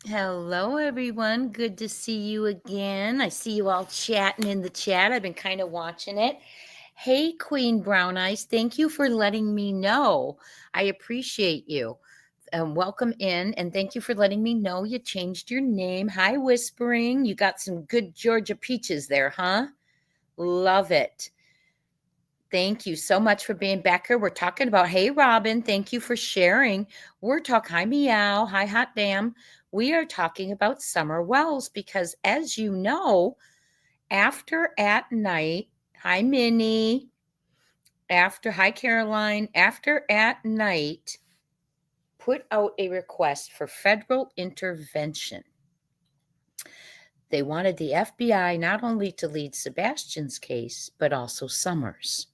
Hello, everyone. Good to see you again. I see you all chatting in the chat. I've been kind of watching it. Hey, Queen Brown Eyes, thank you for letting me know. I appreciate you. Welcome in, and thank you for letting me know you changed your name. Hi, Whispering. You got some good Georgia peaches there, huh? Love it. Thank you so much for being back here. We're talking about, hey, Robin, thank you for sharing. We're talking, hi, Meow, hi, Hot Damn. We are talking about Summer Wells because, as you know, after at night, hi, Minnie, hi, Caroline, after at night, put out a request for federal intervention. They wanted the FBI not only to lead Sebastian's case, but also Summer's.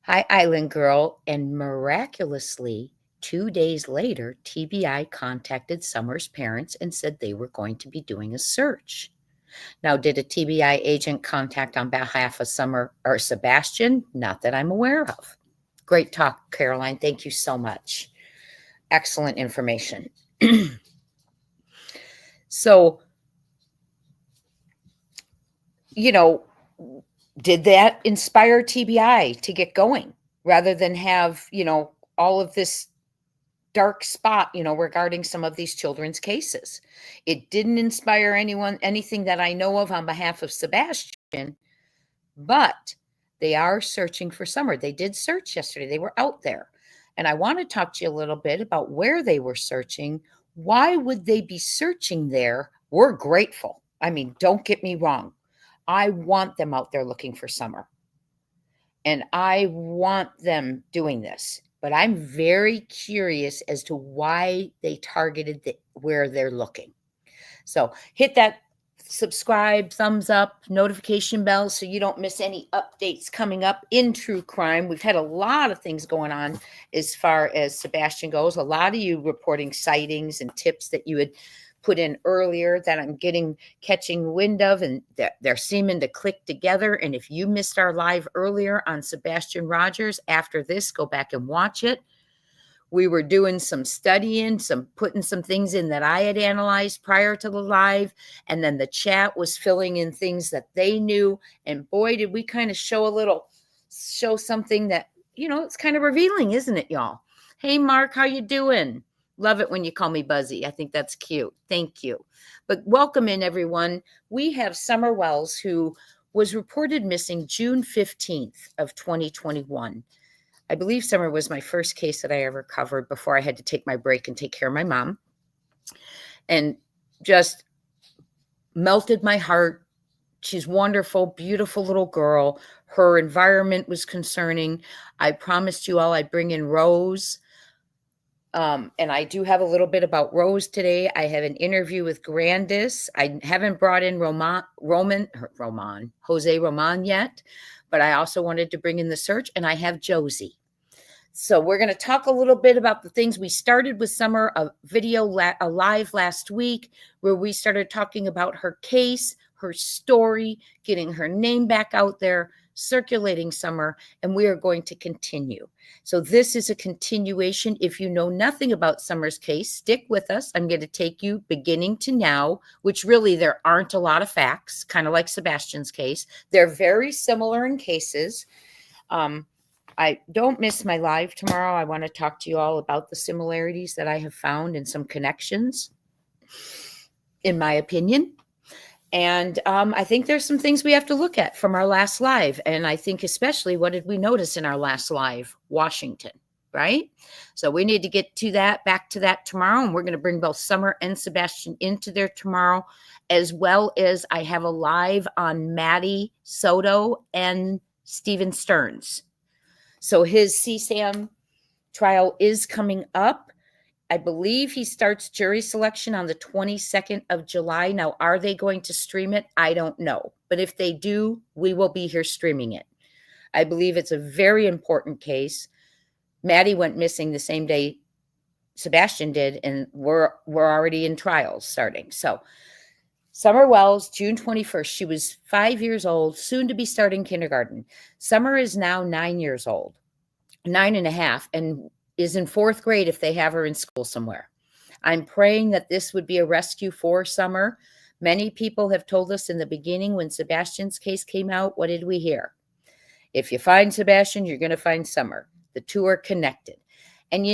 Hi, Island Girl. And miraculously, 2 days later, TBI contacted Summer's parents and said they were going to be doing a search. Now, did a TBI agent contact on behalf of Summer or Sebastian? Not that I'm aware of. Great talk, Caroline. Thank you so much. Excellent information. So, did that inspire TBI to get going rather than have, all of this dark spot, regarding some of these children's cases? It didn't inspire anything that I know of on behalf of Sebastian, but they are searching for Summer. They did search yesterday. They were out there. And I want to talk to you a little bit about where they were searching. Why would they be searching there? We're grateful. I mean, don't get me wrong. I want them out there looking for Summer. And I want them doing this. But I'm very curious as to why they targeted where they're looking. So hit that subscribe, thumbs up, notification bell so you don't miss any updates coming up in true crime. We've had a lot of things going on as far as Sebastian goes. A lot of you reporting sightings and tips that you had put in earlier that I'm catching wind of, and they're seeming to click together. And if you missed our live earlier on Sebastian Rogers, after this, go back and watch it. We were doing some studying, putting some things in that I had analyzed prior to the live. And then the chat was filling in things that they knew. And boy, did we kind of show something that, it's kind of revealing, isn't it, y'all? Hey, Mark, how you doing? Love it when you call me Buzzy. I think that's cute. Thank you. But welcome in, everyone. We have Summer Wells, who was reported missing June 15th of 2021. I believe Summer was my first case that I ever covered before I had to take my break and take care of my mom. And just melted my heart. She's wonderful, beautiful little girl. Her environment was concerning. I promised you all I'd bring in Rose. And I do have a little bit about Rose today. I have an interview with Candace. I haven't brought in Jose Roman yet, but I also wanted to bring in the search, and I have Josie. So we're going to talk a little bit about the things we started with Summer, a live last week, where we started talking about her case, her story, getting her name back out there, circulating Summer, and we are going to continue. So this is a continuation. If you know nothing about Summer's case, stick with us. I'm going to take you beginning to now, which really there aren't a lot of facts, kind of like Sebastian's case. They're very similar in cases. I don't miss my live tomorrow. I want to talk to you all about the similarities that I have found and some connections, in my opinion. And I think there's some things we have to look at from our last live. And I think especially, what did we notice in our last live? Washington, right? So we need to get back to that tomorrow. And we're going to bring both Summer and Sebastian into there tomorrow, as well as I have a live on Maddie Soto and Steven Stearns. So his CSAM trial is coming up. I believe he starts jury selection on the 22nd of July. Now, are they going to stream it? I don't know. But if they do, we will be here streaming it. I believe it's a very important case. Maddie went missing the same day Sebastian did, and we're already in trials starting. So Summer Wells, June 21st, she was 5 years old, soon to be starting kindergarten. Summer is now 9 years old, 9.5, and is in 4th grade if they have her in school somewhere. I'm praying that this would be a rescue for Summer. Many people have told us in the beginning when Sebastian's case came out, what did we hear? If you find Sebastian, you're going to find Summer. The two are connected. And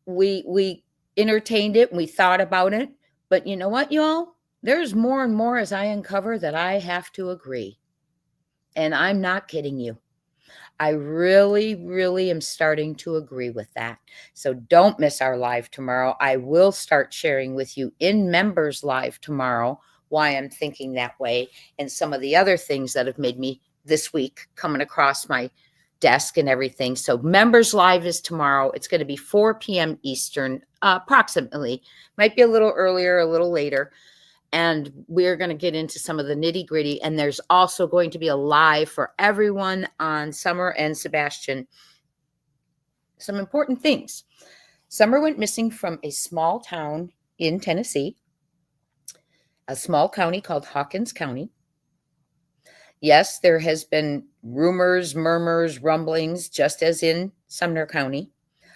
we entertained it and we thought about it, but you know what, y'all? There's more and more as I uncover that I have to agree. And I'm not kidding you. I really, really am starting to agree with that. So don't miss our live tomorrow. I will start sharing with you in members live tomorrow why I'm thinking that way and some of the other things that have made me this week coming across my desk and everything. So members live is tomorrow. It's going to be 4 p.m. Eastern, approximately. Might be a little earlier, a little later. And we're going to get into some of the nitty gritty. And there's also going to be a live for everyone on Summer and Sebastian. Some important things. Summer went missing from a small town in Tennessee, a small county called Hawkins County. Yes, there has been rumors, murmurs, rumblings, just as in Sumner County,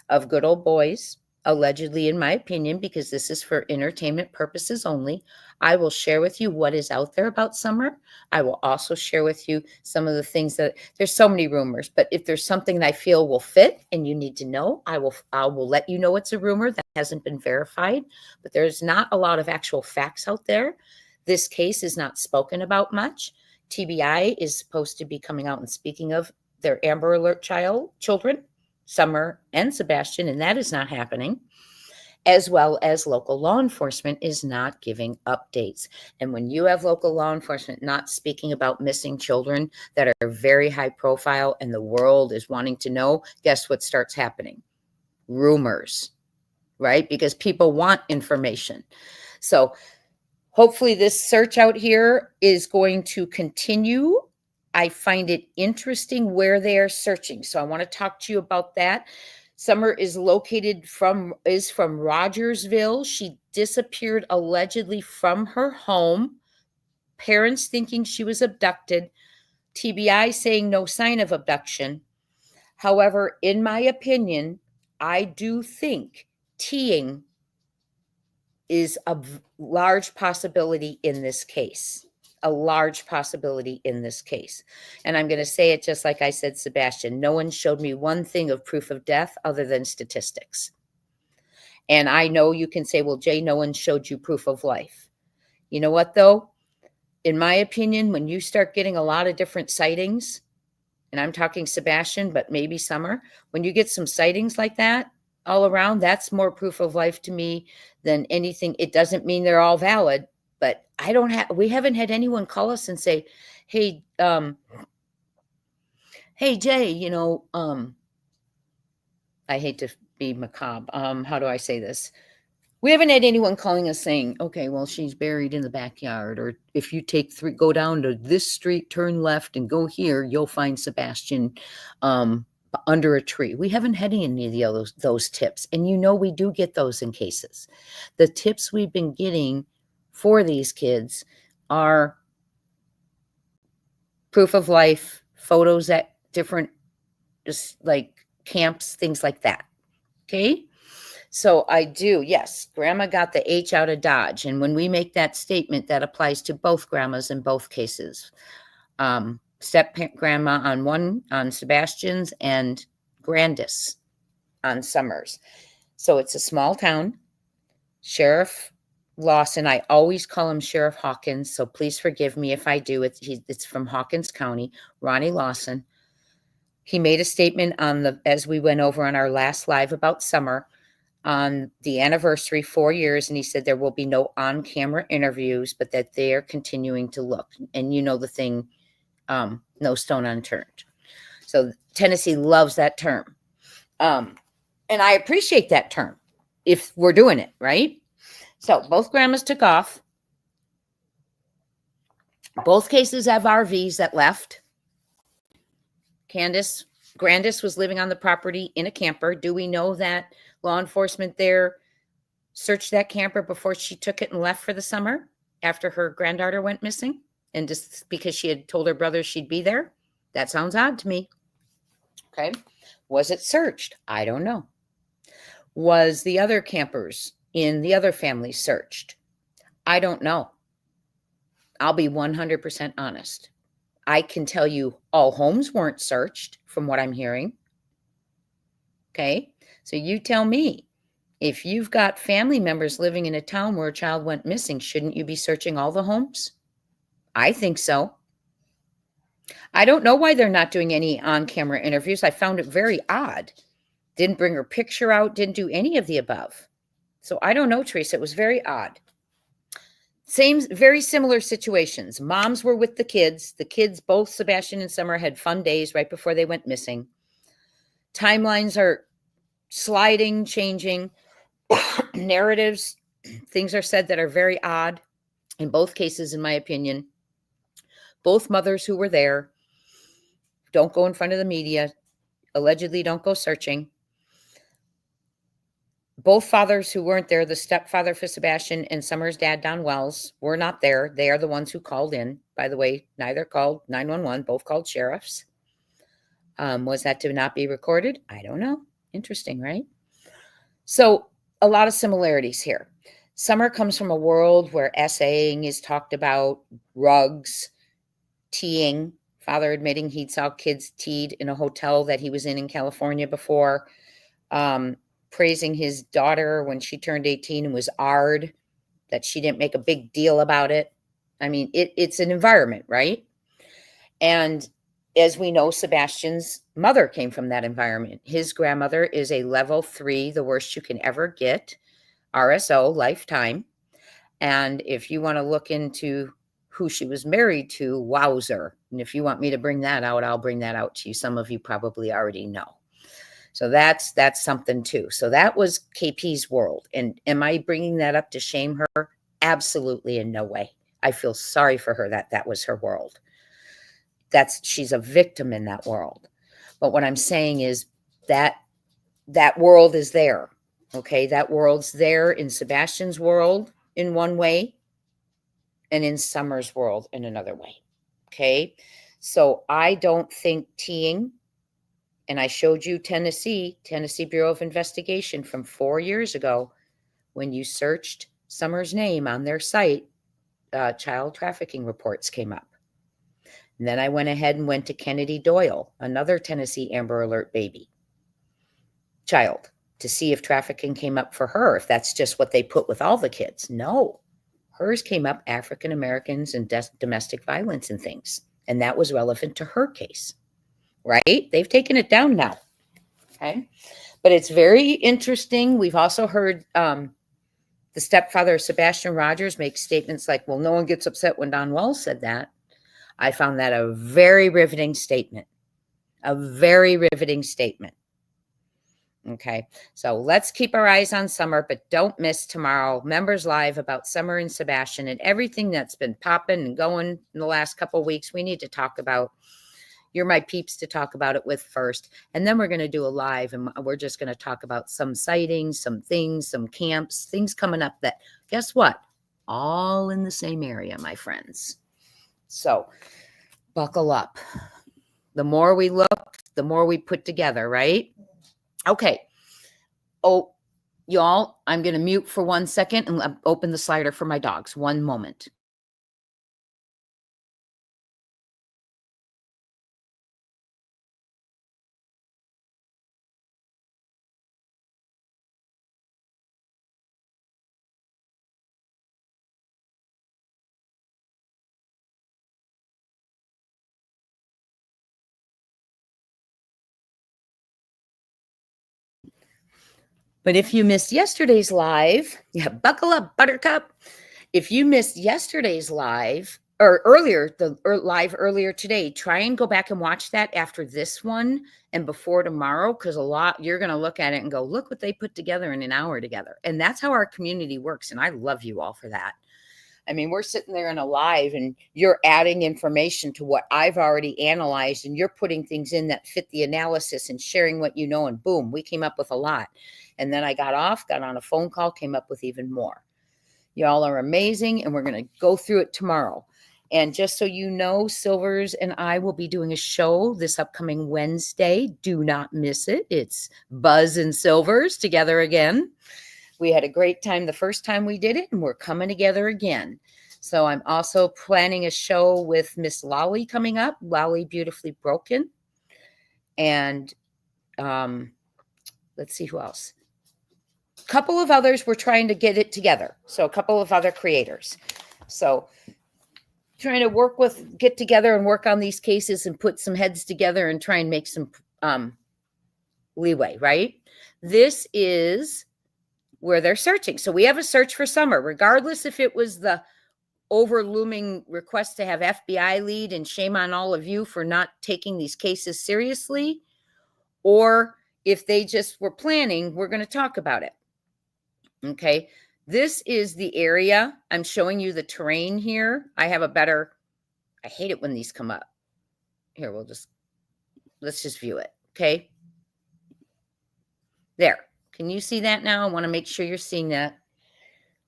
of good old boys, allegedly, in my opinion, because this is for entertainment purposes only. I will share with you what is out there about Summer. I will also share with you some of the things that there's so many rumors, but if there's something that I feel will fit and you need to know, I will let you know it's a rumor that hasn't been verified, but there's not a lot of actual facts out there. This case is not spoken about much. TBI is supposed to be coming out and speaking of their Amber Alert children, Summer and Sebastian, and that is not happening, as well as local law enforcement is not giving updates. And when you have local law enforcement not speaking about missing children that are very high profile and the world is wanting to know, guess what starts happening? Rumors, right? Because people want information. So hopefully this search out here is going to continue. I find it interesting where they are searching. So I want to talk to you about that. Summer is from Rogersville. She disappeared allegedly from her home. Parents thinking she was abducted. TBI saying no sign of abduction. However, in my opinion, I do think teeing is a large possibility in this case. A large possibility in this case. And I'm going to say it just like I said, Sebastian, no one showed me one thing of proof of death other than statistics. And I know you can say, well, Jay, no one showed you proof of life. You know what, though? In my opinion, when you start getting a lot of different sightings, and I'm talking Sebastian, but maybe Summer, when you get some sightings like that all around, that's more proof of life to me than anything. It doesn't mean they're all valid, but we haven't had anyone call us and say, hey, hey, Jay, I hate to be macabre. How do I say this? We haven't had anyone calling us saying, okay, well, she's buried in the backyard. Or if you go down to this street, turn left and go here, you'll find Sebastian under a tree. We haven't had any of those tips. And we do get those in cases. The tips we've been getting for these kids are proof of life, photos at different, just like camps, things like that. Okay. So I do, yes, grandma got the H out of Dodge. And when we make that statement, that applies to both grandmas in both cases. Step grandma on Sebastian's and Candace on Summers. So it's a small town. Sheriff Lawson, I always call him Sheriff Hawkins, so please forgive me if I do. It's from Hawkins County, Ronnie Lawson. He made a statement as we went over on our last live about Summer, on the anniversary, 4 years, and he said there will be no on-camera interviews, but that they are continuing to look. And the thing, no stone unturned. So Tennessee loves that term. And I appreciate that term if we're doing it, right? So both grandmas took off. Both cases have RVs that left. Candace was living on the property in a camper. Do we know that law enforcement there searched that camper before she took it and left for the summer after her granddaughter went missing? And just because she had told her brother she'd be there? That sounds odd to me. Okay. Was it searched? I don't know. Was the other campers, in the other families searched? I don't know. I'll be 100% honest. I can tell you all homes weren't searched from what I'm hearing. Okay. So you tell me, if you've got family members living in a town where a child went missing, shouldn't you be searching all the homes? I think so. I don't know why they're not doing any on-camera interviews. I found it very odd. Didn't bring her picture out, didn't do any of the above. So I don't know, Teresa. It was very odd. Very similar situations. Moms were with the kids. The kids, both Sebastian and Summer, had fun days right before they went missing. Timelines are sliding, changing. Narratives, things are said that are very odd. In both cases, in my opinion, both mothers who were there don't go in front of the media, allegedly don't go searching. Both fathers who weren't there, the stepfather for Sebastian and Summer's dad, Don Wells, were not there. They are the ones who called in. By the way, neither called 911, both called sheriffs. Was that to not be recorded? I don't know. Interesting, right? So a lot of similarities here. Summer comes from a world where essaying is talked about, rugs, teeing, father admitting he'd saw kids teed in a hotel that he was in California before, praising his daughter when she turned 18 and was AR'd, that she didn't make a big deal about it. I mean, it's an environment, right? And as we know, Sebastian's mother came from that environment. His grandmother is a level 3, the worst you can ever get, RSO, lifetime. And if you want to look into who she was married to, wowzer. And if you want me to bring that out, I'll bring that out to you. Some of you probably already know. So that's something too. So that was KP's world. And am I bringing that up to shame her? Absolutely in no way. I feel sorry for her that was her world. She's a victim in that world. But what I'm saying is that world is there. Okay, that world's there in Sebastian's world in one way and in Summer's world in another way. Okay, so I don't think teeing, and I showed you Tennessee Bureau of Investigation from 4 years ago, when you searched Summer's name on their site, child trafficking reports came up. And then I went ahead and went to Kennedy Doyle, another Tennessee Amber Alert baby child, to see if trafficking came up for her, if that's just what they put with all the kids. No, hers came up African Americans and domestic violence and things. And that was relevant to her case, right? They've taken it down now. Okay. But it's very interesting. We've also heard the stepfather, Sebastian Rogers, make statements like, well, no one gets upset when Don Wells said that. I found that a very riveting statement. A very riveting statement. Okay, so let's keep our eyes on Summer, but don't miss tomorrow, Members Live, about Summer and Sebastian and everything that's been popping and going in the last couple of weeks. We need to talk about. You're my peeps to talk about it with first. And then we're going to do a live, and we're just going to talk about some sightings, some things, some camps, things coming up that, guess what? All in the same area, my friends. So buckle up. The more we look, the more we put together, right? Okay. Oh, y'all, I'm going to mute for 1 second and open the slider for my dogs. One moment. But if you missed yesterday's live, yeah, buckle up, Buttercup. If you missed yesterday's live or live earlier today, try and go back and watch that after this one and before tomorrow, because you're going to look at it and go, look what they put together in an hour together. And that's how our community works. And I love you all for that. I mean, we're sitting there in a live and you're adding information to what I've already analyzed, and you're putting things in that fit the analysis and sharing what you know, and boom, we came up with a lot. And then I got on a phone call, came up with even more. Y'all are amazing, and we're going to go through it tomorrow. And just so you know, Silvers and I will be doing a show this upcoming Wednesday. Do not miss it. It's Buzz and Silvers together again. We had a great time the first time we did it, and we're coming together again. So I'm also planning a show with Miss Lolly coming up, Lolly Beautifully Broken. And let's see who else. A couple of others we're trying to get it together. So a couple of other creators. So trying to get together and work on these cases and put some heads together and try and make some leeway, right? This is where they're searching. So we have a search for Summer, regardless if it was the overlooming request to have FBI lead, and shame on all of you for not taking these cases seriously, or if they just were planning, we're going to talk about it. Okay. This is the area. I'm showing you the terrain here. I hate it when these come up. Here, let's just view it. Okay. There. Can you see that now? I want to make sure you're seeing that.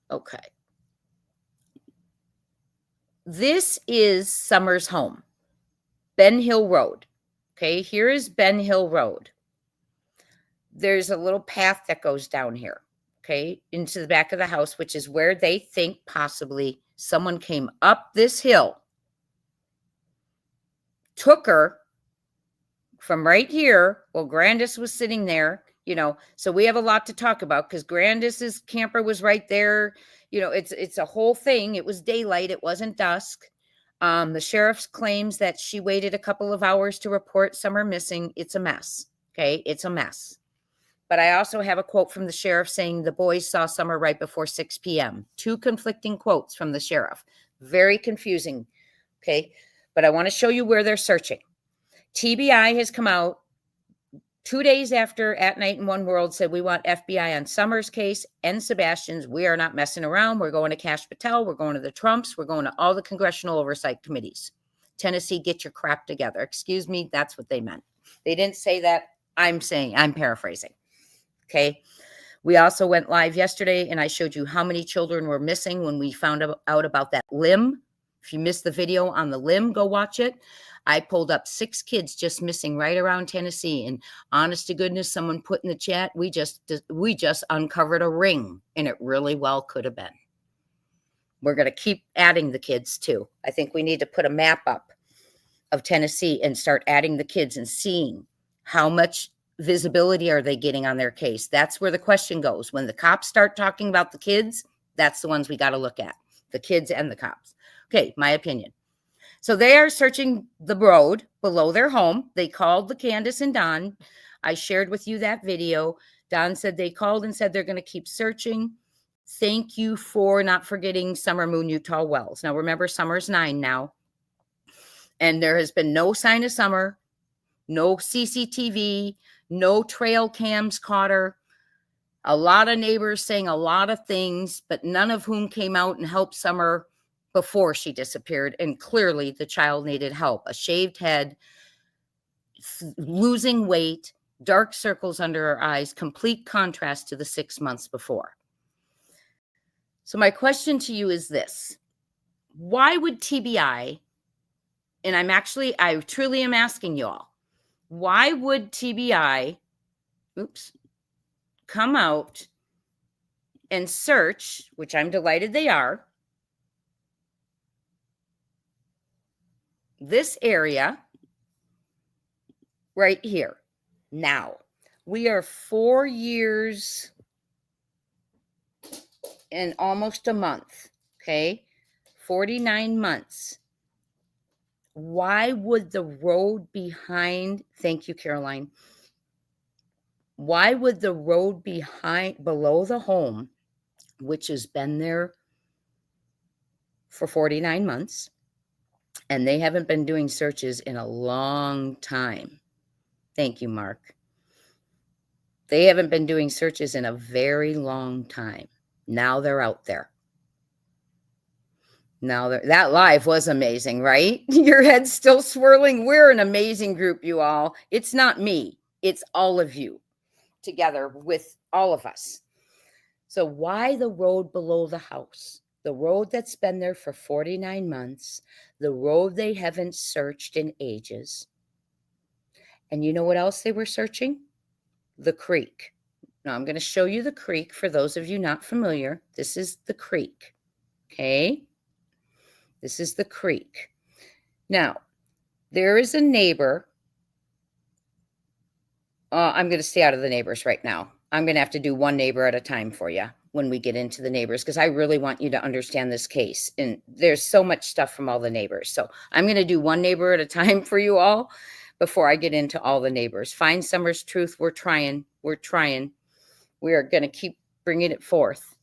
Okay. This is Summer's home, Ben Hill Road. Okay. Here is Ben Hill Road. There's a little path that goes down here. Okay. Into the back of the house, which is where they think possibly someone came up this hill, took her from right here. Well, Candace was sitting there, so we have a lot to talk about because Candace's camper was right there. It's a whole thing. It was daylight. It wasn't dusk. The sheriff claims that she waited a couple of hours to report Summer missing. It's a mess. Okay. It's a mess. But I also have a quote from the sheriff saying the boys saw Summer right before 6 p.m. Two conflicting quotes from the sheriff. Very confusing. Okay. But I want to show you where they're searching. TBI has come out 2 days after At Night in One World said we want FBI on Summer's case and Sebastian's. We are not messing around. We're going to Cash Patel. We're going to the Trumps. We're going to all the congressional oversight committees. Tennessee, get your crap together. Excuse me. That's what they meant. They didn't say that. I'm paraphrasing. Okay. We also went live yesterday and I showed you how many children were missing when we found out about that limb. If you missed the video on the limb, go watch it. I pulled up 6 kids just missing right around Tennessee. And honest to goodness, someone put in the chat, we just uncovered a ring, and it really well could have been. We're going to keep adding the kids too. I think we need to put a map up of Tennessee and start adding the kids and seeing how much visibility are they getting on their case. That's where the question goes. When the cops start talking about the kids, that's the ones we got to look at, the kids and the cops. Okay, my opinion. So they are searching the road below their home. They called the Candace and Don. I shared with you that video. Don said they called and said they're going to keep searching. Thank you for not forgetting Summer Moon Utah Wells. Now, remember, Summer's 9 now. And there has been no sign of Summer, no CCTV, no trail cams caught her. A lot of neighbors saying a lot of things, but none of whom came out and helped Summer before she disappeared. And clearly the child needed help. A shaved head, losing weight, dark circles under her eyes, complete contrast to the 6 months before. So my question to you is this. Why would TBI, and I truly am asking you all, why would TBI, come out and search, which I'm delighted they are, this area right here? Now, we are 4 years and almost a month, okay? 49 months. Why would the road behind, thank you, Caroline. Why would the road below the home, which has been there for 49 months, and they haven't been doing searches in a long time. Thank you, Mark. They haven't been doing searches in a very long time. Now they're out there. That live was amazing, right? Your head's still swirling. We're an amazing group, you all. It's not me. It's all of you together with all of us. So why the road below the house? The road that's been there for 49 months, the road they haven't searched in ages. And you know what else they were searching? The creek. Now I'm going to show you the creek for those of you not familiar. This is the creek. Okay. This is the creek. Now, there is a neighbor. I'm going to stay out of the neighbors right now. I'm going to have to do one neighbor at a time for you when we get into the neighbors, because I really want you to understand this case. And there's so much stuff from all the neighbors. So I'm going to do one neighbor at a time for you all before I get into all the neighbors. Find Summer's truth. We're trying. We're trying. We are going to keep bringing it forth.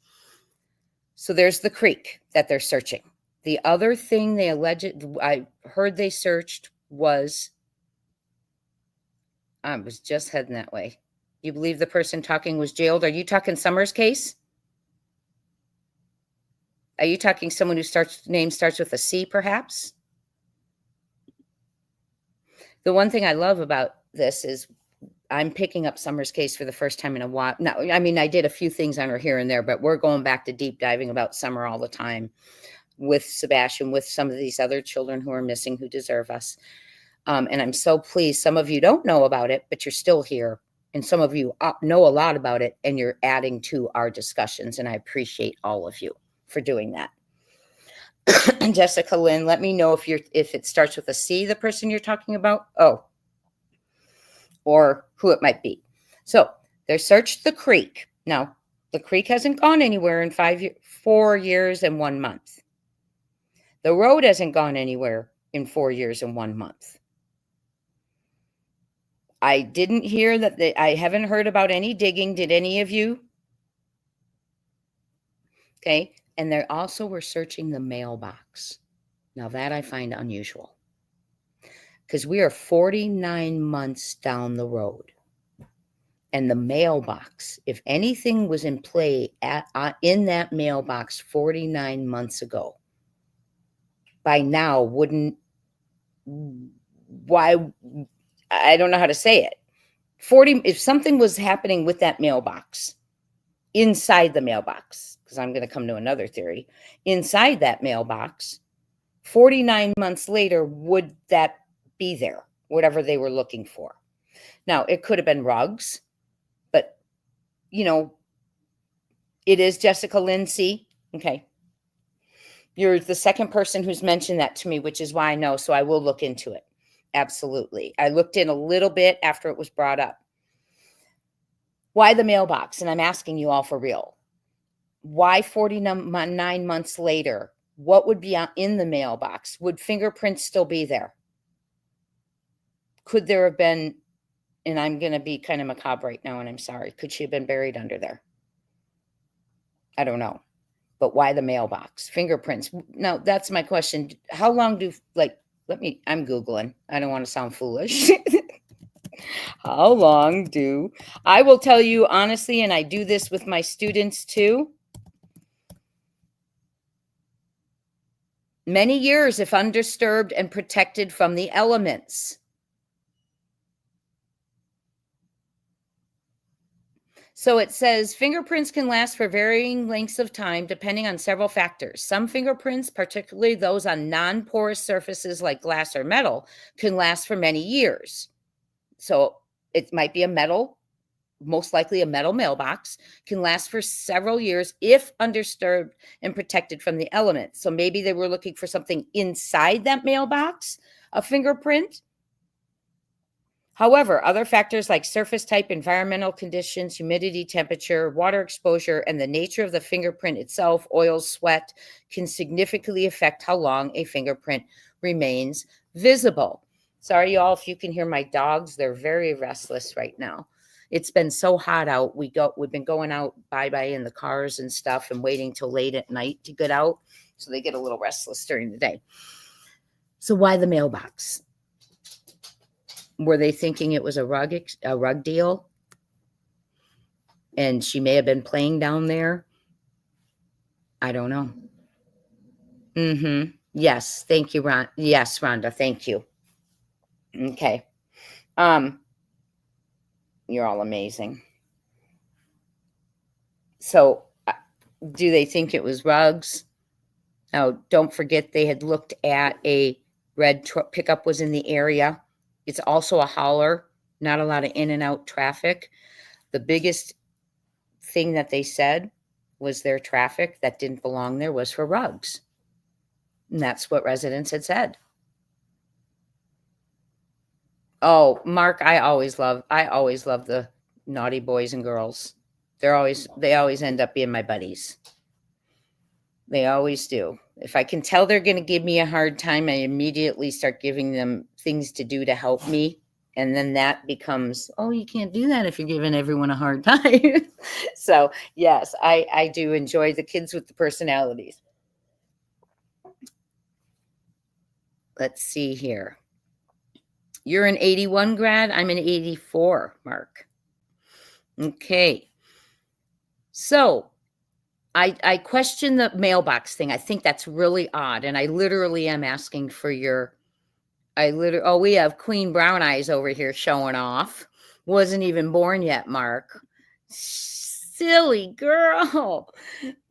So there's the creek that they're searching. The other thing I heard they searched was, I was just heading that way. You believe the person talking was jailed? Are you talking Summer's case? Are you talking someone whose name starts with a C, perhaps? The one thing I love about this is I'm picking up Summer's case for the first time in a while. Now, I mean, I did a few things on her here and there, but we're going back to deep diving about Summer all the time with Sebastian, with some of these other children who are missing, who deserve us. And I'm so pleased. Some of you don't know about it, but you're still here. And some of you know a lot about it, and you're adding to our discussions. And I appreciate all of you for doing that. Jessica Lynn, let me know if it starts with a C, the person you're talking about. Oh, or who it might be. So they searched the creek. Now, the creek hasn't gone anywhere in 4 years and 1 month. The road hasn't gone anywhere in 4 years and 1 month. I didn't hear that. I haven't heard about any digging. Did any of you? Okay. And they also were searching the mailbox. Now that I find unusual, because we are 49 months down the road. And the mailbox, if anything was in play in that mailbox 49 months ago, by now why, I don't know how to say it. If something was happening with that mailbox, inside the mailbox, because I'm going to come to another theory, inside that mailbox, 49 months later, would that be there, whatever they were looking for? Now, it could have been rugs, but, it is Jessica Lindsay. Okay. You're the second person who's mentioned that to me, which is why I know, so I will look into it. Absolutely. I looked in a little bit after it was brought up. Why the mailbox? And I'm asking you all for real. Why 49 months later? What would be in the mailbox? Would fingerprints still be there? Could there have been, and I'm going to be kind of macabre right now, and I'm sorry, could she have been buried under there? I don't know. But why the mailbox? Fingerprints. Now, that's my question. How long I'm Googling. I don't want to sound foolish. How long I will tell you honestly, and I do this with my students too. Many years if undisturbed and protected from the elements. So it says fingerprints can last for varying lengths of time depending on several factors. Some fingerprints, particularly those on non-porous surfaces like glass or metal, can last for many years. So it might be a metal, most likely a metal mailbox, can last for several years if undisturbed and protected from the elements. So maybe they were looking for something inside that mailbox, a fingerprint. However, other factors like surface type, environmental conditions, humidity, temperature, water exposure, and the nature of the fingerprint itself, oil, sweat, can significantly affect how long a fingerprint remains visible. Sorry, y'all, if you can hear my dogs, they're very restless right now. It's been so hot out. We've been going out bye-bye in the cars and stuff and waiting till late at night to get out. So they get a little restless during the day. So why the mailbox? Were they thinking it was a rug deal? And she may have been playing down there. I don't know. Yes. Thank you, Ron. Yes, Rhonda. Thank you. Okay. You're all amazing. So do they think it was rugs? Now, don't forget they had looked at a red pickup was in the area. It's also a hauler, not a lot of in and out traffic. The biggest thing that they said was their traffic that didn't belong there was for rugs. And that's what residents had said. Oh, Mark, I always love the naughty boys and girls. They always end up being my buddies. They always do. If I can tell they're going to give me a hard time, I immediately start giving them things to do to help me. And then that becomes, oh, you can't do that if you're giving everyone a hard time. So, yes, I do enjoy the kids with the personalities. Let's see here. You're an 81 grad. I'm an 84, Mark. Okay. So I question the mailbox thing. I think that's really odd. And I literally am asking for your, oh, we have Queen Brown Eyes over here showing off. Wasn't even born yet, Mark. Silly girl.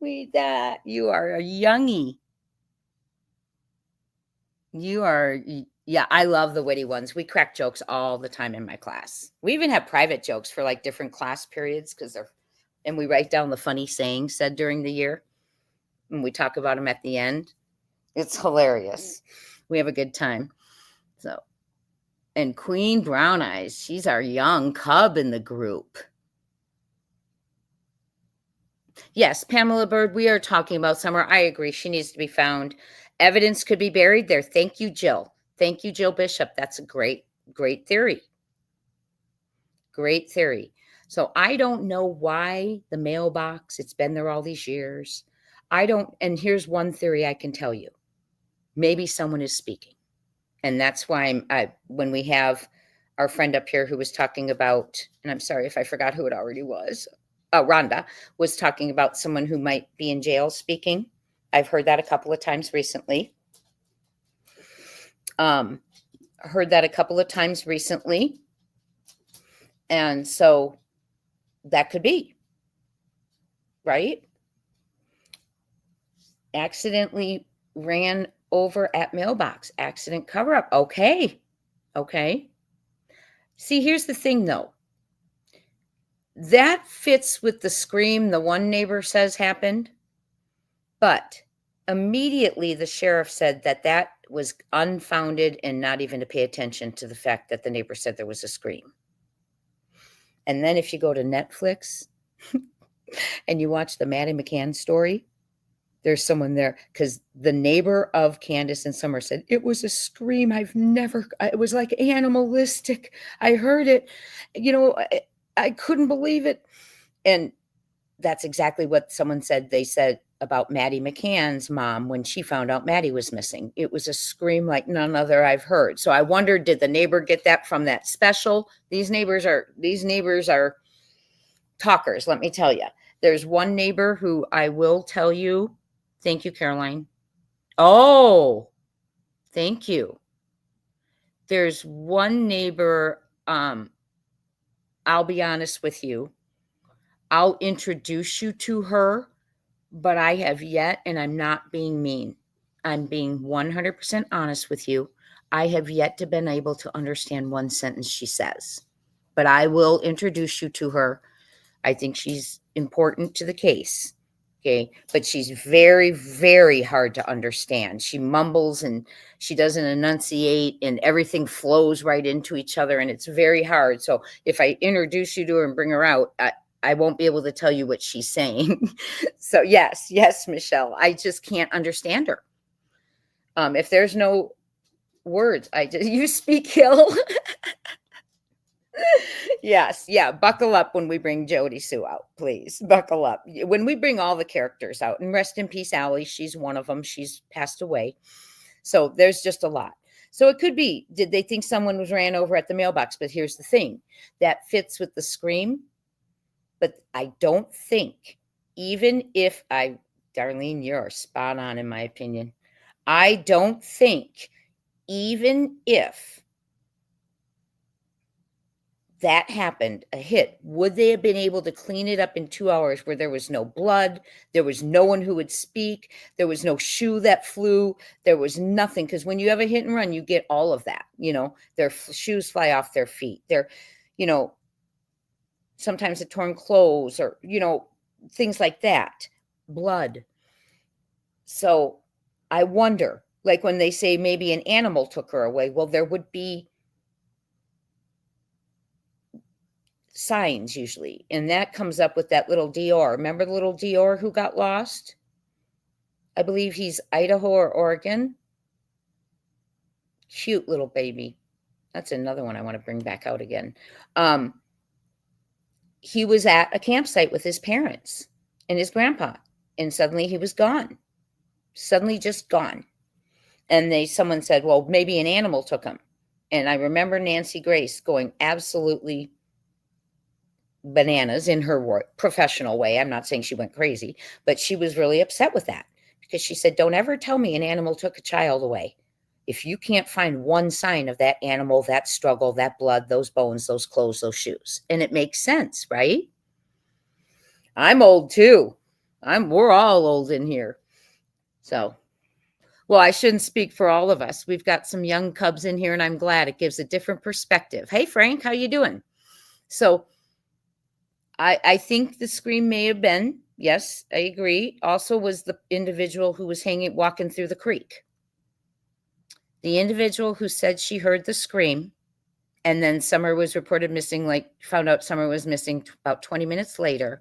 You are a youngie. You are, yeah, I love the witty ones. We crack jokes all the time in my class. We even have private jokes for like different class periods and we write down the funny sayings said during the year and we talk about them at the end. It's hilarious. We have a good time. So, and Queen Brown Eyes, she's our young cub in the group. Yes, Pamela Bird, we are talking about Summer. I agree. She needs to be found. Evidence could be buried there. Thank you, Jill. Thank you, Jill Bishop. That's a great theory. Great theory. So I don't know why the mailbox, it's been there all these years. And here's one theory I can tell you. Maybe someone is speaking. And that's why when we have our friend up here who was talking about, and I'm sorry if I forgot who it already was, Rhonda was talking about someone who might be in jail speaking. I've heard that a couple of times recently. And so that could be, right? Accidentally ran over at mailbox, accident cover up. Okay. See, here's the thing though. That fits with the scream the one neighbor says happened. But immediately the sheriff said that was unfounded and not even to pay attention to the fact that the neighbor said there was a scream. And then if you go to Netflix and you watch the Maddie McCann story, there's someone there because the neighbor of Candace and Summer said, it was a scream. It was like animalistic. I heard it, I couldn't believe it. And that's exactly what someone said. They said about Maddie McCann's mom when she found out Maddie was missing. It was a scream like none other I've heard. So I wondered, did the neighbor get that from that special? These neighbors are talkers, let me tell you. There's one neighbor who I will tell you. Thank you, Caroline. Oh, thank you. There's one neighbor, I'll be honest with you. I'll introduce you to her, but I have yet, and I'm not being mean. I'm being 100% honest with you. I have yet to been able to understand one sentence she says, but I will introduce you to her. I think she's important to the case. Okay. But she's very, very hard to understand. She mumbles and she doesn't enunciate and everything flows right into each other. And it's very hard. So if I introduce you to her and bring her out, I won't be able to tell you what she's saying. So yes, Michelle, I just can't understand her. If there's no words, you speak Hill. Yes. Yeah. Buckle up when we bring Jody Sue out, please. Buckle up. When we bring all the characters out, and rest in peace, Allie. She's one of them. She's passed away. So there's just a lot. So it could be, did they think someone was ran over at the mailbox? But here's the thing. That fits with the scream. But I don't think, even if Darlene, you're spot on in my opinion. I don't think, even if that happened, a hit, would they have been able to clean it up in 2 hours where there was no blood, there was no one who would speak, there was no shoe that flew, there was nothing? Because when you have a hit and run, you get all of that, their shoes fly off their feet, sometimes the torn clothes or, things like that, blood. So I wonder, like when they say maybe an animal took her away, well, there would be signs usually. And that comes up with that little Dior. Remember the little Dior who got lost? I believe he's Idaho or Oregon. Cute little baby. That's another one I want to bring back out again. He was at a campsite with his parents and his grandpa, and suddenly he was gone. Suddenly just gone. And someone said, well, maybe an animal took him. And I remember Nancy Grace going absolutely bananas in her professional way. I'm not saying she went crazy, but she was really upset with that because she said, don't ever tell me an animal took a child away. If you can't find one sign of that animal, that struggle, that blood, those bones, those clothes, those shoes. And it makes sense, right? I'm old too. We're all old in here. So, well, I shouldn't speak for all of us. We've got some young cubs in here and I'm glad it gives a different perspective. Hey, Frank, how you doing? So I think the scream may have been, yes, I agree, also was the individual who was walking through the creek. The individual who said she heard the scream and then Summer was reported missing, found out Summer was missing about 20 minutes later,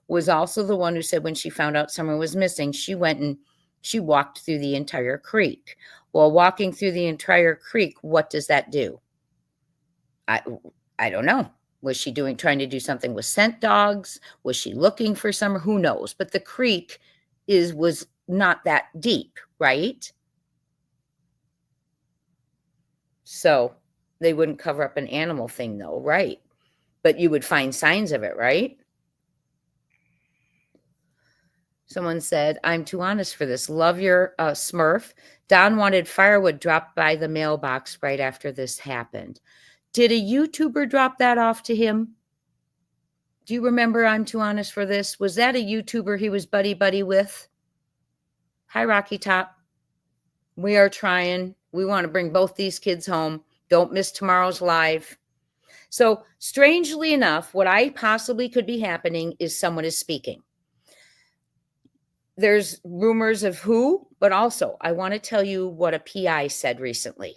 was also the one who said when she found out Summer was missing, she went and she walked through the entire creek. Well, walking through the entire creek, what does that do? I don't know. Was she trying to do something with scent dogs? Was she looking for Summer? Who knows? But the creek was not that deep, right? So they wouldn't cover up an animal thing though, right? But you would find signs of it, right? Someone said, I'm too honest for this. Love your Smurf. Don wanted firewood dropped by the mailbox right after this happened. Did a YouTuber drop that off to him? Do you remember I'm too honest for this? Was that a YouTuber he was buddy with? Hi, Rocky Top. We are trying. We want to bring both these kids home. Don't miss tomorrow's live. So strangely enough, what I possibly could be happening is someone is speaking. There's rumors of who, but also I want to tell you what a PI said recently.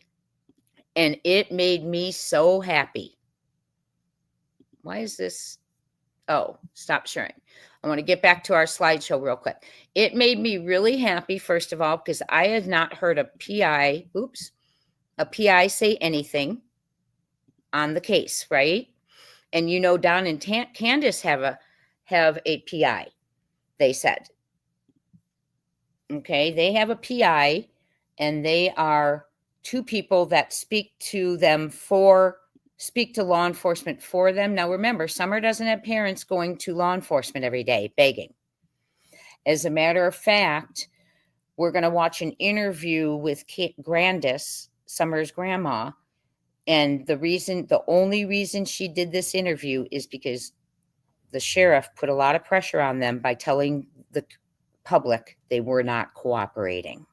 And it made me so happy. Why is this? Oh, stop sharing. I want to get back to our slideshow real quick. It made me really happy, first of all, because I had not heard a PI say anything on the case, right? And Don and Candace have a PI, they said. Okay, they have a PI, and they are two people that speak to law enforcement for them. Now, remember, Summer doesn't have parents going to law enforcement every day begging. As a matter of fact, we're going to watch an interview with Candace, Summer's grandma. And the only reason she did this interview is because the sheriff put a lot of pressure on them by telling the public they were not cooperating.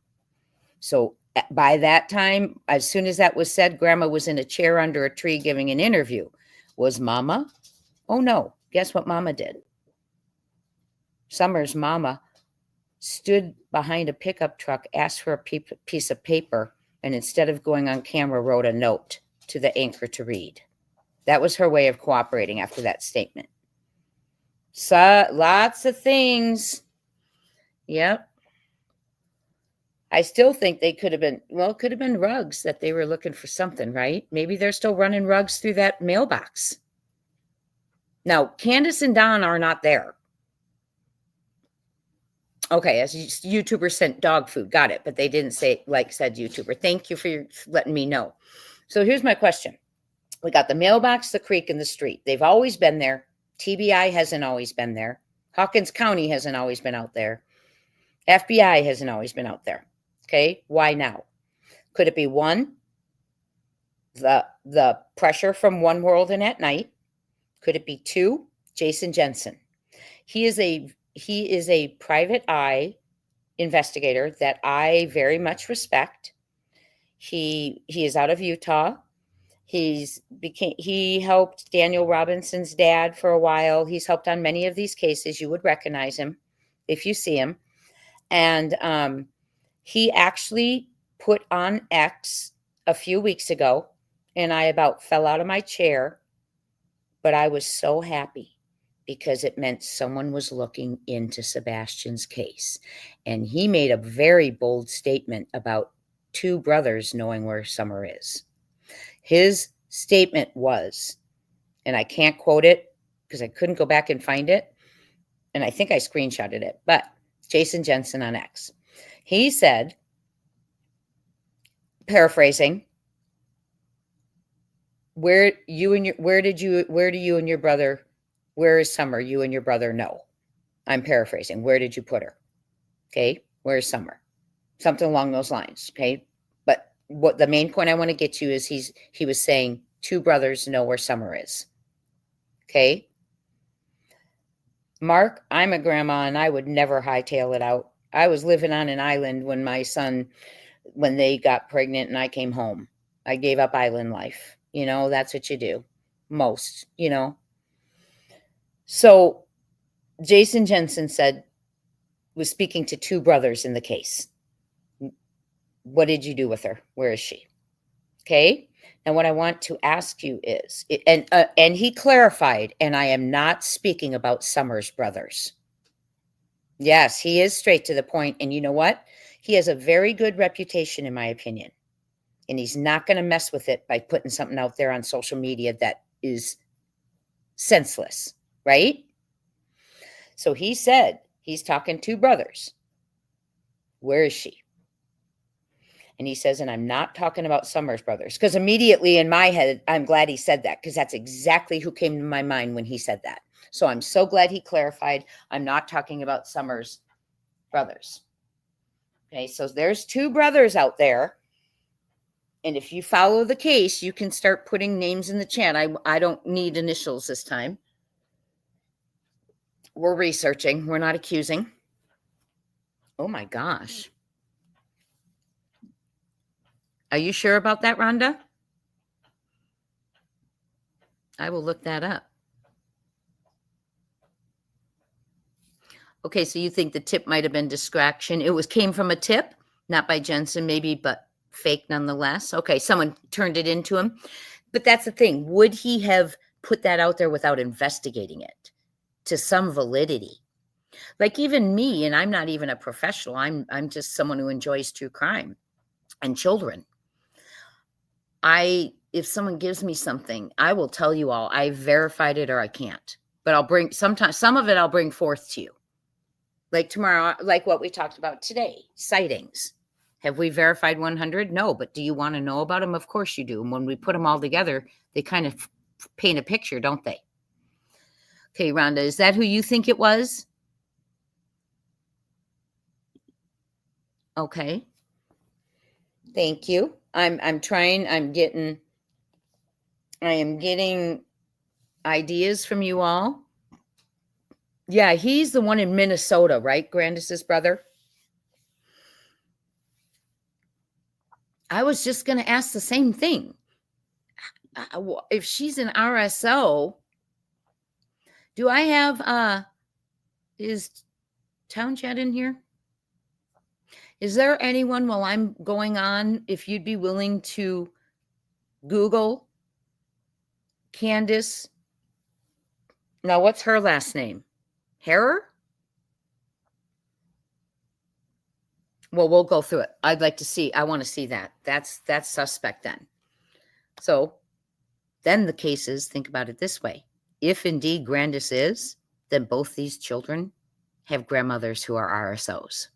So by that time, as soon as that was said, Grandma was in a chair under a tree giving an interview. Was Mama? Oh no. Guess what Mama did? Summer's mama stood behind a pickup truck, asked for a piece of paper, and instead of going on camera, wrote a note to the anchor to read. That was her way of cooperating after that statement. So lots of things. Yep. I still think they could have been, it could have been rugs that they were looking for something, right? Maybe they're still running rugs through that mailbox. Now, Candace and Don are not there. Okay, as YouTuber sent dog food. Got it. But they didn't say, said YouTuber. Thank you for letting me know. So here's my question. We got the mailbox, the creek, and the street. They've always been there. TBI hasn't always been there. Hawkins County hasn't always been out there. FBI hasn't always been out there. Okay, why now? Could it be one, the pressure from One World and at Night? Could it be two, Jason Jensen? He is a private eye investigator that I very much respect. He is out of Utah. He helped Daniel Robinson's dad for a while. He's helped on many of these cases. You would recognize him if you see him. And he actually put on X a few weeks ago, and I about fell out of my chair, but I was so happy because it meant someone was looking into Sebastian's case. And he made a very bold statement about two brothers knowing where Summer is. His statement was, and I can't quote it because I couldn't go back and find it, and I think I screenshotted it, but Jason Jensen on X. He said, paraphrasing, where do you and your brother, where is Summer? You and your brother know. I'm paraphrasing. Where did you put her? Okay. Where's Summer? Something along those lines. Okay. But what the main point I want to get to is he was saying two brothers know where Summer is. Okay. Mark, I'm a grandma and I would never hightail it out. I was living on an island when when they got pregnant and I came home. I gave up island life. That's what you do. Most. So Jason Jensen was speaking to two brothers in the case. What did you do with her? Where is she? Okay. And what I want to ask you is, and he clarified, and I am not speaking about Summer's brothers. Yes, he is straight to the point. And you know what? He has a very good reputation, in my opinion. And he's not going to mess with it by putting something out there on social media that is senseless, right? So he said he's talking two brothers. Where is she? And he says, and I'm not talking about Summer's brothers, because immediately in my head, I'm glad he said that, because that's exactly who came to my mind when he said that. So I'm so glad he clarified. I'm not talking about Summer's brothers. Okay, so there's two brothers out there. And if you follow the case, you can start putting names in the chat. I don't need initials this time. We're researching. We're not accusing. Oh, my gosh. Are you sure about that, Rhonda? I will look that up. Okay, so you think the tip might have been distraction. It came from a tip, not by Jensen maybe, but fake nonetheless. Okay, someone turned it into him. But that's the thing. Would he have put that out there without investigating it to some validity? Like even me, and I'm not even a professional. I'm just someone who enjoys true crime and children. If someone gives me something, I will tell you all I verified it or I can't. But some of it I'll bring forth to you. Like tomorrow, like what we talked about today, sightings. Have we verified 100? No, but do you want to know about them? Of course you do. And when we put them all together, they kind of paint a picture, don't they? Okay, Rhonda, is that who you think it was? Okay. Thank you. I am getting ideas from you all. Yeah, he's the one in Minnesota, right? Grandis's brother. I was just going to ask the same thing. If she's an RSO, do I have is Town Chat in here? Is there anyone while I'm going on, if you'd be willing to Google Candace? Now, what's her last name? Harrer? Well, we'll go through it. I'd like to see. I want to see that. That's suspect then. So then the cases, think about it this way. If indeed Grandis is, then both these children have grandmothers who are RSOs.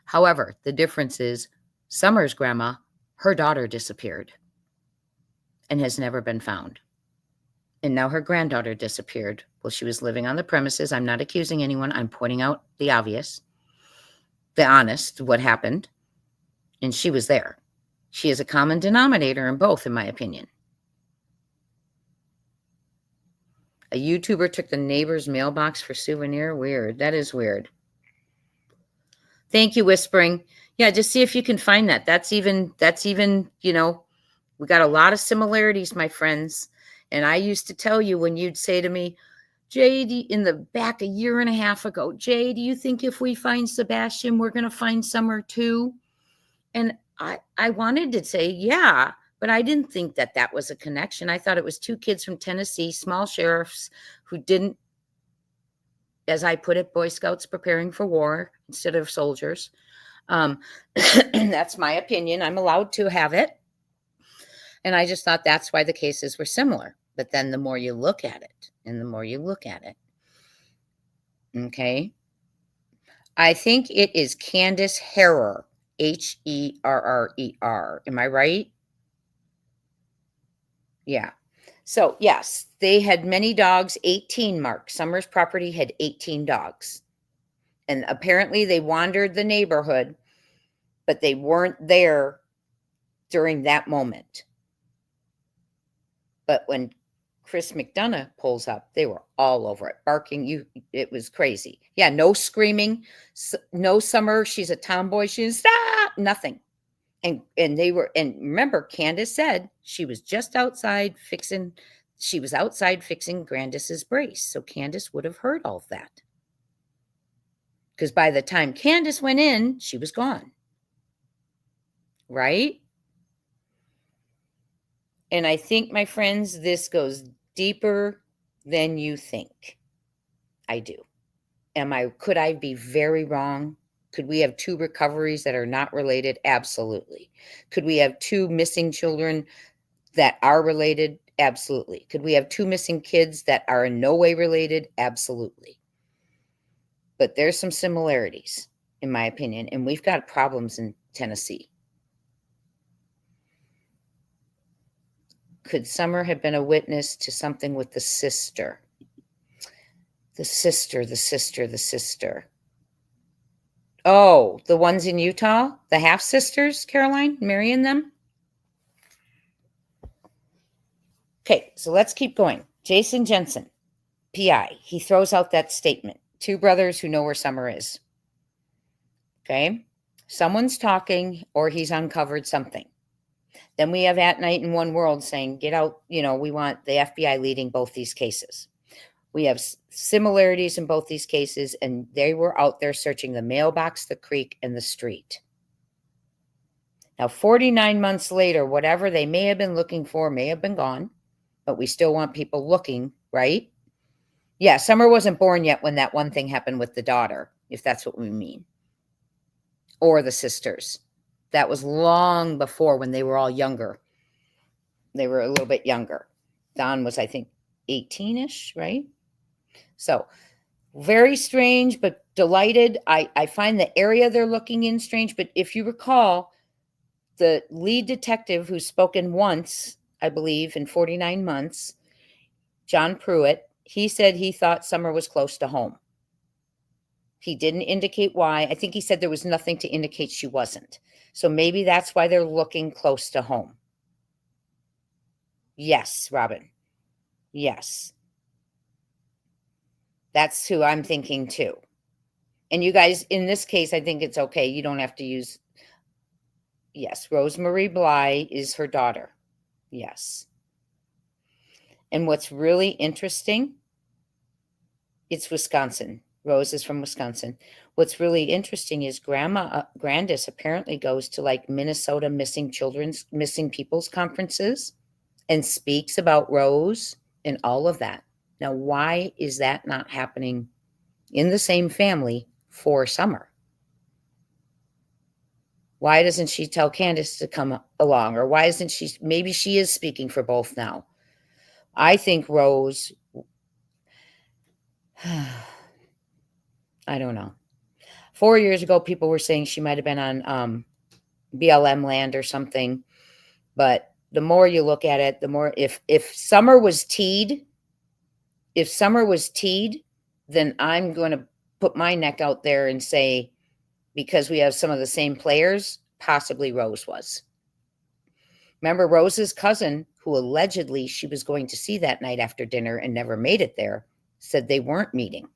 However, the difference is Summer's grandma, her daughter disappeared and has never been found. And now her granddaughter disappeared while she was living on the premises. I'm not accusing anyone. I'm pointing out the obvious, the honest, what happened. And she was there. She is a common denominator in both, in my opinion. A YouTuber took the neighbor's mailbox for souvenir. Weird. That is weird. Thank you, Whispering. Yeah, just see if you can find that. That's even, We got a lot of similarities, my friends. And I used to tell you when you'd say to me, Jay, in the back a year and a half ago, Jay, do you think if we find Sebastian, we're going to find Summer too? And I wanted to say, yeah, but I didn't think that that was a connection. I thought it was two kids from Tennessee, small sheriffs who didn't, as I put it, Boy Scouts preparing for war instead of soldiers. That's my opinion. I'm allowed to have it. And I just thought that's why the cases were similar. But then the more you look at it and the more you look at it, okay, I think it is Candace Herrer, Herrer. Am I right? Yeah. So, yes, they had many dogs, 18, Mark. Summers' property had 18 dogs. And apparently they wandered the neighborhood, but they weren't there during that moment. But when Chris McDonough pulls up, they were all over it, barking. It was crazy. Yeah, no screaming, no Summer. She's a tomboy. She didn't stop. Nothing. And they were. And remember, Candace said she was just outside fixing. She was outside fixing Grandis's brace, so Candace would have heard all of that. Because by the time Candace went in, she was gone. Right? And I think, my friends, this goes deeper than you think. I do. Could I be very wrong? Could we have two recoveries that are not related? Absolutely. Could we have two missing children that are related? Absolutely. Could we have two missing kids that are in no way related? Absolutely. But there's some similarities, in my opinion, and we've got problems in Tennessee. Could Summer have been a witness to something with the sister? The sister. Oh, the ones in Utah? The half-sisters, Caroline? Marrying them? Okay, so let's keep going. Jason Jensen, PI. He throws out that statement. Two brothers who know where Summer is. Okay? Someone's talking or he's uncovered something. Then we have At Night in One World saying, get out, we want the FBI leading both these cases. We have similarities in both these cases, and they were out there searching the mailbox, the creek, and the street. Now, 49 months later, whatever they may have been looking for may have been gone, but we still want people looking, right? Yeah, Summer wasn't born yet when that one thing happened with the daughter, if that's what we mean, or the sisters. That was long before, when they were all younger. They were a little bit younger. Don was, I think, 18-ish, right? So very strange, but delighted. I find the area they're looking in strange, but if you recall, the lead detective who's spoken once, I believe, in 49 months, John Pruitt, he said he thought Summer was close to home. He didn't indicate why. I think he said there was nothing to indicate she wasn't. So maybe that's why they're looking close to home. Yes, Robin. Yes. That's who I'm thinking too. And you guys, in this case, I think it's okay. You don't have to use. Yes, Rose Bllye is her daughter. Yes. And what's really interesting, it's Wisconsin. Rose is from Wisconsin. What's really interesting is Grandis apparently goes to like Minnesota missing people's conferences and speaks about Rose and all of that. Now, why is that not happening in the same family for Summer? Why doesn't she tell Candace to come along? Or why isn't she? Maybe she is speaking for both now. I think Rose, I don't know. 4 years ago, people were saying she might have been on BLM land or something. But the more you look at it, the more, if Summer was teed, then I'm going to put my neck out there and say, because we have some of the same players, possibly Rose was. Remember Rose's cousin, who allegedly she was going to see that night after dinner and never made it there, said they weren't meeting.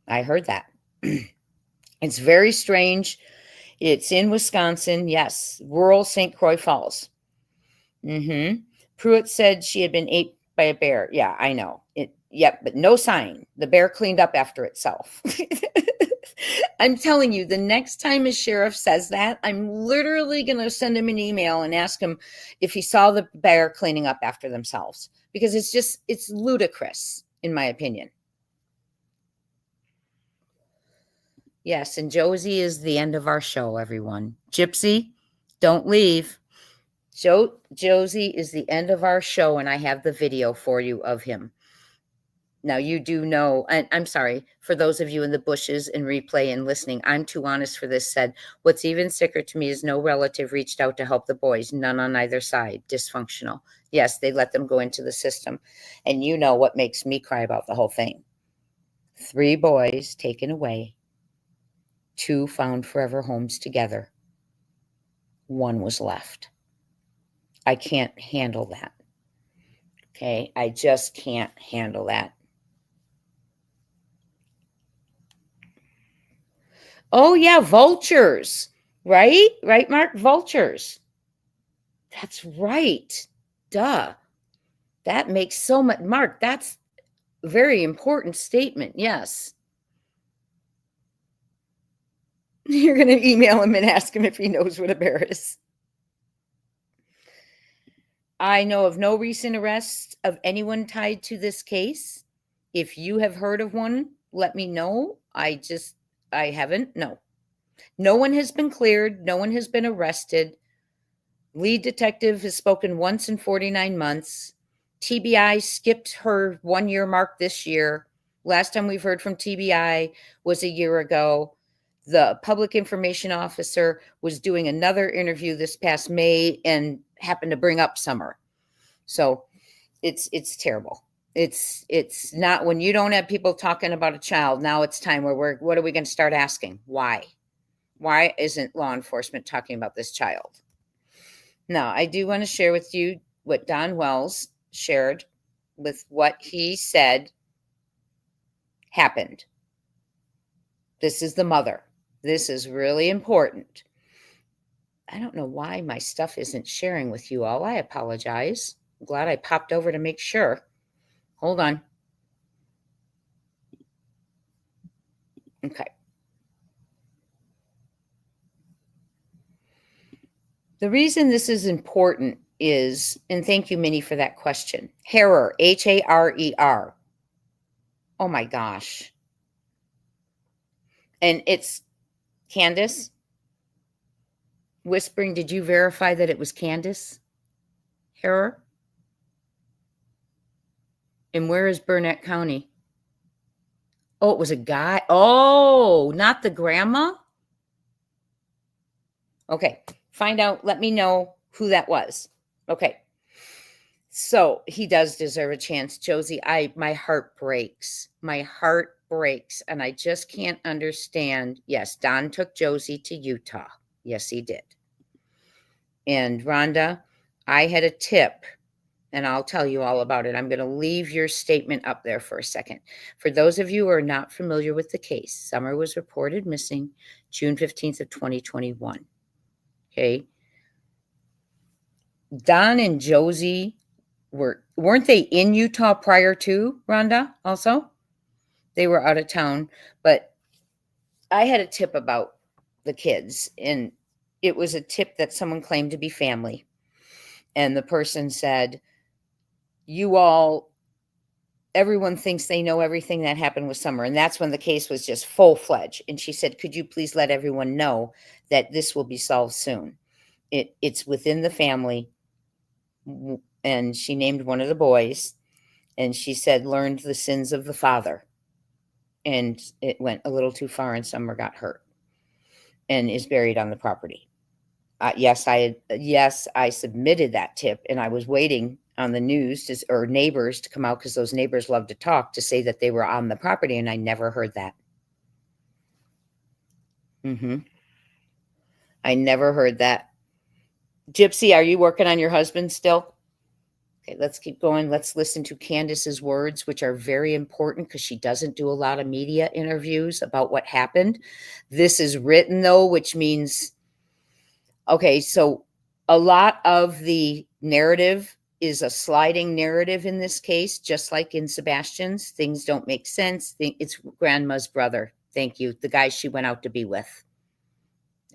I heard that. It's very strange. It's in Wisconsin. Yes. Rural St. Croix Falls. Mm-hmm. Pruitt said she had been ate by a bear. Yeah, I know. Yep, but no sign. The bear cleaned up after itself. I'm telling you, the next time a sheriff says that, I'm literally going to send him an email and ask him if he saw the bear cleaning up after themselves, because it's ludicrous, in my opinion. Yes, and Josie is the end of our show, everyone. Gypsy, don't leave. Josie is the end of our show, and I have the video for you of him. Now, you do know, and I'm sorry, for those of you in the bushes and replay and listening, I'm too honest for this, said, what's even sicker to me is no relative reached out to help the boys, none on either side, dysfunctional. Yes, they let them go into the system. And you know what makes me cry about the whole thing. 3 boys taken away, 2 found forever homes together. 1 was left. I can't handle that. Okay, I just can't handle that. Oh, yeah, vultures, right? Right, Mark? Vultures. That's right. Duh. That makes so much. Mark, that's a very important statement. Yes. You're going to email him and ask him if he knows what a bear is. I know of no recent arrests of anyone tied to this case. If you have heard of one, let me know. I haven't. No. No one has been cleared. No one has been arrested. Lead detective has spoken once in 49 months. TBI skipped her 1-year mark this year. Last time we've heard from TBI was a year ago. The public information officer was doing another interview this past May and happened to bring up Summer. So it's terrible. It's not, when you don't have people talking about a child, now it's time where what are we going to start asking? Why? Why isn't law enforcement talking about this child? Now, I do want to share with you what Don Wells shared with what he said happened. This is the mother. This is really important. I don't know why my stuff isn't sharing with you all. I apologize. I'm glad I popped over to make sure. Hold on. Okay. The reason this is important is, and thank you, Minnie, for that question. Harer, Harer. Oh my gosh. And it's Candace whispering. Did you verify that it was Candace Harer? And where is Burnett County? Oh, it was a guy. Oh, not the grandma? Okay. Find out. Let me know who that was. Okay. So he does deserve a chance, Josie. My heart breaks. My heart breaks. And I just can't understand. Yes, Don took Josie to Utah. Yes, he did. And Rhonda, I had a tip, and I'll tell you all about it. I'm going to leave your statement up there for a second. For those of you who are not familiar with the case, Summer was reported missing June 15th of 2021. Okay. Don and Josie weren't they in Utah prior to, Rhonda, also? They were out of town, but I had a tip about the kids, and it was a tip that someone claimed to be family. And the person said, everyone thinks they know everything that happened with Summer. And that's when the case was just full-fledged. And she said, could you please let everyone know that this will be solved soon? It's within the family. And she named one of the boys, and she said, learned the sins of the father. And it went a little too far, and Summer got hurt and is buried on the property. Yes, I submitted that tip, and I was waiting on the news or neighbors to come out, because those neighbors love to talk, to say that they were on the property, and I never heard that. I never heard that. Gypsy, are you working on your husband still? Okay, let's keep going. Let's listen to Candace's words, which are very important because she doesn't do a lot of media interviews about what happened. This is written, though, which means, okay, so A lot of the narrative is a sliding narrative in this case, just like in Sebastian's. Things don't make sense. It's grandma's brother. Thank you. The guy she went out to be with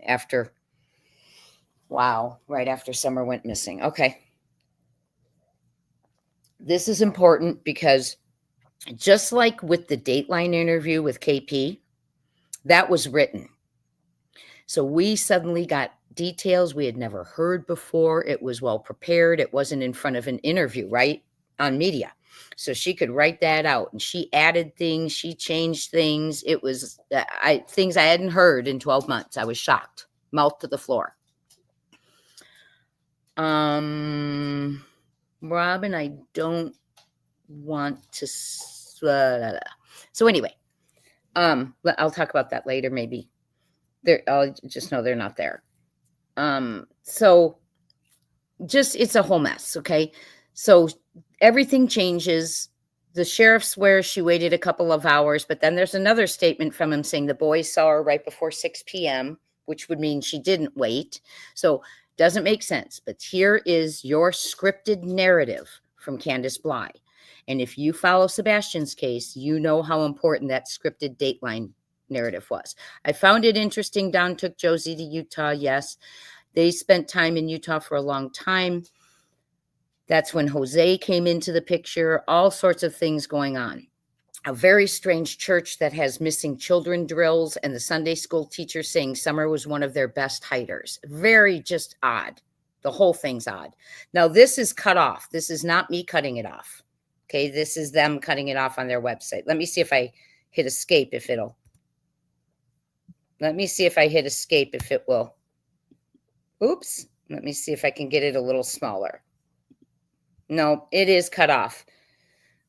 after, wow, right after Summer went missing. Okay. This is important because just like with the Dateline interview with KP, that was written. So we suddenly got details we had never heard before. It was well prepared. It wasn't in front of an interview, right? On media. So she could write that out, and she added things, she changed things. It was things I hadn't heard in 12 months. I was shocked, mouth to the floor. Robin, I don't want to. So anyway, I'll talk about that later. Maybe I'll just know they're not there. So just, it's a whole mess. Okay. So everything changes. The sheriff swears she waited a couple of hours, but then there's another statement from him saying the boys saw her right before 6 p.m., which would mean she didn't wait. So doesn't make sense. But here is your scripted narrative from Candace Bllye. And if you follow Sebastian's case, you know how important that scripted Dateline narrative was. I found it interesting. Don took Josie to Utah. Yes. They spent time in Utah for a long time. That's when Jose came into the picture, all sorts of things going on. A very strange church that has missing children drills, and the Sunday school teacher saying Summer was one of their best hiders. Very just odd. The whole thing's odd. Now, this is cut off. This is not me cutting it off. Okay, this is them cutting it off on their website. Let me see if I hit escape, if it'll. Let me see if I hit escape, if it will. Oops. Let me see if I can get it a little smaller. No, it is cut off.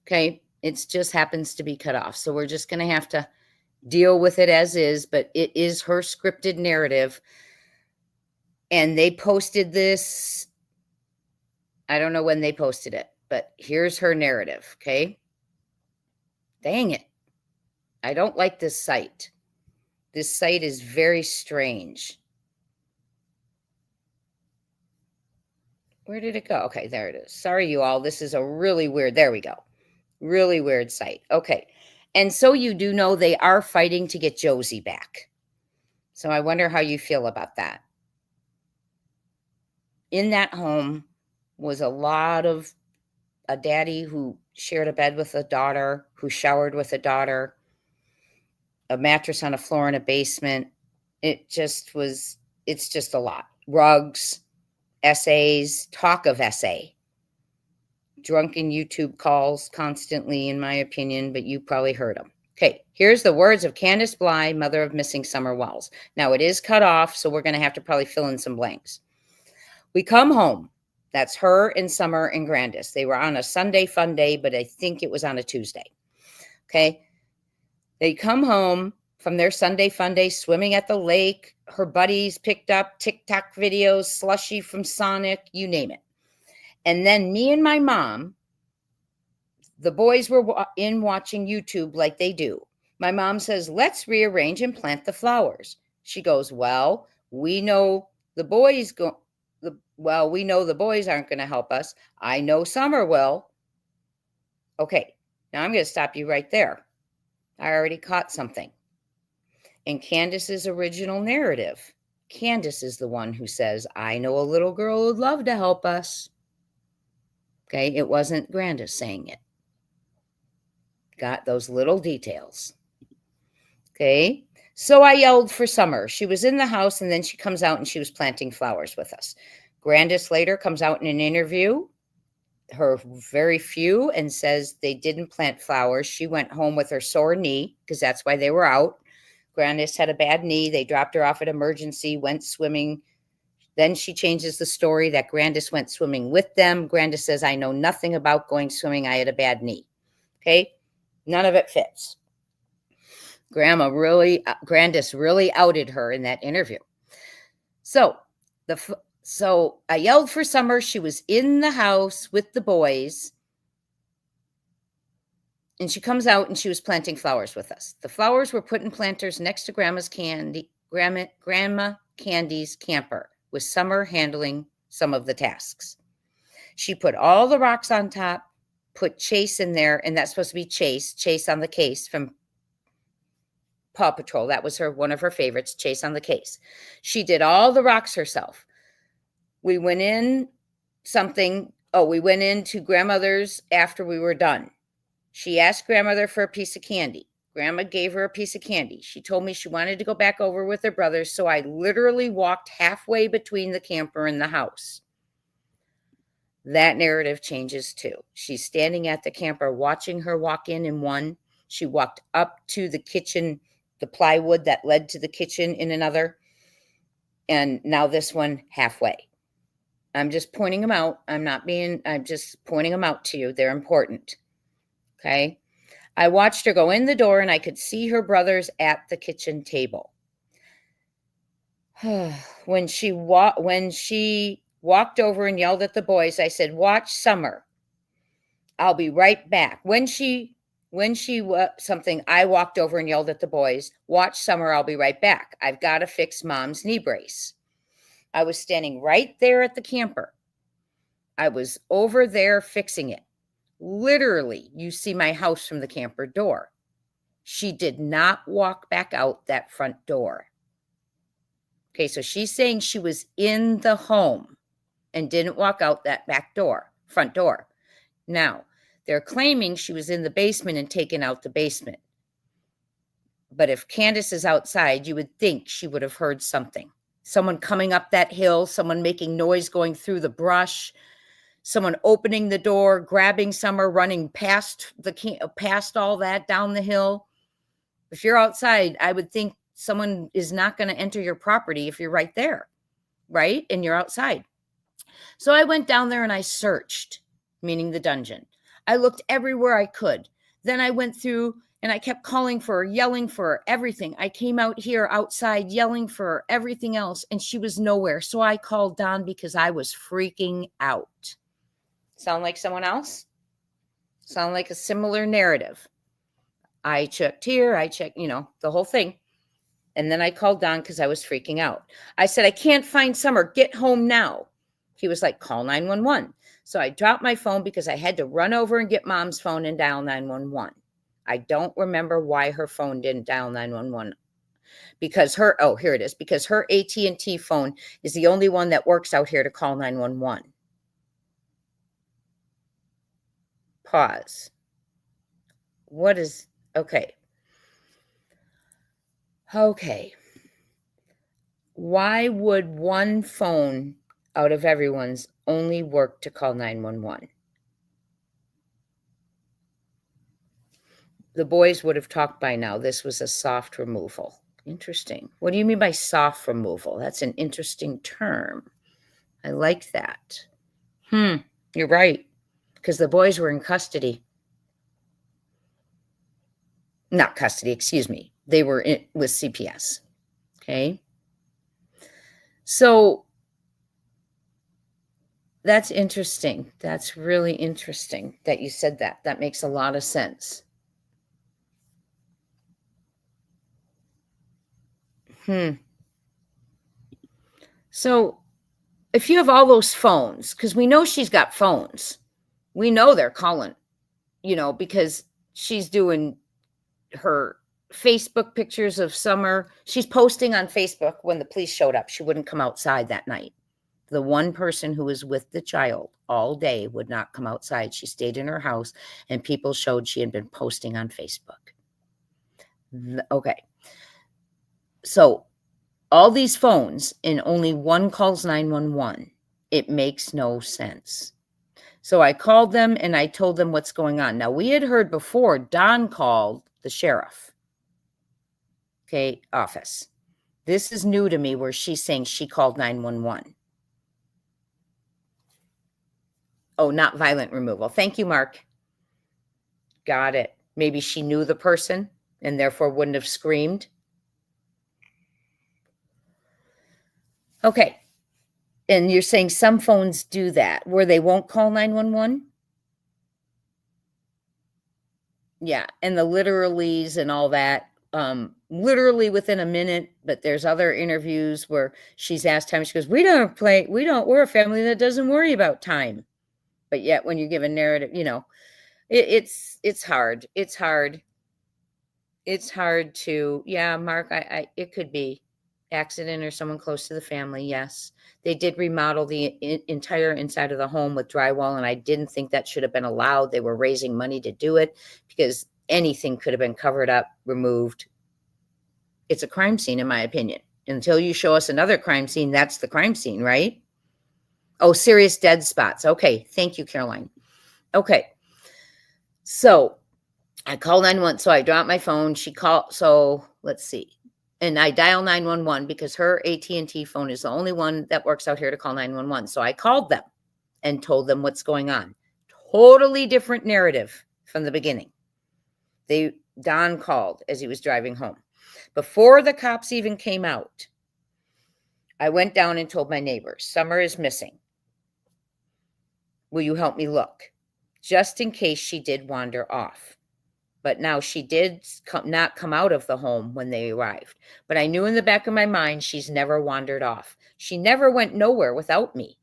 Okay. It just happens to be cut off. So we're just going to have to deal with it as is, but it is her scripted narrative. And they posted this. I don't know when they posted it, but here's her narrative. Okay. Dang it. I don't like this site. This site is very strange. Where did it go? Okay, there it is. Sorry, you all. This is a really weird, there we go. Really weird site. Okay. And so you do know they are fighting to get Josie back. So I wonder how you feel about that. In that home was a daddy who shared a bed with a daughter, who showered with a daughter, a mattress on a floor in a basement. It's just a lot. Rugs, essays, talk of essay, drunken YouTube calls constantly, in my opinion, but you probably heard them. Okay, here's the words of Candace Bllye, mother of missing Summer Wells. Now, it is cut off, so we're going to have to probably fill in some blanks. We come home. That's her and Summer and Candace. They were on a Sunday fun day, but I think it was on a Tuesday. Okay, they come home from their Sunday fun day, swimming at the lake. Her buddies picked up TikTok videos, slushy from Sonic, you name it. And then me and my mom, the boys were in watching YouTube like they do. My mom says, let's rearrange and plant the flowers. She goes, well, we know the boys aren't going to help us. I know Summer will. Okay, now I'm going to stop you right there. I already caught something. In Candace's original narrative, Candace is the one who says, I know a little girl who'd love to help us. Okay, it wasn't Candace saying it. Got those little details. Okay, so I yelled for Summer. She was in the house, and then she comes out and she was planting flowers with us. Candace later comes out in an interview, her very few, and says they didn't plant flowers. She went home with her sore knee because that's why they were out. Candace had a bad knee. They dropped her off at emergency, went swimming. Then she changes the story that Candace went swimming with them. Candace says, I know nothing about going swimming. I had a bad knee. Okay. None of it fits. Candace really outed her in that interview. So I yelled for Summer. She was in the house with the boys. And she comes out and she was planting flowers with us. The flowers were put in planters next to Grandma Candy's camper, with Summer handling some of the tasks. She put all the rocks on top, put Chase in there, and that's supposed to be Chase on the case from Paw Patrol. That was one of her favorites, Chase on the case. She did all the rocks herself. We went in we went into grandmother's after we were done. She asked grandmother for a piece of candy. Grandma gave her a piece of candy. She told me she wanted to go back over with her brothers, so I literally walked halfway between the camper and the house. That narrative changes too. She's standing at the camper watching her walk in one. She walked up to the kitchen, the plywood that led to the kitchen in another. And now this one halfway. I'm just pointing them out. I'm just pointing them out to you. They're important. Okay. I watched her go in the door and I could see her brothers at the kitchen table. When she walked over and yelled at the boys, I said, "Watch Summer. I'll be right back." When she something, I walked over and yelled at the boys, "Watch Summer, I'll be right back. I've got to fix Mom's knee brace." I was standing right there at the camper. I was over there fixing it. Literally, you see my house from the camper door. She did not walk back out that front door. Okay, so she's saying she was in the home and didn't walk out that front door. Now, they're claiming she was in the basement and taken out the basement. But if Candace is outside, you would think she would have heard something. Someone coming up that hill, someone making noise going through the brush, someone opening the door, grabbing Summer, running past all that down the hill. If you're outside, I would think someone is not going to enter your property if you're right there, right? And you're outside. So I went down there and I searched, meaning the dungeon. I looked everywhere I could. Then I went through and I kept calling for her, yelling for her, everything. I came out here outside yelling for her, everything else, and she was nowhere. So I called Don because I was freaking out. Sound like someone else? Sound like a similar narrative? I checked here, I checked, the whole thing. And then I called Don because I was freaking out. I said, "I can't find Summer. Get home now." He was like, "Call 911. So I dropped my phone because I had to run over and get Mom's phone and dial 911. I don't remember why her phone didn't dial 911. Because here it is. Because her AT&T phone is the only one that works out here to call 911. Pause. Okay. Okay. Why would one phone out of everyone's only work to call 911? The boys would have talked by now. This was a soft removal. Interesting. What do you mean by soft removal? That's an interesting term. I like that. You're right. Because the boys were in custody. Not custody, excuse me. They were with CPS. Okay. So that's interesting. That's really interesting that you said that. That makes a lot of sense. So if you have all those phones, because we know she's got phones, we know they're calling, because she's doing her Facebook pictures of Summer. She's posting on Facebook when the police showed up. She wouldn't come outside that night. The one person who was with the child all day would not come outside. She stayed in her house, and people showed she had been posting on Facebook. Okay. So all these phones and only one calls 911. It makes no sense. So I called them and I told them what's going on. Now, we had heard before Don called the sheriff, office. This is new to me where she's saying she called 911. Oh, not violent removal. Thank you, Mark. Got it. Maybe she knew the person and therefore wouldn't have screamed. Okay. And you're saying some phones do that, where they won't call 911? Yeah, and the literallys and all that. literally within a minute, but there's other interviews where she's asked time. She goes, we're a family that doesn't worry about time. But yet when you give a narrative, it's hard. It's hard. It's hard to, yeah, Mark, it could be accident or someone close to the family. Yes. They did remodel the entire inside of the home with drywall, and I didn't think that should have been allowed. They were raising money to do it because anything could have been covered up, removed. It's a crime scene, in my opinion. Until you show us another crime scene, that's the crime scene, right? Oh, serious dead spots. Okay. Thank you, Caroline. Okay. So I call 911. So I drop my phone. She called. So let's see. And I dial 911 because her AT&T phone is the only one that works out here to call 911. So I called them and told them what's going on. Totally different narrative from the beginning. Don called as he was driving home. Before the cops even came out, I went down and told my neighbors, Summer is missing. Will you help me look? Just in case she did wander off. But now she did not come out of the home when they arrived. But I knew in the back of my mind, she's never wandered off. She never went nowhere without me.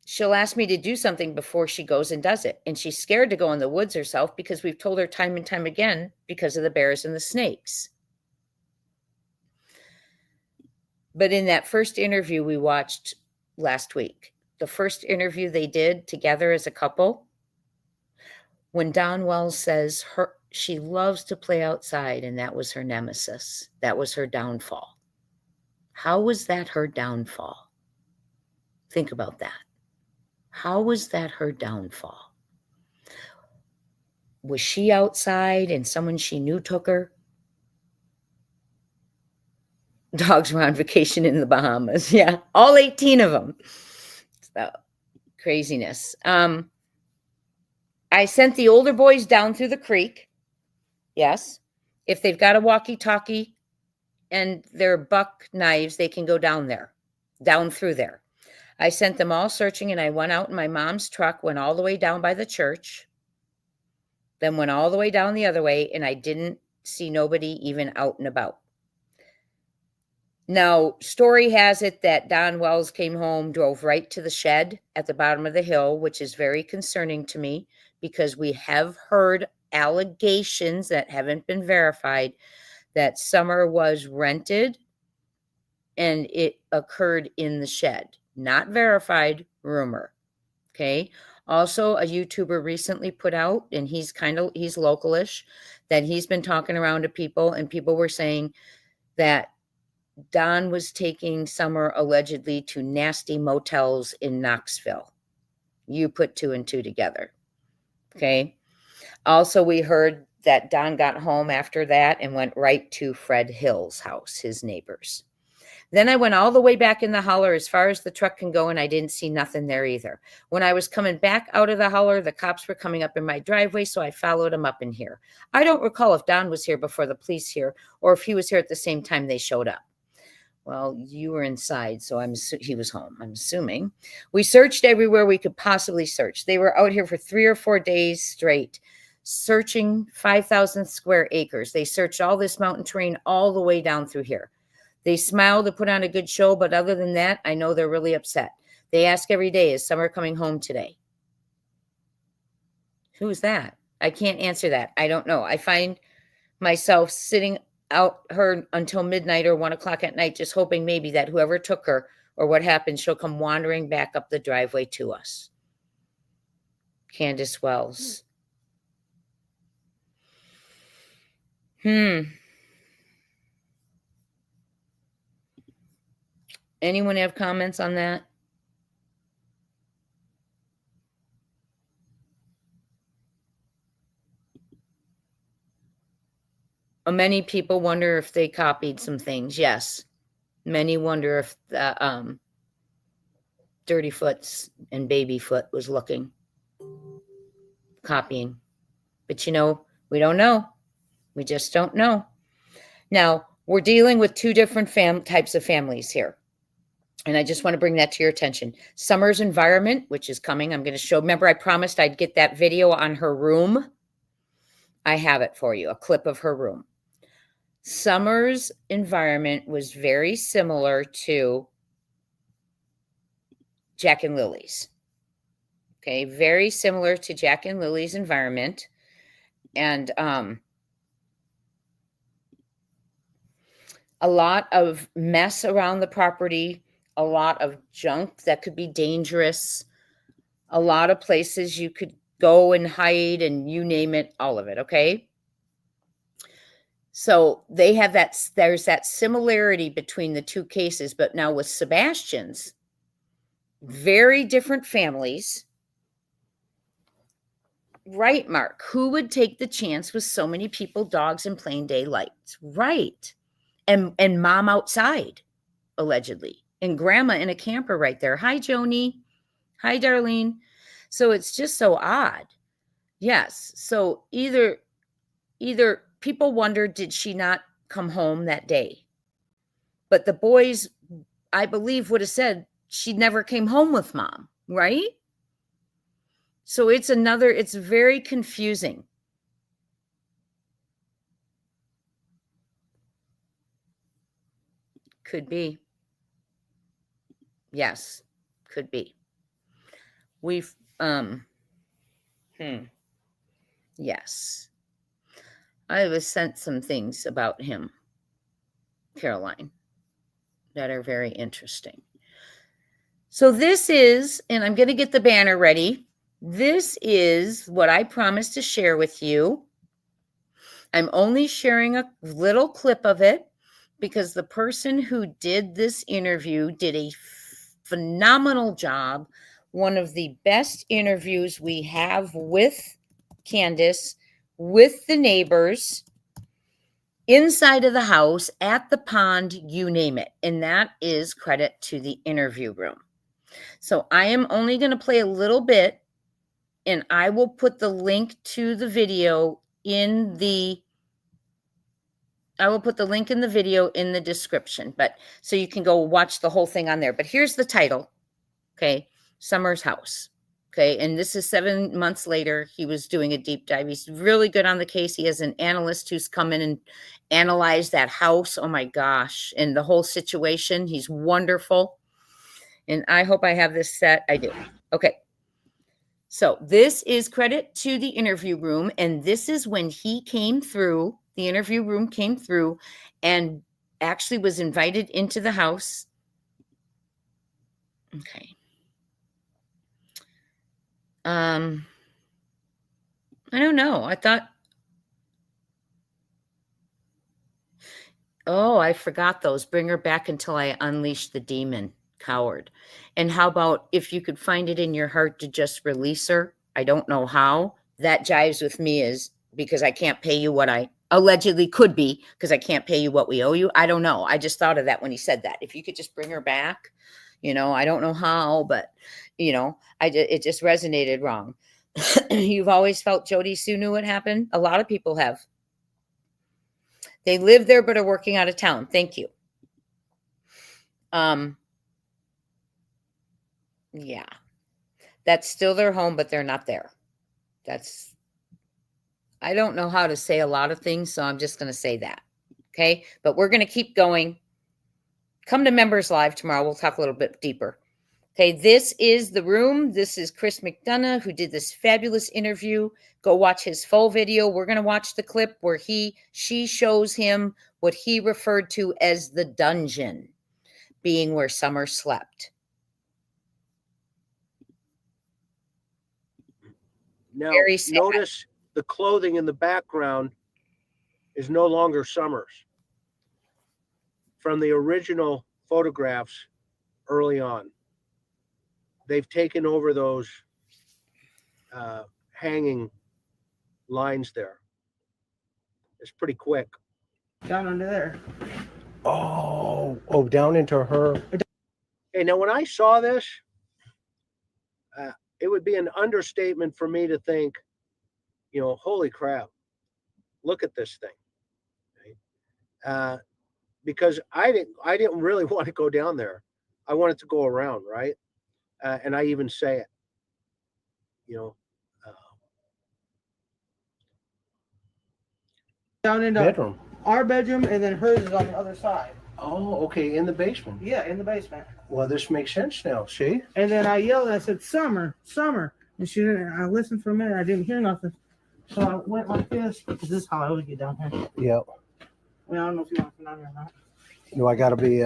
She'll ask me to do something before she goes and does it. And she's scared to go in the woods herself because we've told her time and time again because of the bears and the snakes. But in that first interview we watched last week, the first interview they did together as a couple, when Don Wells says she loves to play outside and that was her nemesis, that was her downfall. How was that her downfall? Think about that. How was that her downfall? Was she outside and someone she knew took her? Dogs were on vacation in the Bahamas. Yeah, all 18 of them. So, craziness. I sent the older boys down through the creek. Yes. If they've got a walkie-talkie and their buck knives, they can go down there, down through there. I sent them all searching, and I went out in my mom's truck, went all the way down by the church, then went all the way down the other way, and I didn't see nobody even out and about. Now, story has it that Don Wells came home, drove right to the shed at the bottom of the hill, which is very concerning to me because we have heard allegations that haven't been verified that Summer was rented and it occurred in the shed. Not verified, rumor. Okay. Also, a YouTuber recently put out, and he's localish, that he's been talking around to people, and people were saying that Don was taking Summer allegedly to nasty motels in Knoxville. You put two and two together. Okay. Also, we heard that Don got home after that and went right to Fred Hill's house, his neighbors. Then I went all the way back in the holler as far as the truck can go, and I didn't see nothing there either. When I was coming back out of the holler, the cops were coming up in my driveway, so I followed them up in here. I don't recall if Don was here before the police here or if he was here at the same time they showed up. Well, you were inside, so he was home, I'm assuming. We searched everywhere we could possibly search. They were out here for 3 or 4 days straight, searching 5,000 square acres. They searched all this mountain terrain all the way down through here. They smiled to put on a good show, but other than that, I know they're really upset. They ask every day, is Summer coming home today? Who's that? I can't answer that. I don't know. I find myself sitting out her until midnight or 1 o'clock at night, just hoping maybe that whoever took her or what happened, she'll come wandering back up the driveway to us. Candace Wells. Anyone have comments on that? Many people wonder if they copied some things. Yes. Many wonder if the Dirty Foots and Baby Foot was copying. But we don't know. We just don't know. Now, we're dealing with two different types of families here. And I just want to bring that to your attention. Summer's environment, which is coming. I'm going to show. Remember, I promised I'd get that video on her room. I have it for you, a clip of her room. Summer's environment was very similar to Jack and Lily's. Okay, very similar to Jack and Lily's environment. And a lot of mess around the property, a lot of junk that could be dangerous, a lot of places you could go and hide, and you name it, all of it, okay? So they have that, there's that similarity between the two cases, but now with Sebastian's, very different families. Right, Mark. Who would take the chance with so many people, dogs, and plain daylight? Right. And mom outside, allegedly. And grandma in a camper right there. Hi, Joni. Hi, Darlene. So it's just so odd. Yes. So either people wondered, did she not come home that day? But the boys, I believe, would have said she never came home with mom, right? So it's very confusing. Could be. Yes, could be. We've, yes. I was sent some things about him, Caroline, that are very interesting. So this is, and I'm going to get the banner ready. This is what I promised to share with you. I'm only sharing a little clip of it because the person who did this interview did a phenomenal job. One of the best interviews we have with Candace, with the neighbors, inside of the house, at the pond, you name it. And that is credit to the interview room. So I am only going to play a little bit, and I will put the link to the video in the video in the description, but so you can go watch the whole thing on there. But here's the title. Okay. Summer's house. Okay. And this is 7 months later. He was doing a deep dive. He's really good on the case. He has an analyst who's come in and analyzed that house. Oh my gosh. And the whole situation. He's wonderful. And I hope I have this set. I do. Okay. So this is credit to the interview room. And this is when he came through, the interview room came through and actually was invited into the house. Okay. I don't know. I thought, oh, I forgot those. Bring her back until I unleash the demon. Coward. And how about if you could find it in your heart to just release her? I don't know how. That jives with me is because I can't pay you what I allegedly could be because I can't pay you what we owe you. I don't know. I just thought of that when he said that. If you could just bring her back, I don't know how, but it just resonated wrong. You've always felt Jody Sue knew what happened. A lot of people have. They live there but are working out of town. Thank you. Yeah. That's still their home, but they're not there. I don't know how to say a lot of things, so I'm just going to say that. Okay. But we're going to keep going. Come to Members Live tomorrow. We'll talk a little bit deeper. Okay. This is the room. This is Chris McDonough, who did this fabulous interview. Go watch his full video. We're going to watch the clip where she shows him what he referred to as the dungeon, being where Summer slept. Now, notice the clothing in the background is no longer Summer's. From the original photographs early on, they've taken over those hanging lines there. It's pretty quick. Down under there. Oh, down into her. Hey, now when I saw this, it would be an understatement for me to think, holy crap, look at this thing. Right? Because I didn't really want to go down there. I wanted to go around, right? And I even say it, Down in bedroom? our bedroom, and then hers is on the other side. Oh, okay, in the basement. Yeah, in the basement. Well, this makes sense now. See? And then I yelled, I said, Summer, Summer. And she didn't, I listened for a minute, I didn't hear nothing. So I went like this, because this is how I always get down here. Yep. I mean, I don't know if you want to come down here or not. Do I got to be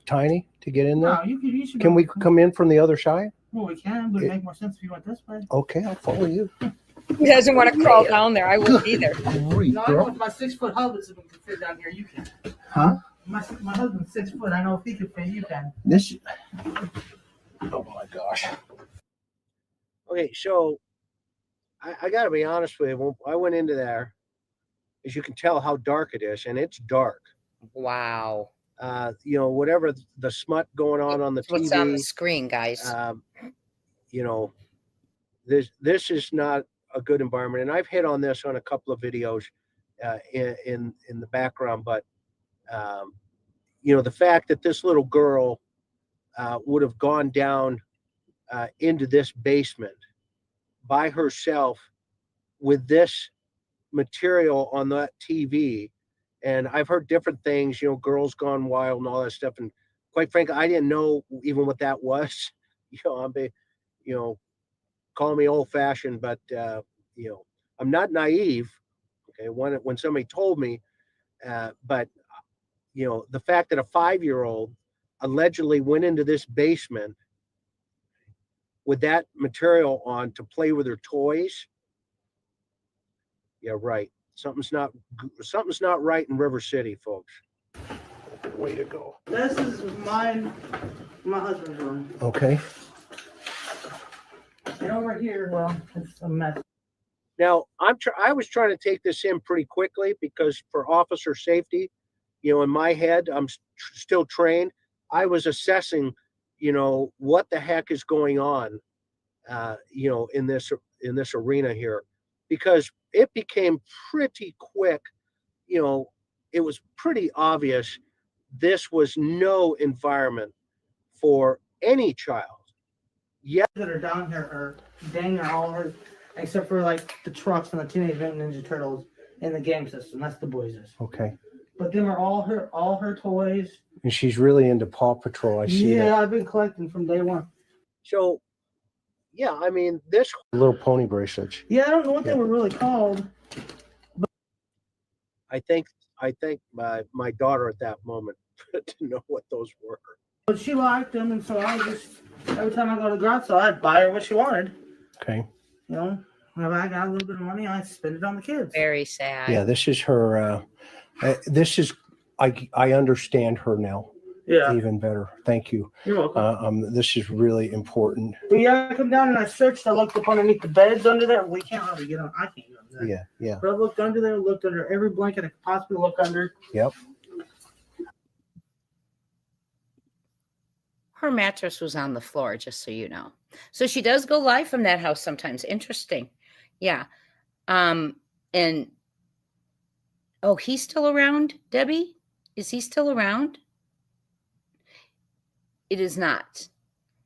tiny to get in there? No, you should Can we come in from the other side? Well, we can, but it'd make more sense if you went this way. Okay, I'll follow you. He doesn't want to crawl down there. I wouldn't either. Great, No, I know if my 6-foot husband can fit down here, you can. Huh? My husband's 6 foot. I know if he can fit, you can. This. Oh my gosh. Okay, so I got to be honest with you. When I went into there, as you can tell how dark it is, and it's dark. Wow. You know, whatever the smut going on the It's what's TV. on the screen, guys. You know, this is not a good environment, and I've hit on this on a couple of videos in the background, but you know, the fact that this little girl would have gone down into this basement by herself with this material on that TV. And I've heard different things, you know, Girls Gone Wild and all that stuff. And quite frankly, I didn't know even what that was. You know, you know, call me old fashioned, but you know, I'm not naive. Okay, when somebody told me, but you know, the fact that a 5-year-old allegedly went into this basement with that material on to play with her toys. Yeah, right. Something's not right in River City, folks. Way to go. This is my husband's room. Okay. And over here, well, it's a mess. Now, I was trying to take this in pretty quickly because for officer safety, you know, in my head, I'm still trained. I was assessing, you know, what the heck is going on, you know, in this arena here, because it became pretty quick. You know, it was pretty obvious this was no environment for any child. Yeah, That are down here are dang near all hers, except for like the trucks and the Teenage Mutant Ninja Turtles in the game system. That's the boys'. Okay. But them are all her toys. And she's really into Paw Patrol. I see that. Yeah, I've been collecting from day one. So, yeah, I mean, this Little Pony bracelets. Yeah, I don't know what they were really called. But I think my daughter at that moment didn't know what those were. But she liked them, and so I just every time I go to the garage sale, I'd buy her what she wanted. Okay. You know, whenever I got a little bit of money, I spend it on the kids. Very sad. Yeah, this is her. This is I understand her now. Yeah. Even better. Thank you. You're welcome. This is really important. But yeah, I come down and I searched. I looked up underneath the beds under there. We can't really get on. I can't get on there. Yeah. But I looked under there, looked under every blanket I could possibly look under. Yep. Her mattress was on the floor, just so you know. So she does go live from that house sometimes. Interesting. Yeah. And oh, he's still around, Debbie? Is he still around? It is not.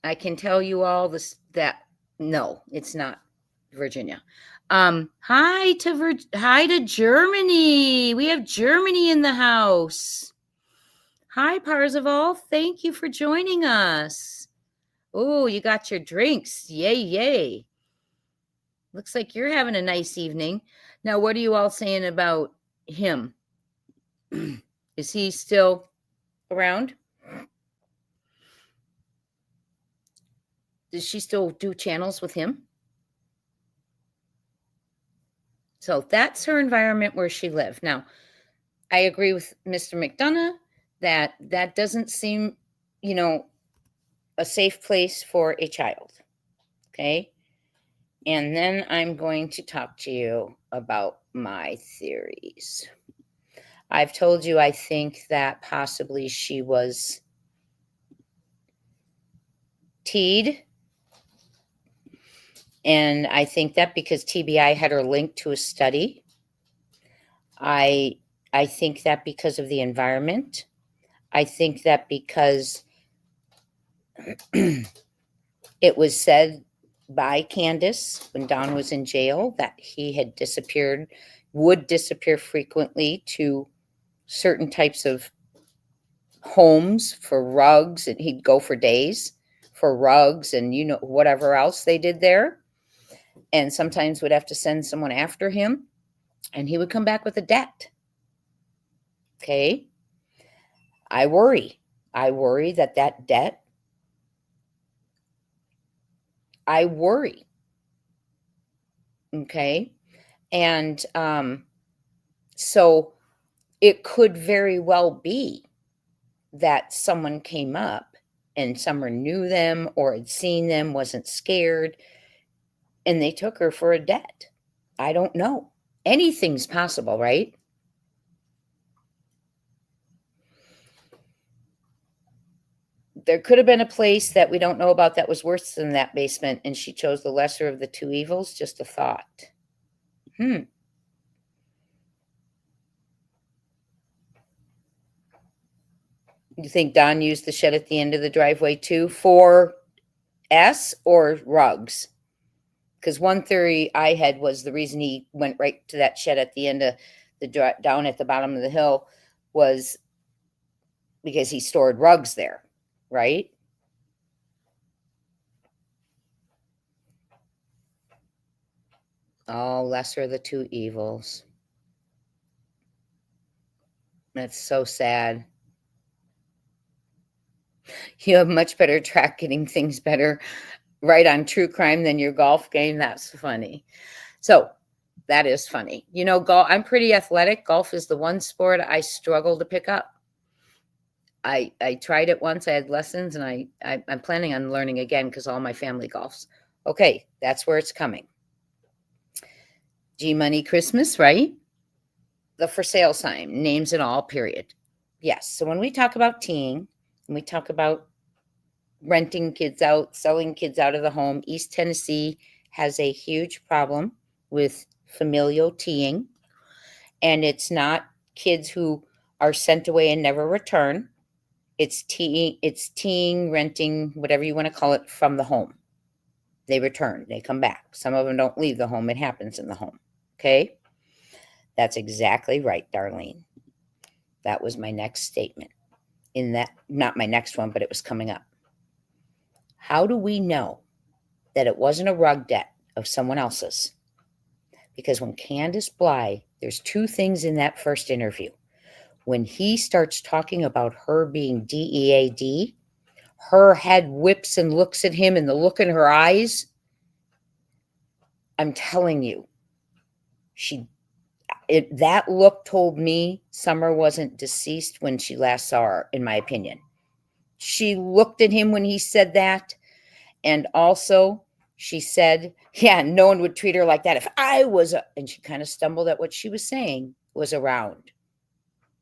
I can tell you all this that no, it's not Virginia. Hi to Germany. We have Germany in the house. Hi, Parzival. Thank you for joining us. Oh, you got your drinks. Yay, yay. Looks like you're having a nice evening. Now, what are you all saying about him? Is he still around? Does she still do channels with him? So that's her environment where she lived. Now, I agree with Mr. McDonough that doesn't seem, you know, a safe place for a child. Okay. And then I'm going to talk to you about my theories. I've told you I think that possibly she was teed. And I think that because TBI had her linked to a study. I think that because of the environment. I think that because it was said by Candace when Don was in jail that he had disappeared would disappear frequently to certain types of homes for rugs, and he'd go for days for rugs and whatever else they did there, and sometimes would have to send someone after him, and he would come back with a debt. Okay. I worry that debt, I worry. Okay. And so it could very well be that someone came up and Summer knew them or had seen them, wasn't scared, and they took her for a debt. I don't know. Anything's possible, right? There could have been a place that we don't know about that was worse than that basement, and she chose the lesser of the two evils. Just a thought. You think Don used the shed at the end of the driveway too for S or rugs? Because one theory I had was the reason he went right to that shed at the end of the down at the bottom of the hill was because he stored rugs there, right? Oh, lesser of the two evils. That's so sad. You have much better track getting things better right on true crime than your golf game. That's funny. So that is funny. Golf, I'm pretty athletic. Golf is the one sport I struggle to pick up. I tried it once. I had lessons, and I'm planning on learning again because all my family golfs. Okay, that's where it's coming. G-Money Christmas, right? The for sale sign, names and all, period. Yes. So when we talk about teeing, and we talk about renting kids out, selling kids out of the home, East Tennessee has a huge problem with familial teeing. And it's not kids who are sent away and never return. It's teeing, renting, whatever you want to call it, from the home. They return, they come back. Some of them don't leave the home. It happens in the home. Okay. That's exactly right, Darlene. That was my next statement. Not my next one, but it was coming up. How do we know that it wasn't a rug debt of someone else's? Because when Candace Bllye, there's two things in that first interview. When he starts talking about her being DEAD, her head whips and looks at him, and the look in her eyes, I'm telling you, that look told me Summer wasn't deceased when she last saw her, in my opinion. She looked at him when he said that. And also she said, yeah, no one would treat her like that if I was, and she kind of stumbled at what she was saying, was around.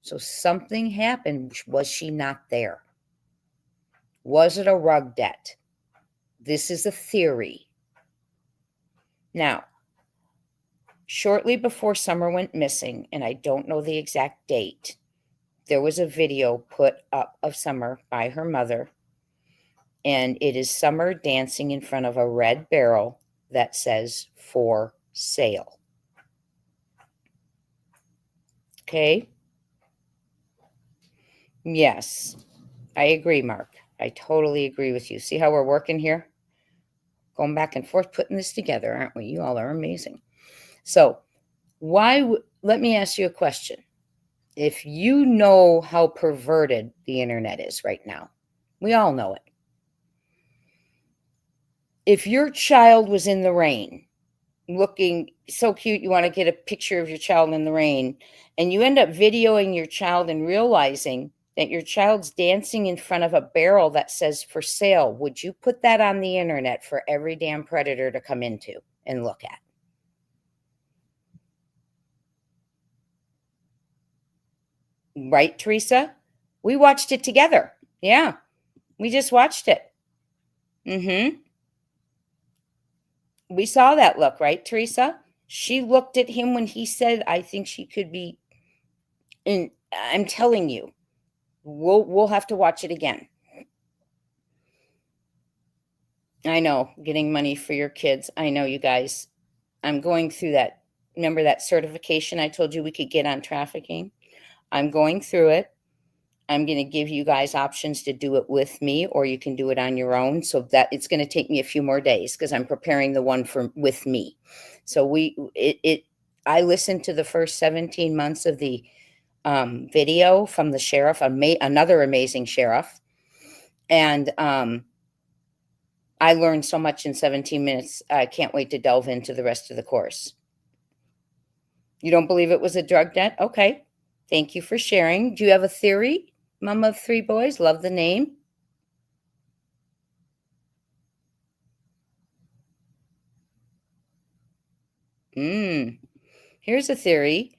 So something happened. Was she not there? Was it a rug debt? This is a theory. Now, shortly before Summer went missing, and I don't know the exact date, there was a video put up of Summer by her mother, and it is Summer dancing in front of a red barrel that says for sale. Okay? Yes, I agree, Mark. I totally agree with you. See how we're working here? Going back and forth, putting this together, aren't we? You all are amazing. So let me ask you a question. If you know how perverted the internet is right now, we all know it. If your child was in the rain, looking so cute, you want to get a picture of your child in the rain, and you end up videoing your child and realizing that your child's dancing in front of a barrel that says for sale, would you put that on the internet for every damn predator to come into and look at? Right, Teresa? We watched it together. Yeah, we just watched it. We saw that look, right, Teresa? She looked at him when he said, I think she could be in. I'm telling you, we'll have to watch it again. I know, getting money for your kids. I know, you guys. I'm going through that remember that certification I told you we could get on trafficking? I'm going through it. I'm going to give you guys options to do it with me, or you can do it on your own. So that it's going to take me a few more days because I'm preparing the one with me. So I listened to the first 17 months of the video from the sheriff, another amazing sheriff. And I learned so much in 17 minutes. I can't wait to delve into the rest of the course. You don't believe it was a drug net? Okay. Thank you for sharing. Do you have a theory? Mom of 3 boys. Love the name. Here's a theory.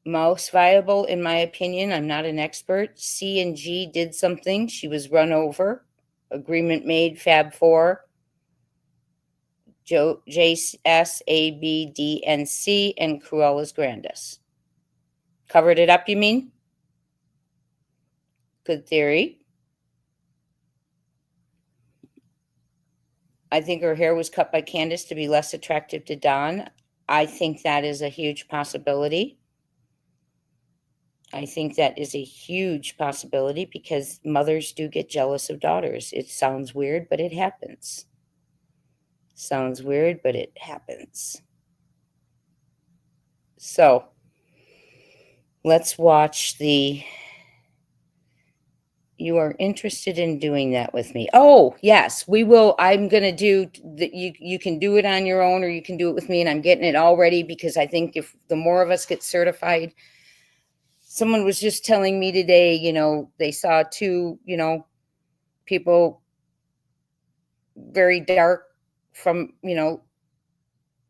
Most viable, in my opinion. I'm not an expert. C and G did something. She was run over. Agreement made. Fab 4. J, S, A, B, D, and C, and Cruella's Grandis. Covered it up, you mean? Good theory. I think her hair was cut by Candace to be less attractive to Don. I think that is a huge possibility. I think that is a huge possibility because mothers do get jealous of daughters. It sounds weird, but it happens. Sounds weird, but it happens. So let's watch the... You are interested in doing that with me. Oh, yes, we will. I'm going to do that. You can do it on your own or you can do it with me. And I'm getting it all ready because I think if the more of us get certified, someone was just telling me today, you know, they saw 2, you know, people very dark from, you know,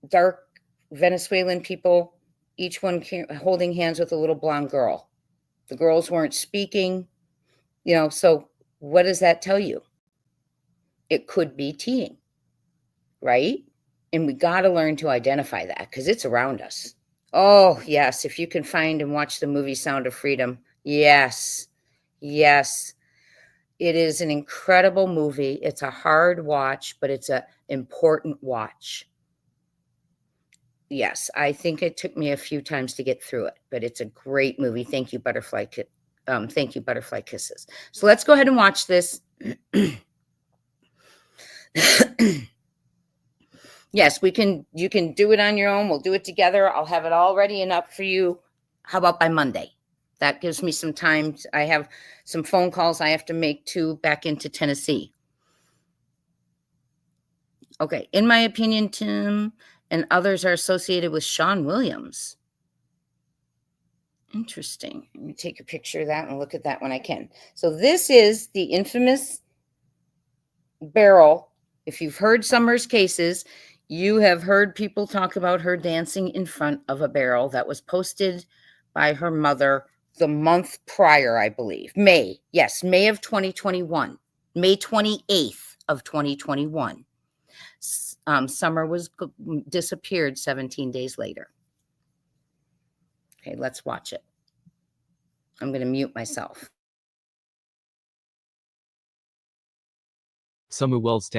dark Venezuelan people, each one holding hands with a little blonde girl. The girls weren't speaking. You know, so what does that tell you? It could be teeing, right? And we got to learn to identify that because it's around us. Oh, yes. If you can find and watch the movie Sound of Freedom. Yes. Yes. It is an incredible movie. It's a hard watch, but it's an important watch. Yes. I think it took me a few times to get through it, but it's a great movie. Thank you, Butterfly Kit. Thank you, Butterfly Kisses. So let's go ahead and watch this. Yes, you can do it on your own. We'll do it together. I'll have it all ready and up for you. How about by Monday? That gives me some time. I have some phone calls I have to make too back into Tennessee. Okay. In my opinion, Tim and others are associated with Sean Williams. Interesting. Let me take a picture of that and look at that when I can. So this is the infamous barrel. If you've heard Summer's cases, you have heard people talk about her dancing in front of a barrel that was posted by her mother the month prior, I believe. May. Yes, May of 2021. May 28th of 2021. Summer was disappeared 17 days later. Okay, let's watch it. I'm going to mute myself. Summer Wells.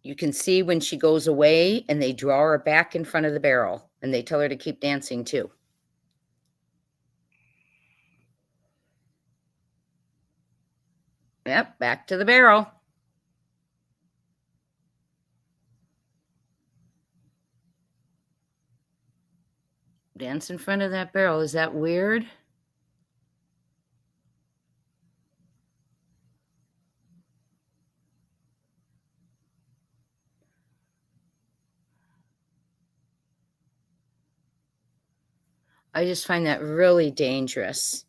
You can see when she goes away and they draw her back in front of the barrel and they tell her to keep dancing too. Yep, back to the barrel. Dance in front of that barrel. Is that weird? I just find that really dangerous.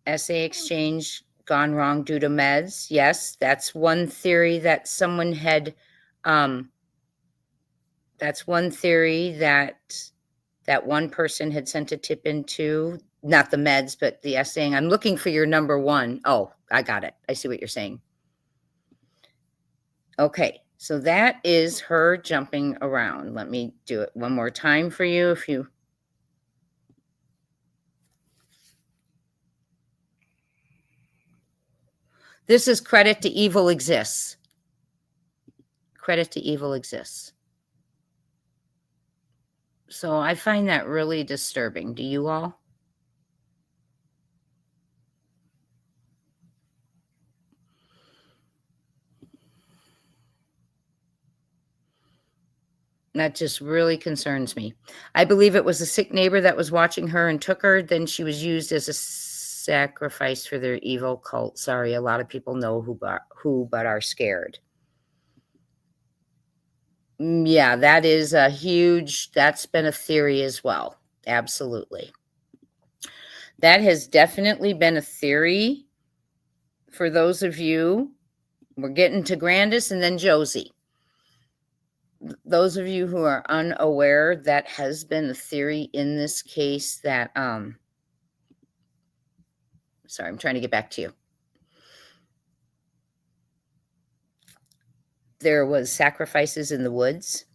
Essay exchange gone wrong due to meds. Yes, that's one theory that someone had. That's one theory that one person had sent a tip into. Not the meds, but the essaying. I'm looking for your number 1. Oh, I got it. I see what you're saying. Okay, So that is her jumping around. Let me do it one more time for you. This is credit to evil exists. Credit to evil exists. So I find that really disturbing. Do you all? That just really concerns me. I believe it was a sick neighbor that was watching her and took her. Then she was used as a sacrifice for their evil cult. Sorry, a lot of people know who but are scared. Yeah, that is that's been a theory as well. Absolutely. That has definitely been a theory for those of you. We're getting to Candace and then Josie. Those of you who are unaware, that has been a theory in this case that, sorry, I'm trying to get back to you. There was sacrifices in the woods.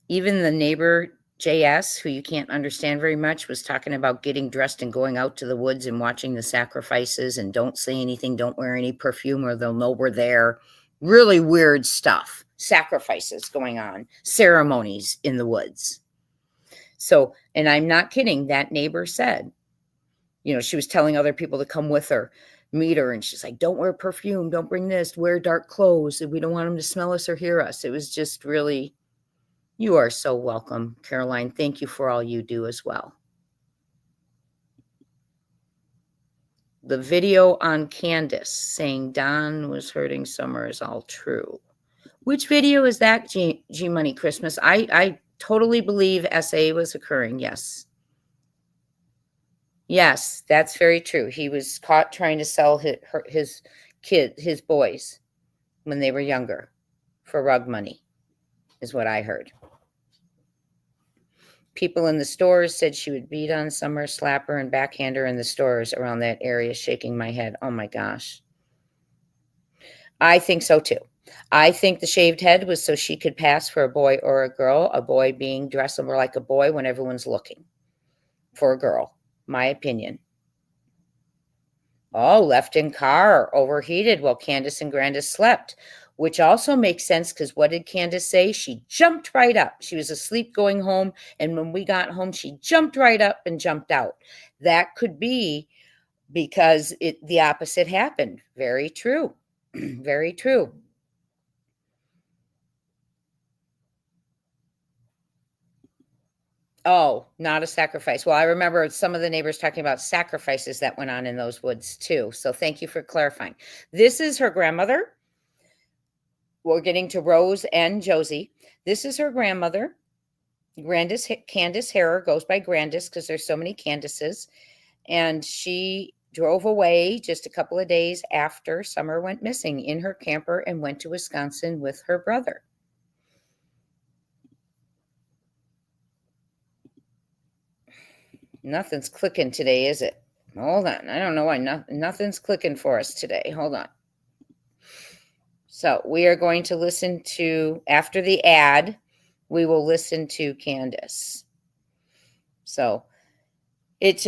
Even the neighbor, JS, who you can't understand very much, was talking about getting dressed and going out to the woods and watching the sacrifices, and don't say anything, don't wear any perfume or they'll know we're there. Really weird stuff. Sacrifices going on, ceremonies in the woods. So, and I'm not kidding, that neighbor said, she was telling other people to come with her, meet her, and she's like, don't wear perfume, don't bring this, wear dark clothes, we don't want them to smell us or hear us. It was just really, you are so welcome, Caroline. Thank you for all you do as well. The video on Candace saying Don was hurting Summer is all true. Which video is that, G Money Christmas? I totally believe SA was occurring, yes. Yes, that's very true. He was caught trying to sell his boys when they were younger for rug money, is what I heard. People in the stores said she would beat on Summer, slap her, and backhand her in the stores around that area, shaking my head. Oh my gosh. I think so too. I think the shaved head was so she could pass for a boy or a girl, a boy being dressed more like a boy when everyone's looking for a girl. My opinion. Oh, left in car, overheated while Candace and Candace slept, which also makes sense because what did Candace say? She jumped right up. She was asleep going home, and when we got home, she jumped right up and jumped out. That could be because the opposite happened. Very true. Very true. Oh, not a sacrifice. Well, I remember some of the neighbors talking about sacrifices that went on in those woods too. So thank you for clarifying. This is her grandmother. We're getting to Rose and Josie. This is her grandmother. Candace Harrer goes by Candace because there's so many Candaces. And she drove away just a couple of days after Summer went missing in her camper and went to Wisconsin with her brother. Nothing's clicking today, is it? Hold on. I don't know why nothing's clicking for us today. Hold on. So we are going to listen to, after the ad, we will listen to Candace. So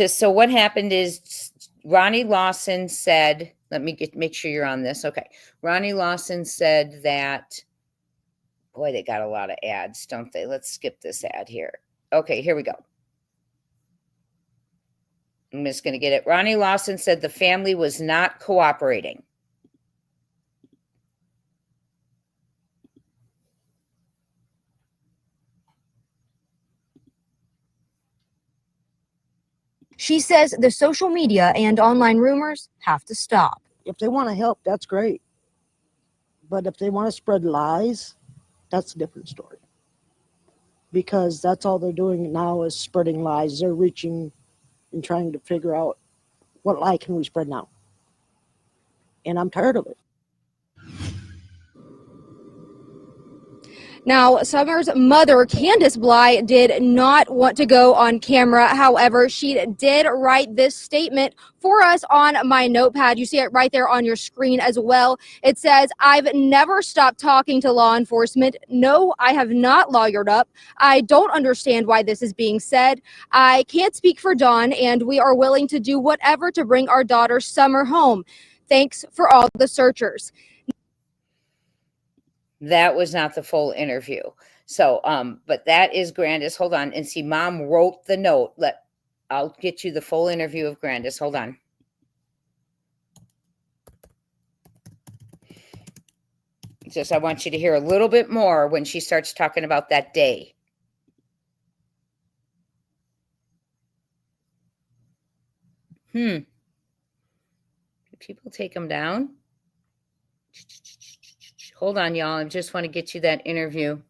so what happened is Ronnie Lawson said, let me make sure you're on this. Okay. Ronnie Lawson said that, boy, they got a lot of ads, don't they? Let's skip this ad here. Okay, here we go. I'm just going to get it. Ronnie Lawson said the family was not cooperating. She says the social media and online rumors have to stop. If they want to help, that's great. But if they want to spread lies, that's a different story. Because that's all they're doing now is spreading lies. They're reaching and trying to figure out what lie can we spread now. And I'm tired of it. Now, Summer's mother, Candace Bllye, did not want to go on camera. However, she did write this statement for us on my notepad. You see it right there on your screen as well. It says, "I've never stopped talking to law enforcement. No, I have not lawyered up. I don't understand why this is being said. I can't speak for Dawn, and we are willing to do whatever to bring our daughter Summer home. Thanks for all the searchers." That was not the full interview. So, but that is Grandis. Hold on. And see, Mom wrote the note. I'll get you the full interview of Grandis. Hold on. Just, I want you to hear a little bit more when she starts talking about that day. Did people take them down? Hold on, y'all. I just want to get you that interview.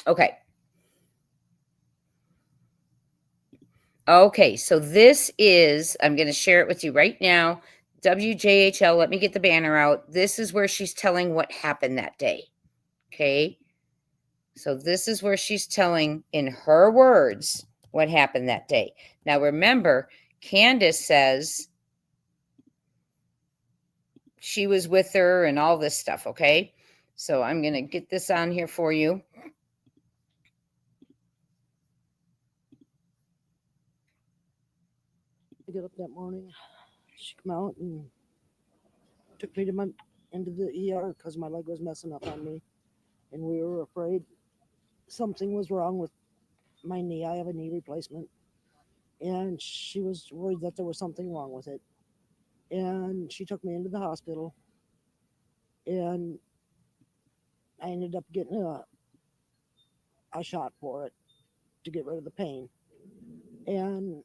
Okay. Okay, so this is, I'm going to share it with you right now. WJHL, let me get the banner out. This is where she's telling what happened that day. Okay. So this is where she's telling in her words what happened that day. Now remember, Candace says she was with her and all this stuff. Okay. So I'm going to get this on here for you. I get up that morning. She come out and took me to into the ER because my leg was messing up on me, and we were afraid something was wrong with my knee. I have a knee replacement, and she was worried that there was something wrong with it. And she took me into the hospital, and I ended up getting a shot for it to get rid of the pain. And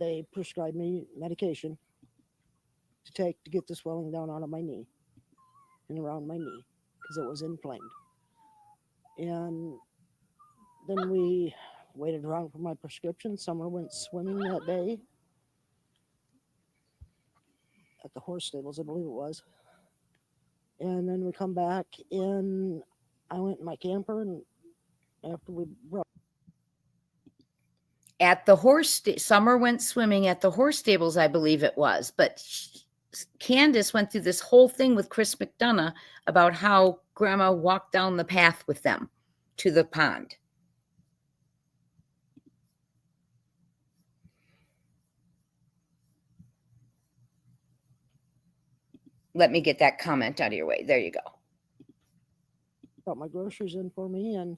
they prescribed me medication to take to get the swelling down out of my knee and around my knee because it was inflamed. And then we waited around for my prescription. Summer went swimming that day at the horse stables, I believe it was. And then we come back, and I went in my camper, and after we brought At the Summer went swimming at the horse stables, I believe it was. But Candace went through this whole thing with Chris McDonough about how Grandma walked down the path with them to the pond. Let me get that comment out of your way. There you go. brought my groceries in for me, and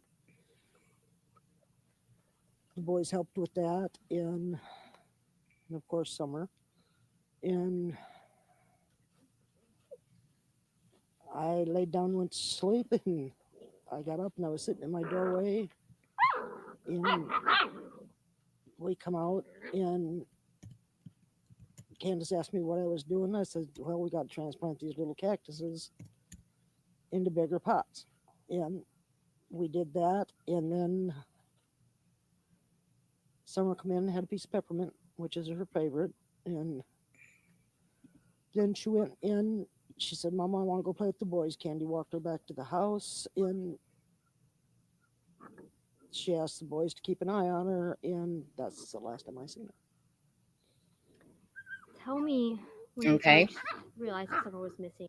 the boys helped with that, and of course Summer. And I laid down and went to sleep, and I got up and I was sitting in my doorway, and we come out, and Candace asked me what I was doing. I said, well, we got to transplant these little cactuses into bigger pots. And we did that, and then Summer come in and had a piece of peppermint, which is her favorite. And then she went in. She said, Mama, I want to go play with the boys. Candy walked her back to the house, and she asked the boys to keep an eye on her, and that's the last time I seen her. Tell me when Okay. you first realized that Summer was missing.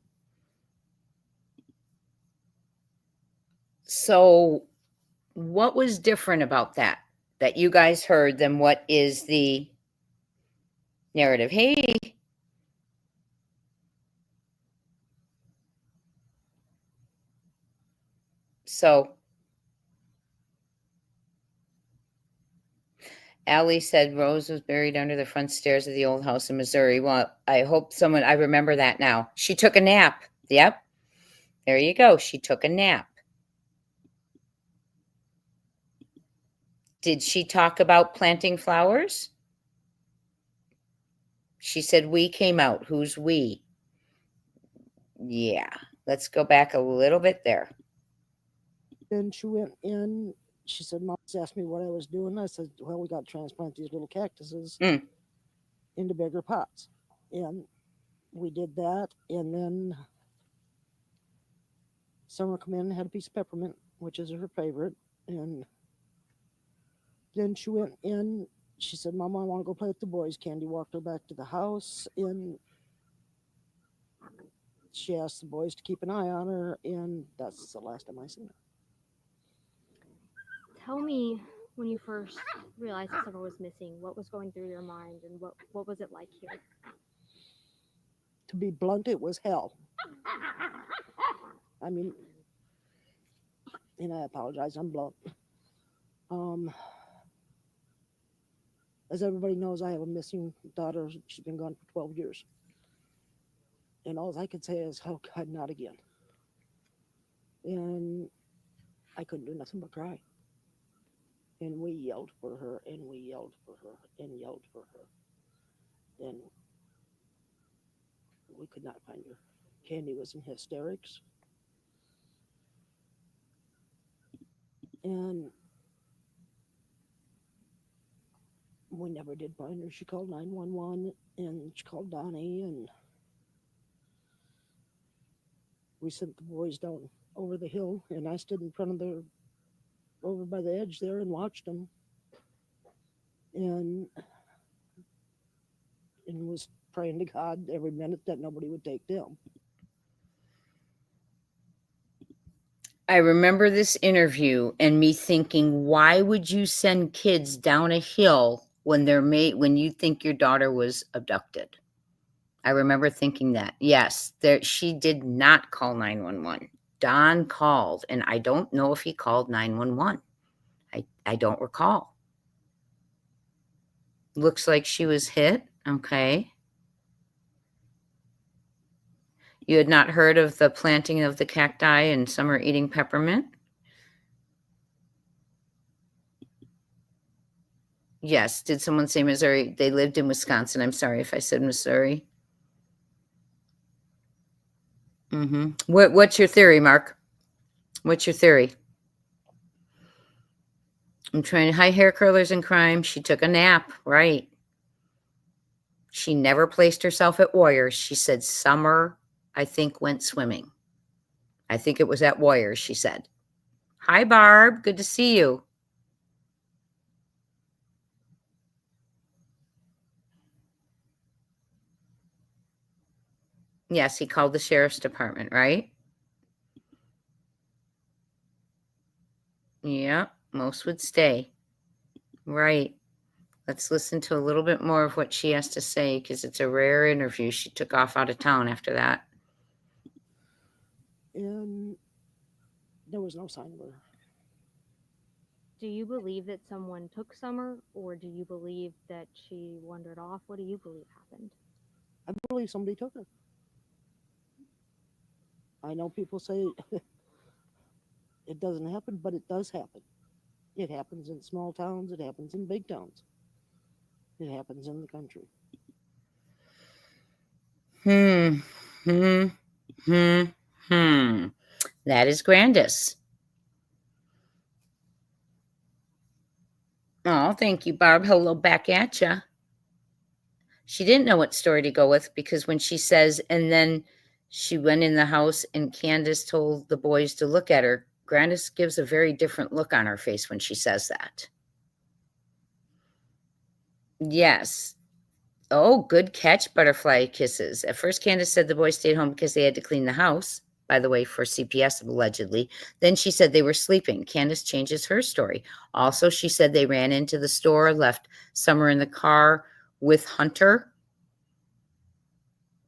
So what was different about that you guys heard than what is the narrative? Hey. So Allie said Rose was buried under the front stairs of the old house in Missouri. Well, I hope I remember that now. She took a nap. Yep. There you go. She took a nap. Did she talk about planting flowers? She said we came out. Who's we? Yeah. Let's go back a little bit there. Then she went in. She said, Mom asked me what I was doing. I said, well, we got to transplant these little cactuses Mm. into bigger pots. And we did that. And then Summer come in and had a piece of peppermint, which is her favorite. And then she went in. She said, Mom, I want to go play with the boys. Candy walked her back to the house. And she asked the boys to keep an eye on her. And that's the last time I seen her. Tell me when you first realized that Summer was missing, what was going through your mind and what was it like here? To be blunt, it was hell. I mean, and I apologize, I'm blunt. As everybody knows, I have a missing daughter. She's been gone for 12 years. And all I could say is, oh God, not again. And I couldn't do nothing but cry. And we yelled for her, and we yelled for her, and yelled for her. And we could not find her. Candy was in hysterics. And we never did find her. She called 911 and she called Donnie, and we sent the boys down over the hill, and I stood in front of over by the edge there and watched them, and was praying to God every minute that nobody would take them. I remember this interview and me thinking, why would you send kids down a hill when when you think your daughter was abducted? I remember thinking that. Yes, she did not call 911. Don called, and I don't know if he called 911. I don't recall. Looks like she was hit. Okay. You had not heard of the planting of the cacti and Summer eating peppermint? Yes. Did someone say Missouri? They lived in Wisconsin. I'm sorry if I said Missouri. What's your theory, Mark? What's your theory? I'm trying to hide hair curlers and crime. She took a nap, right? She never placed herself at Warriors. She said Summer, I think, went swimming. I think it was at Warriors, she said. Hi, Barb. Good to see you. Yes, he called the sheriff's department, right? Yeah, most would stay. Right. Let's listen to a little bit more of what she has to say, because it's a rare interview. She took off out of town after that. And there was no sign of her. Do you believe that someone took Summer, or do you believe that she wandered off? What do you believe happened? I believe somebody took her. I know people say it doesn't happen, but it does happen. It happens in small towns. It happens in big towns. It happens in the country. That is Candace. Oh, thank you, Barb. Hello back at ya. She didn't know what story to go with, because when she says, and then she went in the house and Candace told the boys to look at her, Candace gives a very different look on her face when she says that. Yes. Oh, good catch, butterfly kisses. At first, Candace said the boys stayed home because they had to clean the house, by the way, for CPS, allegedly. Then she said they were sleeping. Candace changes her story. Also, she said they ran into the store, left Summer in the car with Hunter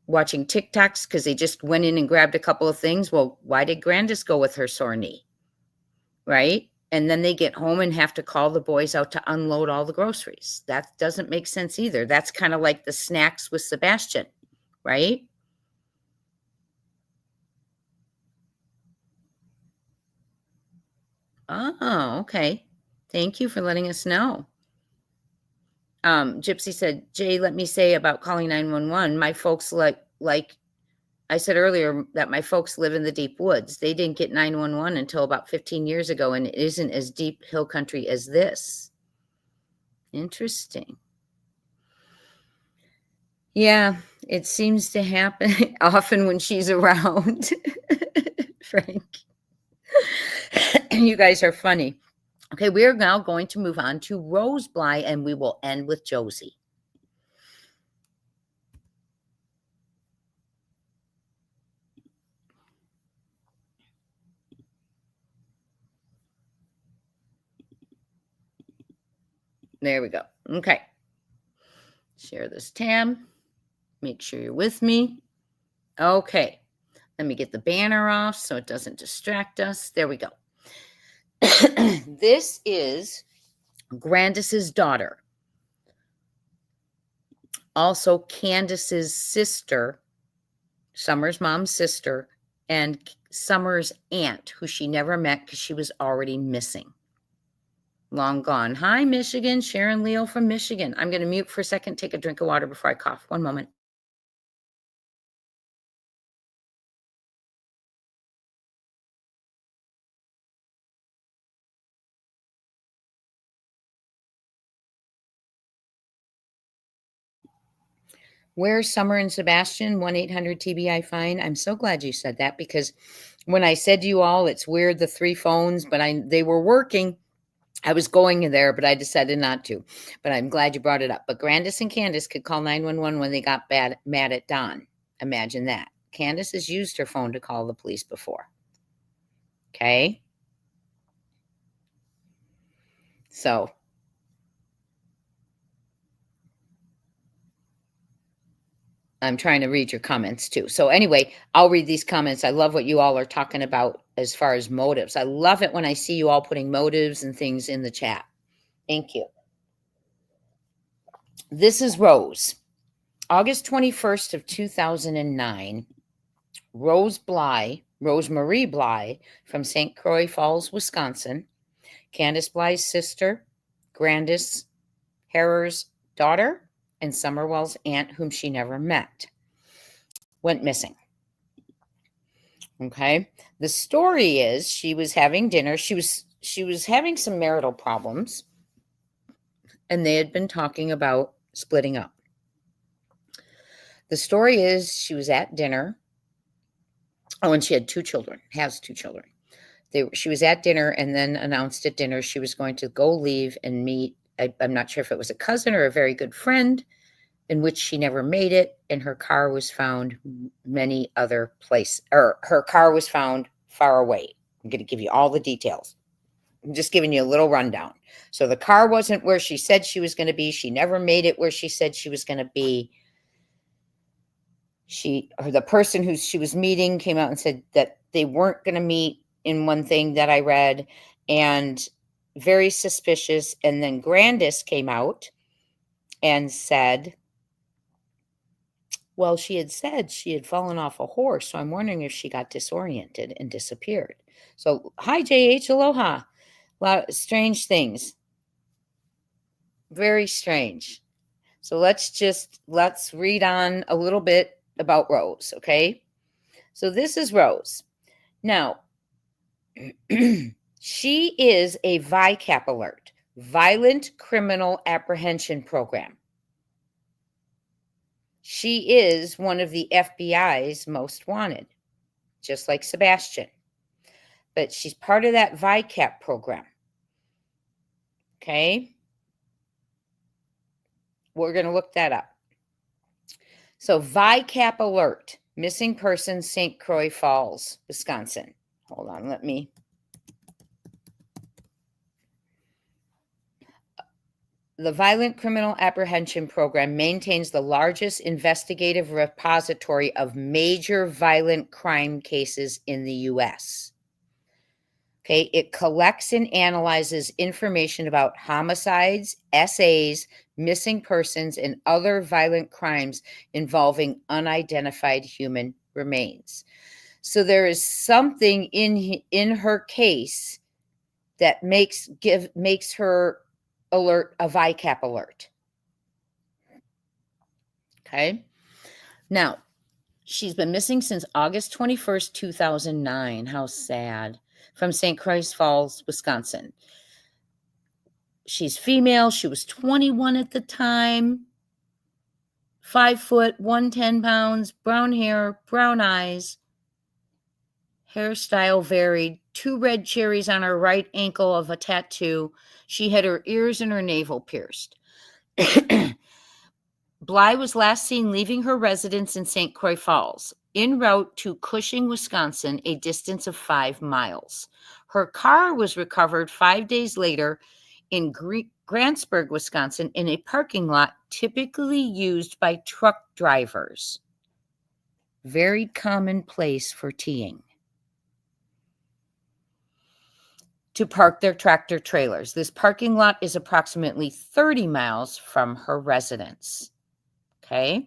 watching TikToks because they just went in and grabbed a couple of things. Well, why did Candace go with her sore knee? Right? And then they get home and have to call the boys out to unload all the groceries. That doesn't make sense either. That's kind of like the snacks with Sebastian, right? Oh, okay. Thank you for letting us know. Gypsy said, Jay, let me say about calling 911. My folks like I said earlier that my folks live in the deep woods. They didn't get 911 until about 15 years ago, and it isn't as deep hill country as this. Interesting. Yeah, it seems to happen often when she's around. Frank. You guys are funny. Okay, we are now going to move on to Rose Bllye, and we will end with Josie. There we go. Okay. Share this tab. Make sure you're with me. Okay. Let me get the banner off so it doesn't distract us. There we go. This is Candace's daughter. Also Candace's sister, Summer's mom's sister, and Summer's aunt, who she never met because she was already missing. Long gone. Hi, Michigan. Sharon Leo from Michigan. I'm going to mute for a second, take a drink of water before I cough. One moment. Where's Summer and Sebastian? 1-800-TBI fine. I'm so glad you said that, because when I said to you all, it's weird, the 3 phones, but they were working. I was going there, but I decided not to. But I'm glad you brought it up. But Candace and Candace could call 911 when they got mad at Don. Imagine that. Candace has used her phone to call the police before. Okay? So I'm trying to read your comments too. So anyway, I'll read these comments. I love what you all are talking about as far as motives. I love it when I see you all putting motives and things in the chat. Thank you. This is Rose. August 21st of 2009, Rose Marie Bllye from St. Croix Falls, Wisconsin, Candace Bly's sister, Candace Harrer's daughter, and Summerwell's aunt, whom she never met, went missing. Okay. The story is she was having dinner. She was having some marital problems, and they had been talking about splitting up. The story is she was at dinner. Oh, and she had 2 children, has 2 children. She was at dinner and then announced at dinner she was going to go leave and meet, I'm not sure if it was a cousin or a very good friend, in which she never made it, and her car was found many other places, or her car was found far away. I'm going to give you all the details. I'm just giving you a little rundown. So the car wasn't where she said she was going to be. She never made it where she said she was going to be. The person who she was meeting came out and said that they weren't going to meet in one thing that I read, and very suspicious. And then Candace came out and said, well, she had said she had fallen off a horse, so I'm wondering if she got disoriented and disappeared. So, hi, JH, aloha. A lot of strange things. Very strange. So let's read on a little bit about Rose, okay? So this is Rose. Now, she is a VICAP alert, Violent Criminal Apprehension Program. She is one of the FBI's most wanted, just like Sebastian. But she's part of that VICAP program. Okay? We're going to look that up. So VICAP alert, missing person, St. Croix Falls, Wisconsin. Hold on, let me. The Violent Criminal Apprehension Program maintains the largest investigative repository of major violent crime cases in the U.S. Okay, it collects and analyzes information about homicides, SAs, missing persons, and other violent crimes involving unidentified human remains. So there is something in her case that makes her alert a VICAP alert. Okay. Now, She's been missing since August 21st, 2009. How sad. From St. Croix Falls, Wisconsin. She's female. She was 21 at the time. 5 foot, 110 pounds, brown hair, brown eyes. Hairstyle varied. 2 red cherries on her right ankle of a tattoo. She had her ears and her navel pierced. Bly was last seen leaving her residence in St. Croix Falls, en route to Cushing, Wisconsin, a distance of 5 miles. Her car was recovered 5 days later in Grantsburg, Wisconsin, in a parking lot typically used by truck drivers. Very common place for teeing. To park their tractor trailers. This parking lot is approximately 30 miles from her residence. Okay.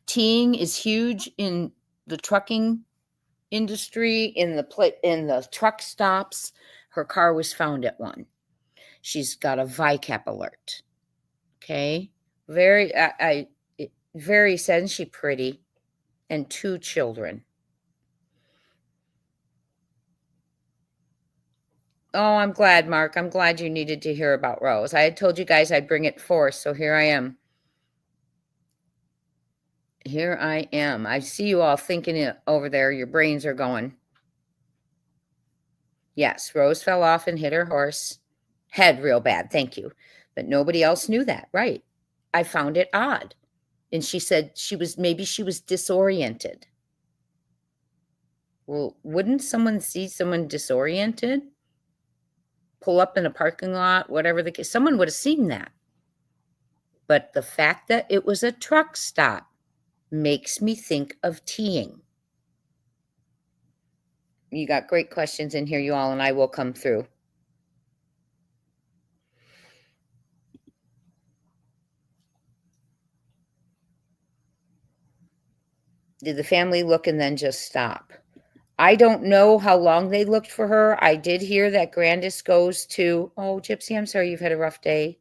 Teeing is huge in the trucking industry, in the truck stops. Her car was found at one. She's got a VICAP alert. Okay. Very sad, and she pretty, and 2 children. Oh, I'm glad, Mark. I'm glad you needed to hear about Rose. I had told you guys I'd bring it forth, so here I am. Here I am. I see you all thinking it over there. Your brains are going. Yes, Rose fell off and hit her horse. Head real bad, thank you. But nobody else knew that, right? I found it odd. And she said maybe she was disoriented. Well, wouldn't someone see someone disoriented? Pull up in a parking lot, whatever the case. Someone would have seen that. But the fact that it was a truck stop makes me think of teeing. You got great questions in here, you all, and I will come through. Did the family look and then just stop? I don't know how long they looked for her. I did hear that Candace goes to, oh, Gypsy, I'm sorry you've had a rough day.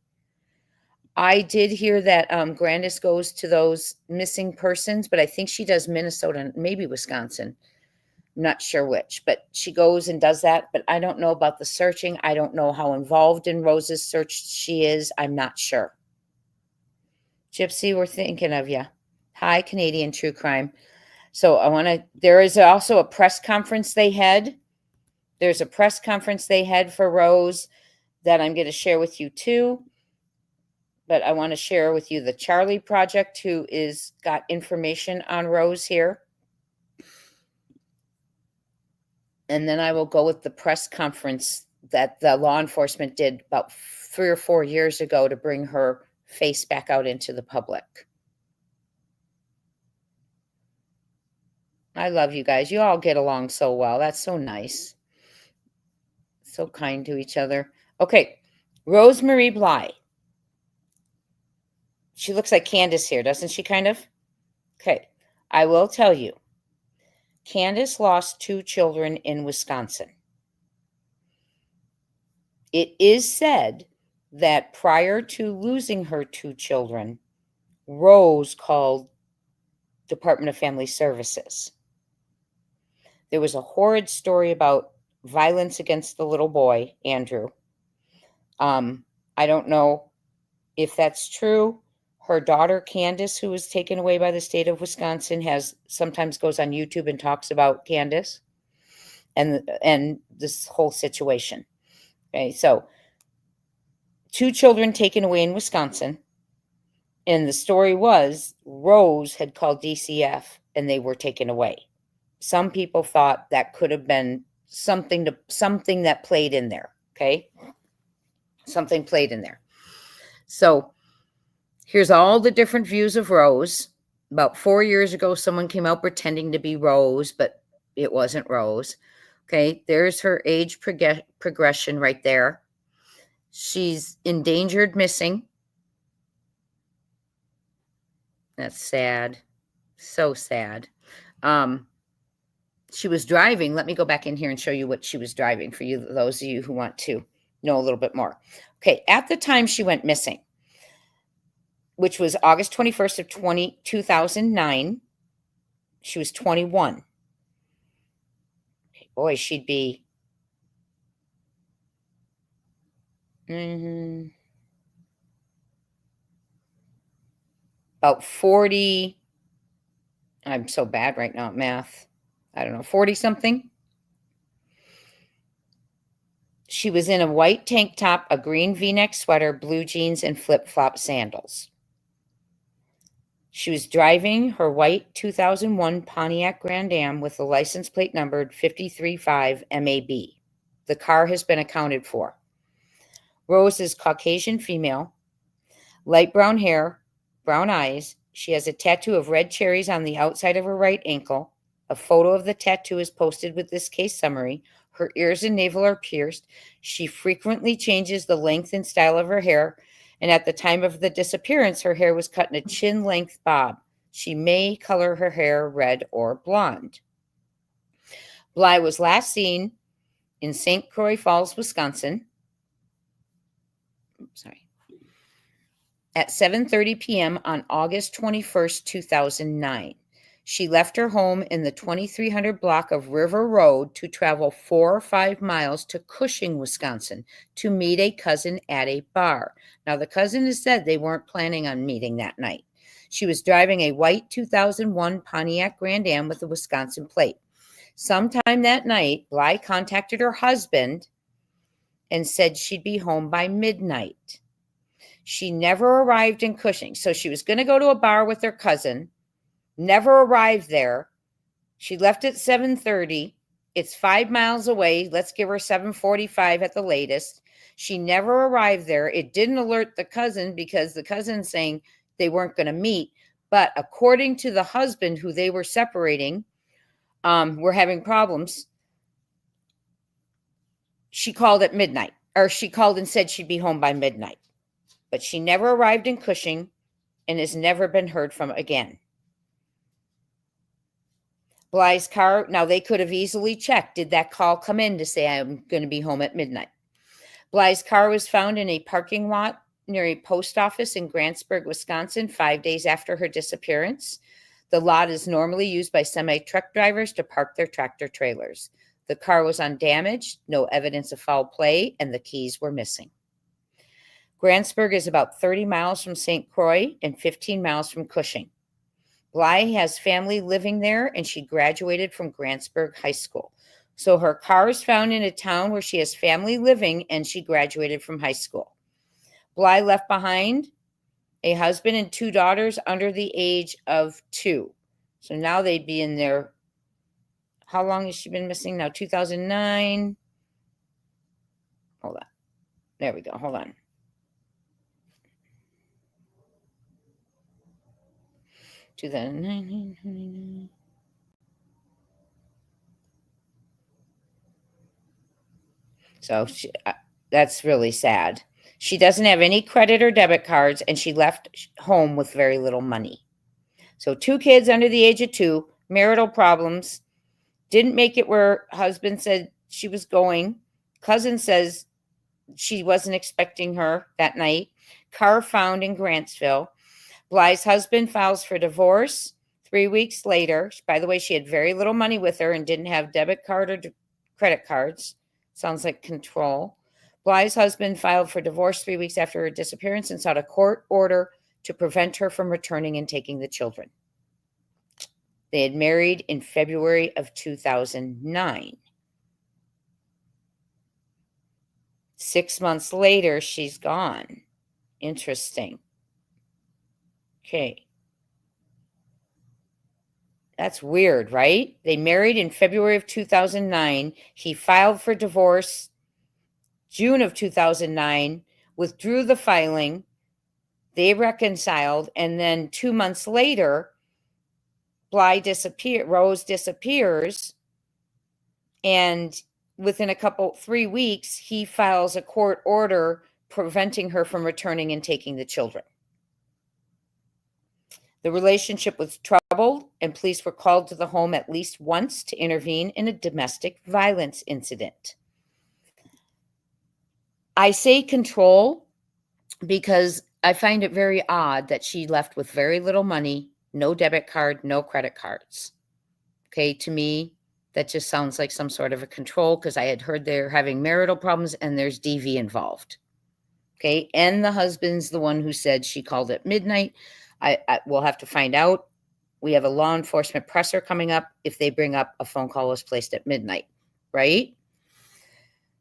I did hear that Candace goes to those missing persons, but I think she does Minnesota, maybe Wisconsin. I'm not sure which, but she goes and does that. But I don't know about the searching. I don't know how involved in Rose's search she is. I'm not sure. Gypsy, we're thinking of you. Hi, Canadian True Crime. So there is also a press conference they had. There's a press conference they had for Rose that I'm going to share with you too. But I want to share with you the Charlie Project, who is got information on Rose here. And then I will go with the press conference that the law enforcement did about 3 or 4 years ago to bring her face back out into the public. I love you guys. You all get along so well. That's so nice. So kind to each other. Okay. Rose Bllye. She looks like Candace here, doesn't she, kind of? Okay. I will tell you. Candace lost 2 children in Wisconsin. It is said that prior to losing her 2 children, Rose called Department of Family Services. There was a horrid story about violence against the little boy, Andrew. I don't know if that's true. Her daughter, Candace, who was taken away by the state of Wisconsin, sometimes goes on YouTube and talks about Candace and this whole situation. Okay, so 2 children taken away in Wisconsin. And the story was Rose had called DCF and they were taken away. Some people thought that could have been something that played in there. Okay. Something played in there. So here's all the different views of Rose. About 4 years ago, someone came out pretending to be Rose, but it wasn't Rose. Okay. There's her age progression right there. She's endangered missing. That's sad. So sad. She was driving. Let me go back in here and show you what she was driving for you, those of you who want to know a little bit more. Okay, at the time she went missing, which was August 21st of 2009, She was 21. Boy, she'd be about 40. I'm so bad right now at math. I don't know, 40 something. She was in a white tank top, a green V-neck sweater, blue jeans, and flip-flop sandals. She was driving her white 2001 Pontiac Grand Am with the license plate numbered 535 MAB. The car has been accounted for. Rose is Caucasian female, light brown hair, brown eyes. She has a tattoo of red cherries on the outside of her right ankle. A photo of the tattoo is posted with this case summary. Her ears and navel are pierced. She frequently changes the length and style of her hair, and at the time of the disappearance, her hair was cut in a chin-length bob. She may color her hair red or blonde. Bllye was last seen in St. Croix Falls, Wisconsin. At 7:30 p.m. on August 21st, 2009. She left her home in the 2300 block of River Road to travel 4 or 5 miles to Cushing, Wisconsin, to meet a cousin at a bar. Now, the cousin has said they weren't planning on meeting that night. She was driving a white 2001 Pontiac Grand Am with a Wisconsin plate. Sometime that night, Bllye contacted her husband and said she'd be home by midnight. She never arrived in Cushing. So she was going to go to a bar with her cousin, never arrived there. She left at 7:30. It's 5 miles away. Let's give her 7:45 at the latest. She never arrived there. It didn't alert the cousin because the cousin's saying they weren't going to meet. But according to the husband who they were separating, were having problems. She called at midnight, or she called and said she'd be home by midnight. But she never arrived in Cushing and has never been heard from again. Bllye's car, now they could have easily checked, did that call come in to say I'm going to be home at midnight? Bllye's car was found in a parking lot near a post office in Grantsburg, Wisconsin, 5 days after her disappearance. The lot is normally used by semi-truck drivers to park their tractor trailers. The car was undamaged, no evidence of foul play, and the keys were missing. Grantsburg is about 30 miles from St. Croix and 15 miles from Cushing. Bllye has family living there, and she graduated from Grantsburg High School. So her car is found in a town where she has family living, and she graduated from high school. Bllye left behind a husband and 2 daughters under the age of 2. So now they'd be in their, how long has she been missing now? 2009. Hold on. There we go. Hold on. 2009. So that's really sad. She doesn't have any credit or debit cards, and she left home with very little money. So 2 kids under the age of 2, marital problems, didn't make it where husband said she was going. Cousin says she wasn't expecting her that night. Car found in Grantsville. Bllye's husband files for divorce 3 weeks later. By the way, she had very little money with her and didn't have debit card or credit cards. Sounds like control. Bllye's husband filed for divorce 3 weeks after her disappearance and sought a court order to prevent her from returning and taking the children. They had married in February of 2009. 6 months later, she's gone. Interesting. Okay. That's weird, right? They married in February of 2009. He filed for divorce June of 2009, withdrew the filing. They reconciled, and then 2 months later, Rose disappears, and within 3 weeks, he files a court order preventing her from returning and taking the children. The relationship was troubled, and police were called to the home at least once to intervene in a domestic violence incident. I say control because I find it very odd that she left with very little money, no debit card, no credit cards. Okay, to me, that just sounds like some sort of a control, because I had heard they're having marital problems and there's DV involved. Okay, and the husband's the one who said she called at midnight. I will have to find out. We have a law enforcement presser coming up if they bring up a phone call was placed at midnight, right?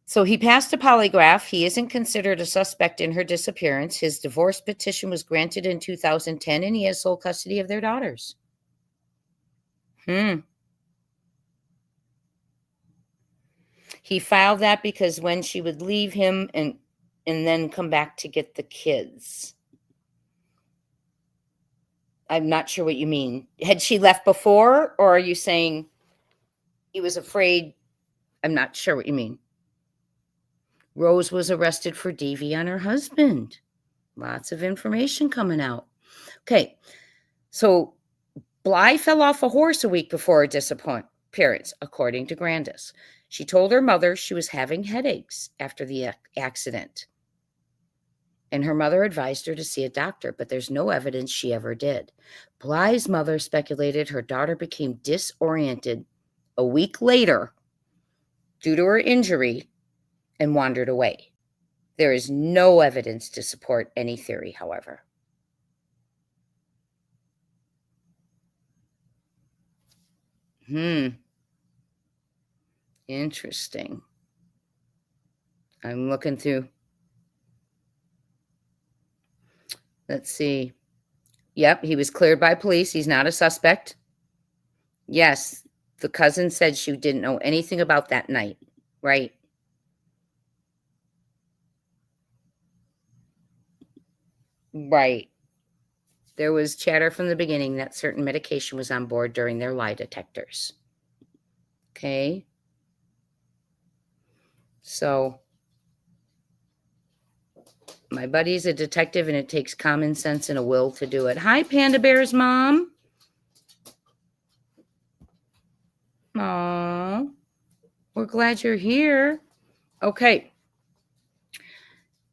So he passed a polygraph. He isn't considered a suspect in her disappearance. His divorce petition was granted in 2010, and he has sole custody of their daughters. He filed that because when she would leave him and then come back to get the kids. I'm not sure what you mean. Had she left before, or are you saying he was afraid? I'm not sure what you mean. Rose was arrested for DV on her husband. Lots of information coming out. Okay, so Bllye fell off a horse a week before her disappearance, according to Candace. She told her mother she was having headaches after the accident, and her mother advised her to see a doctor, but there's no evidence she ever did. Bly's mother speculated her daughter became disoriented a week later due to her injury and wandered away. There is no evidence to support any theory, however. Interesting. I'm looking through. Let's see. Yep, he was cleared by police. He's not a suspect. Yes, the cousin said she didn't know anything about that night, right? Right. There was chatter from the beginning that certain medication was on board during their lie detectors. Okay. So my buddy's a detective, and it takes common sense and a will to do it. Hi, Panda Bear's mom. Aw, we're glad you're here. Okay.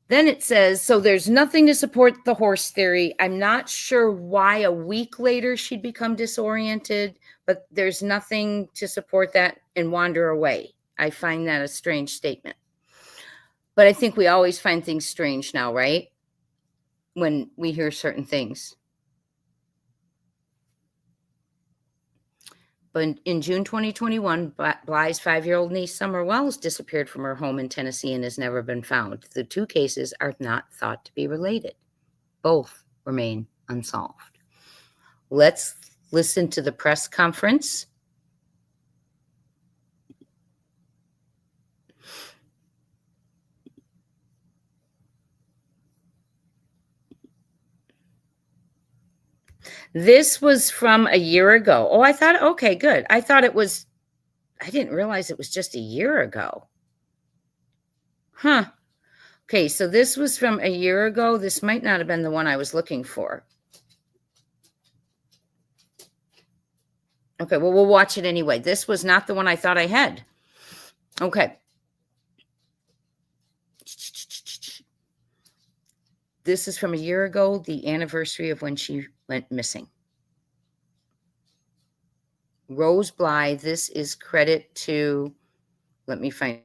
Then it says, so there's nothing to support the horse theory. I'm not sure why a week later she'd become disoriented, but there's nothing to support that and wander away. I find that a strange statement. But I think we always find things strange now, right? When we hear certain things. But in June 2021, Bly's 5-year-old niece, Summer Wells, disappeared from her home in Tennessee and has never been found. The two cases are not thought to be related. Both remain unsolved. Let's listen to the press conference. This was from a year ago. Oh, I thought, okay, good. I didn't realize it was just a year ago. Huh. Okay, so this was from a year ago. This might not have been the one I was looking for. Okay, well, we'll watch it anyway. This was not the one I thought I had. Okay. This is from a year ago, the anniversary of when she went missing. Rose Bllye, this is credit to, let me find.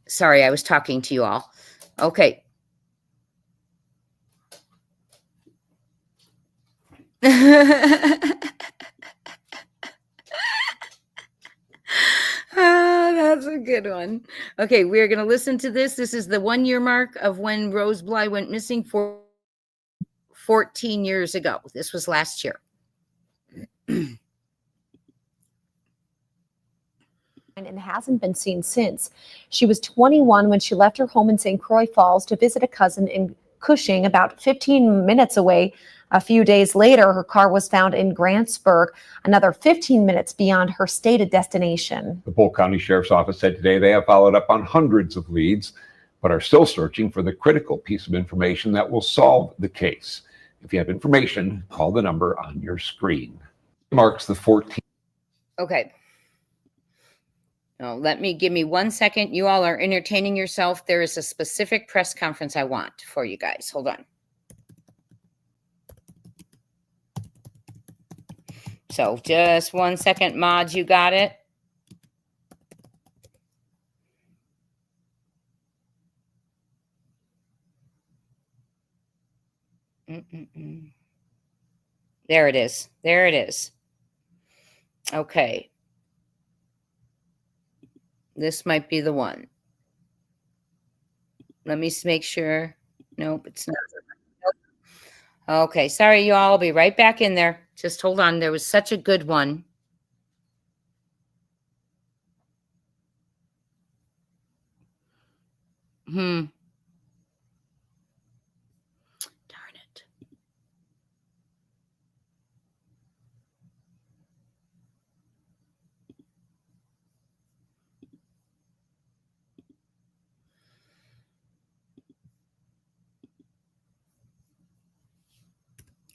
Sorry, I was talking to you all. Okay. That's a good one. Okay, we're going to listen to this. This is the 1-year mark of when Rose Bllye went missing for 14 years ago. This was last year. And hasn't been seen since. She was 21 when she left her home in St. Croix Falls to visit a cousin in Cushing, about 15 minutes away A few days later, her car was found in Grantsburg, another 15 minutes beyond her stated destination. The Polk County Sheriff's Office said today they have followed up on hundreds of leads, but are still searching for the critical piece of information that will solve the case. If you have information, call the number on your screen. Marks the 14th. Okay. Now, give me 1 second. You all are entertaining yourself. There is a specific press conference I want for you guys. Hold on. So just 1 second, mods, you got it? There it is. There it is. Okay. This might be the one. Let me make sure. Nope, it's not. Nope. Okay, sorry, you all. I'll be right back in there. Just hold on. There was such a good one. Darn it.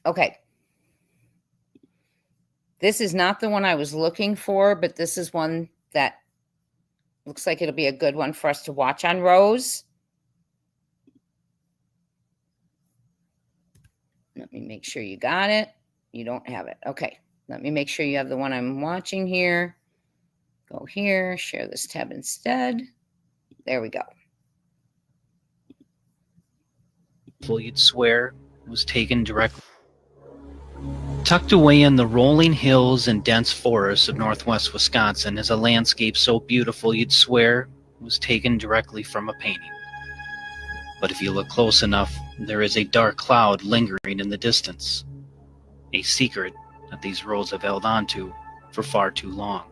Okay. This is not the one I was looking for, but this is one that looks like it'll be a good one for us to watch on Rose. Let me make sure you got it. You don't have it. Okay. Let me make sure you have the one I'm watching here. Go here, share this tab instead. There we go. You'd swear it was taken directly. Tucked away in the rolling hills and dense forests of northwest Wisconsin is a landscape so beautiful you'd swear it was taken directly from a painting. But if you look close enough, there is a dark cloud lingering in the distance. A secret that these roads have held on to for far too long.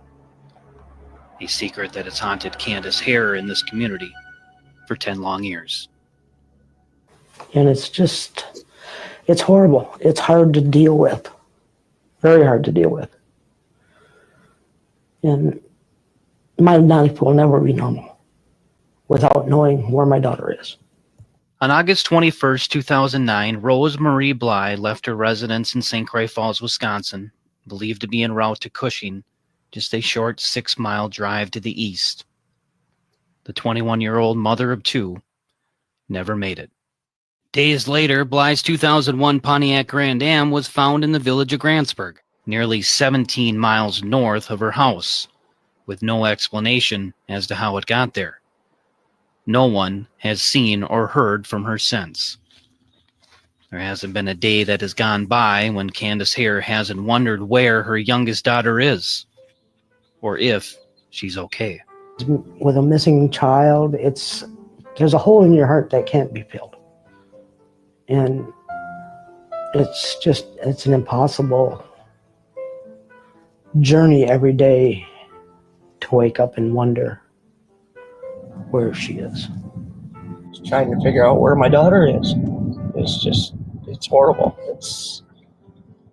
A secret that has haunted Candace here in this community for 10 long years. And it's horrible. It's hard to deal with. Very hard to deal with. And my life will never be normal without knowing where my daughter is. On August 21st, 2009, Rose Marie Bllye left her residence in St. Croix Falls, Wisconsin, believed to be en route to Cushing, just a short 6-mile drive to the east. The 21-year-old mother of two never made it. Days later, Bly's 2001 Pontiac Grand Am was found in the village of Grantsburg, nearly 17 miles north of her house, with no explanation as to how it got there. No one has seen or heard from her since. There hasn't been a day that has gone by when Candace here hasn't wondered where her youngest daughter is, or if she's okay. With a missing child, there's a hole in your heart that can't be filled. And it's an impossible journey every day to wake up and wonder where she is. Just trying to figure out where my daughter is. It's horrible.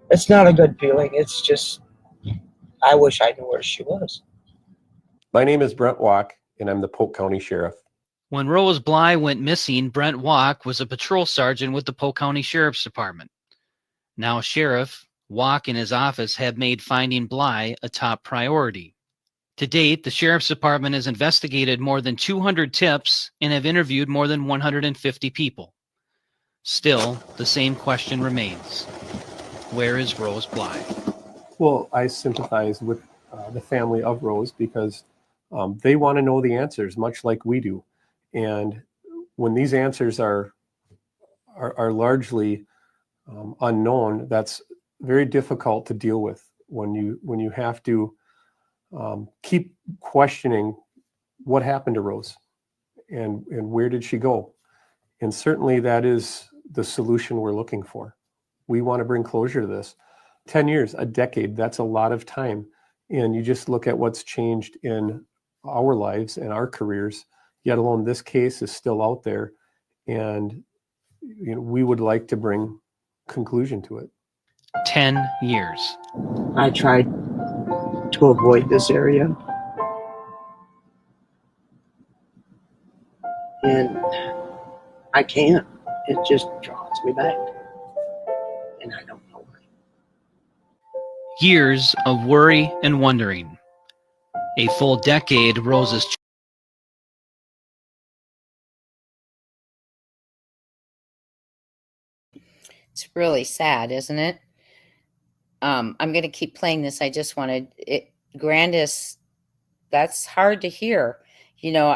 It's not a good feeling. It's just, I wish I knew where she was. My name is Brent Walk, and I'm the Polk County Sheriff. When Rose Bllye went missing, Brent Walk was a patrol sergeant with the Polk County Sheriff's Department. Now Sheriff Walk and his office have made finding Bllye a top priority. To date, the Sheriff's Department has investigated more than 200 tips and have interviewed more than 150 people. Still, the same question remains. Where is Rose Bllye? Well, I sympathize with the family of Rose because they want to know the answers, much like we do. And when these answers are largely unknown, that's very difficult to deal with when you have to keep questioning what happened to Rose and where did she go. And certainly that is the solution we're looking for. We want to bring closure to this. 10 years, a decade, that's a lot of time. And you just look at what's changed in our lives and our careers, yet alone this case is still out there. And we would like to bring conclusion to it. 10 years. I tried to avoid this area, and I can't. It just draws me back, and I don't know why. Years of worry and wondering. A full decade Rose's It's really sad, isn't it? I'm going to keep playing this. I just wanted it. Candace, that's hard to hear. You know,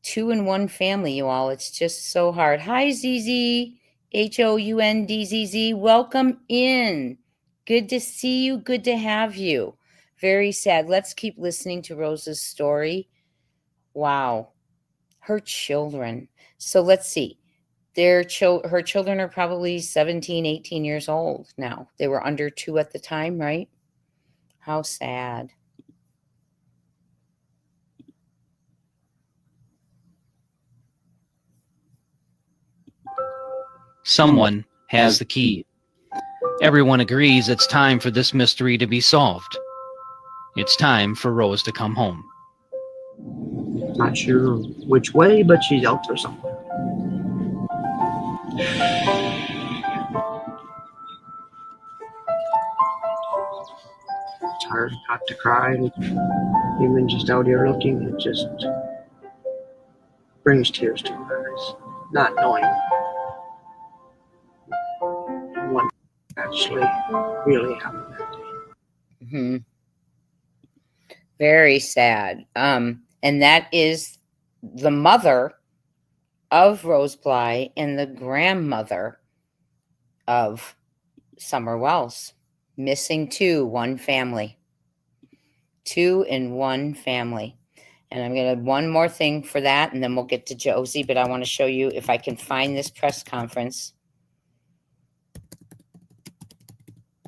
2-in-1 family, you all. It's just so hard. Hi, ZZ, HOUNDZZ. Welcome in. Good to see you. Good to have you. Very sad. Let's keep listening to Rose's story. Wow. Her children. So let's see. Her children are probably 17, 18 years old now. They were under 2 at the time, right? How sad. Someone has the key. Everyone agrees it's time for this mystery to be solved. It's time for Rose to come home. Not sure which way, but she's out there somewhere. It's hard not to cry, and even just out here looking, it just brings tears to my eyes. Not knowing what actually really happened that day. Mm-hmm. Very sad. And that is the mother of Rose Bllye and the grandmother of Summer Wells. Missing 2, 1 family. 2-in-1 family. And I'm going to one more thing for that, and then we'll get to Josie, but I want to show you if I can find this press conference,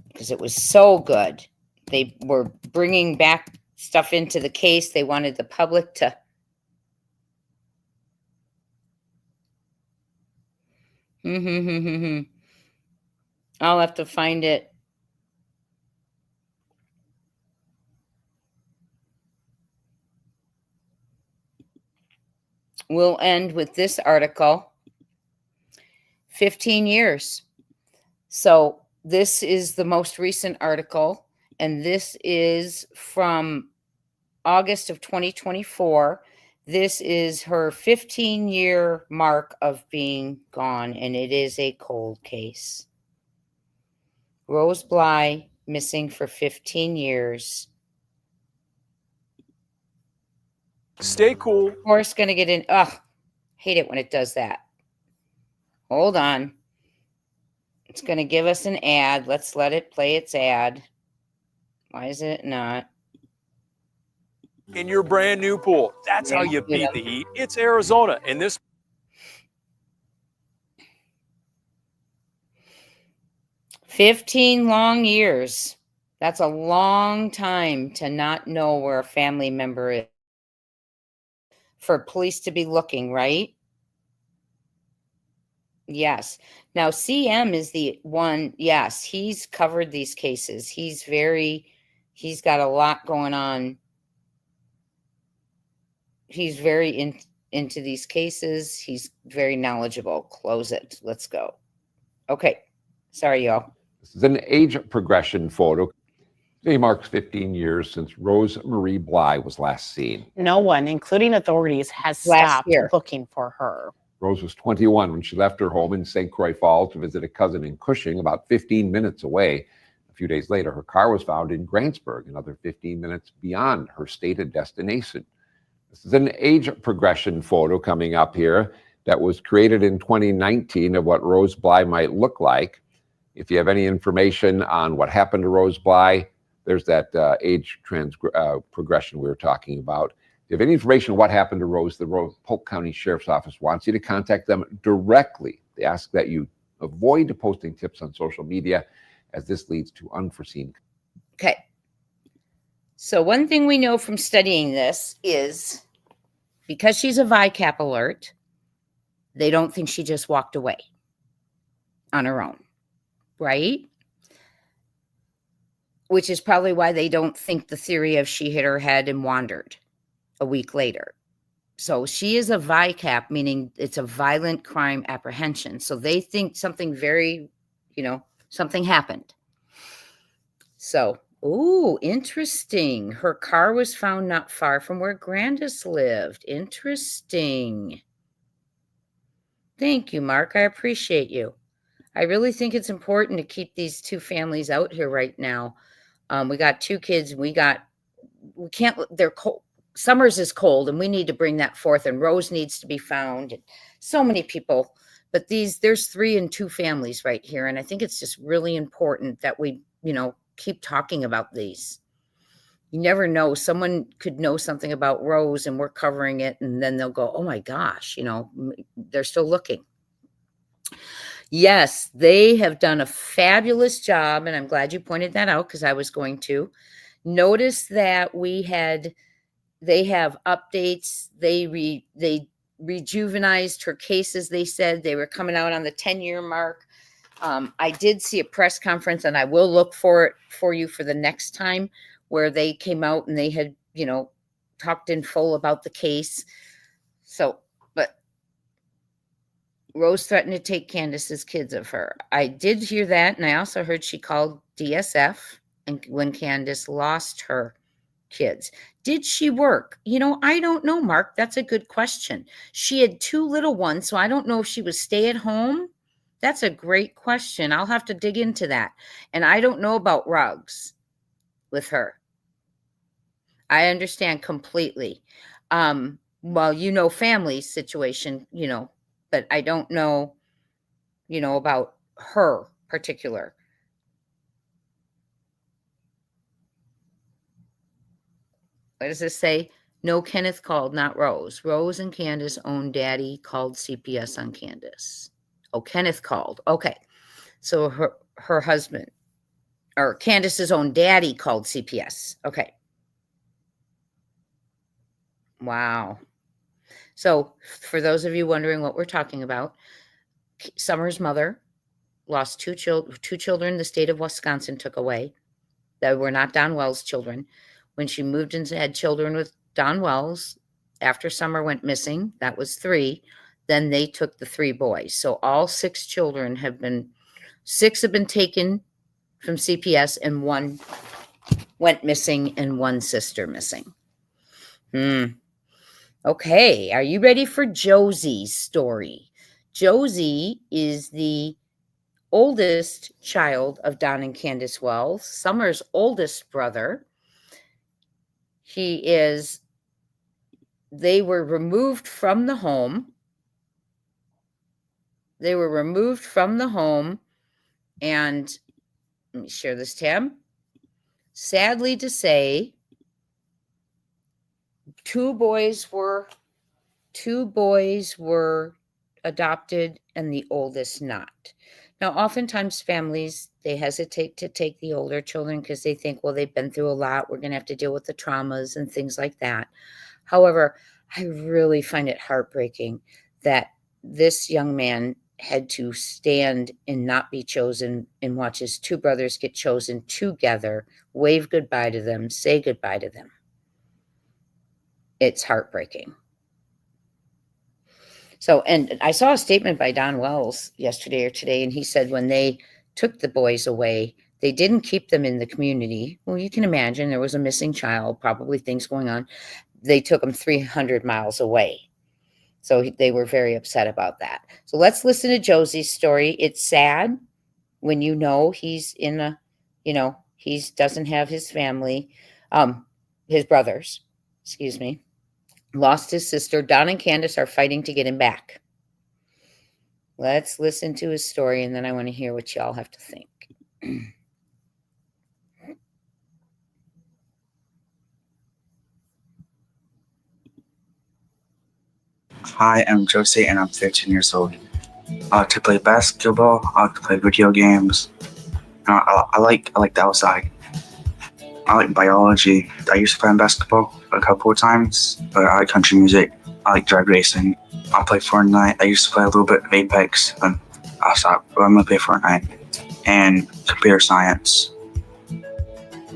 because it was so good. They were bringing back stuff into the case. They wanted the public to I'll have to find it. We'll end with this article. 15 years. So this is the most recent article, and this is from August of 2024. This is her 15-year mark of being gone, and it is a cold case. Rose Bllye missing for 15 years. Stay cool. Of course, going to get in. Ugh, hate it when it does that. Hold on. It's going to give us an ad. Let's let it play its ad. Why is it not? In your brand new pool. That's how you beat the heat. It's Arizona. And this 15 long years. That's a long time to not know where a family member is. For police to be looking, right? Yes. Now, CM is the one. Yes, he's covered these cases. He's got a lot going on. He's very into these cases. He's very knowledgeable. Close it. Let's go. Okay. Sorry, y'all. This is an age progression photo. Today marks 15 years since Rose Bllye was last seen. No one, including authorities, has Last stopped year. looking for her. Rose was 21 when she left her home in St. Croix Falls to visit a cousin in Cushing, about 15 minutes away. A few days later, her car was found in Grantsburg, another 15 minutes beyond her stated destination. This is an age progression photo coming up here that was created in 2019 of what Rose Bllye might look like. If you have any information on what happened to Rose Bllye, there's that age progression we were talking about. If you have any information on what happened to Rose, the Polk County Sheriff's Office wants you to contact them directly. They ask that you avoid posting tips on social media, as this leads to unforeseen. Okay. So one thing we know from studying this is because she's a VICAP alert, they don't think she just walked away on her own. right? Which is probably why they don't think the theory of she hit her head and wandered a week later. So she is a VICAP, meaning it's a violent crime apprehension. So they think something very, something happened. So, ooh, interesting. Her car was found not far from where Candace lived. Interesting. Thank you, Mark. I appreciate you. I really think it's important to keep these two families out here right now. We got 2 kids. They're cold. Summers is cold and we need to bring that forth, and Rose needs to be found, and so many people, but there's 3 and 2 families right here. And I think it's just really important that we, keep talking about these. You never know. Someone could know something about Rose and we're covering it, and then they'll go, oh my gosh, they're still looking. Yes, they have done a fabulous job. And I'm glad you pointed that out, because I was going to notice that they have updates. They rejuvenized her cases. They said they were coming out on the 10-year mark. I did see a press conference, and I will look for it for you for the next time, where they came out and they had, talked in full about the case. So, but Rose threatened to take Candace's kids of her. I did hear that. And I also heard she called DSF and when Candace lost her kids. Did she work? I don't know, Mark. That's a good question. She had 2 little ones, so I don't know if she was stay at home. That's a great question. I'll have to dig into that. And I don't know about rugs with her. I understand completely. Well, family situation, but I don't know, about her particular. What does this say? No, Kenneth called, not Rose. Rose and Candace own daddy called CPS on Candace. Oh, Kenneth called. Okay. So her husband, or Candace's own daddy, called CPS. Okay. Wow. So for those of you wondering what we're talking about, Summer's mother lost 2 children the state of Wisconsin took away that were not Don Wells' children. When she moved and had children with Don Wells, after Summer went missing, that was 3. Then they took the 3 boys. So all 6 children have been taken from CPS, and 1 went missing and 1 sister missing. Okay. Are you ready for Josie's story? Josie is the oldest child of Don and Candace Wells, Summer's oldest brother. They were removed from the home. And let me share this tab. Sadly to say, 2 boys were adopted and the oldest not. Now, oftentimes families, they hesitate to take the older children because they think, well, they've been through a lot. We're going to have to deal with the traumas and things like that. However, I really find it heartbreaking that this young man had to stand and not be chosen and watch his 2 brothers get chosen together, wave goodbye to them, say goodbye to them. It's heartbreaking. So, and I saw a statement by Don Wells yesterday or today, and he said when they took the boys away, they didn't keep them in the community. Well, you can imagine there was a missing child, probably things going on. They took them 300 miles away. So they were very upset about that. So let's listen to Josie's story. It's sad when he's in he doesn't have his family, his brothers, lost his sister. Don and Candace are fighting to get him back. Let's listen to his story, and then I want to hear what y'all have to think. Hi, I'm Josie and I'm 13 years old. I like to play basketball, I like to play video games. I like the outside. I like biology. I used to play basketball a couple of times, but I like country music. I like drag racing. I play Fortnite. I used to play a little bit of Apex, but I stopped. But I'm gonna play Fortnite. and computer science.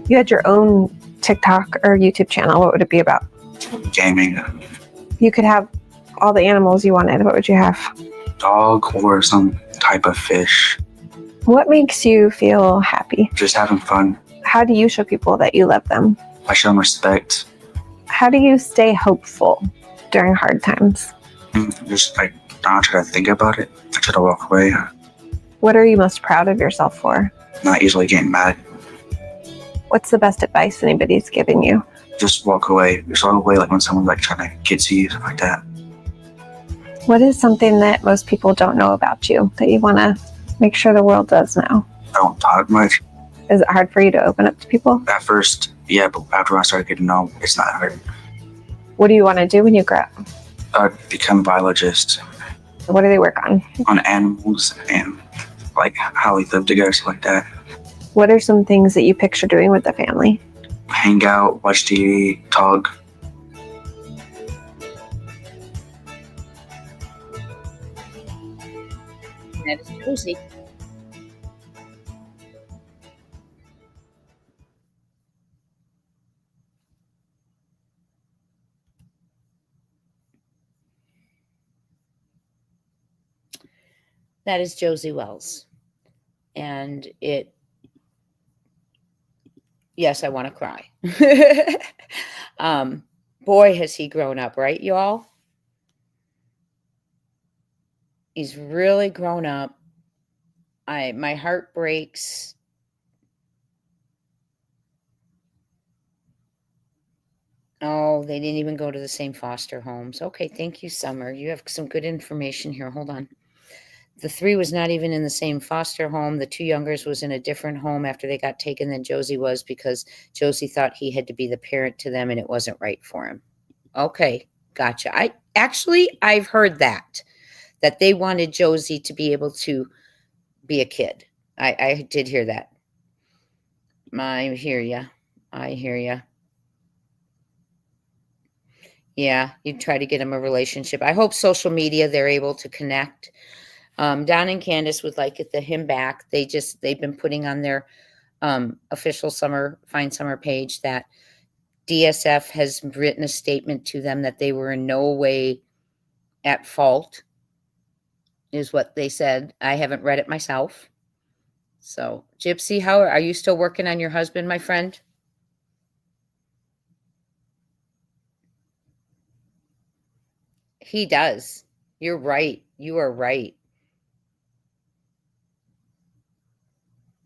You had your own TikTok or YouTube channel. What would it be about? Gaming. You could have all the animals you wanted. What would you have? Dog or some type of fish. What makes you feel happy? Just having fun. How do you show people that you love them? I show them respect. How do you stay hopeful during hard times? Just like not try to think about it. I try to walk away. What are you most proud of yourself for? Not easily getting mad. What's the best advice anybody's given you? Just walk away. Just walk away like when someone's like trying to get to you, stuff like that. What is something that most people don't know about you that you want to make sure the world does know? I don't talk much. Is it hard for you to open up to people? At first, yeah, but after I started getting to know, it's not hard. What do you want to do when you grow up? Become a biologist. What do they work on? On animals and like how we live together, stuff like that. What are some things that you picture doing with the family? Hang out, watch TV, talk. That is Josie. That is Josie Wells. And yes, I want to cry. Boy, has he grown up, right, y'all? He's really grown up. My heart breaks. Oh, they didn't even go to the same foster homes. Okay, thank you, Summer. You have some good information here. Hold on. The 3 was not even in the same foster home. The 2 youngers was in a different home after they got taken than Josie was because Josie thought he had to be the parent to them and it wasn't right for him. Okay, gotcha. I've heard that they wanted Josie to be able to be a kid. I did hear that. I hear ya. Yeah, you try to get him a relationship. I hope social media, they're able to connect. Don and Candace would like him back. They've been putting on their official Find Summer page that DSF has written a statement to them that they were in no way at fault, is what they said. I haven't read it myself. So, Gypsy, how are you still working on your husband, my friend? He does. You're right. You are right.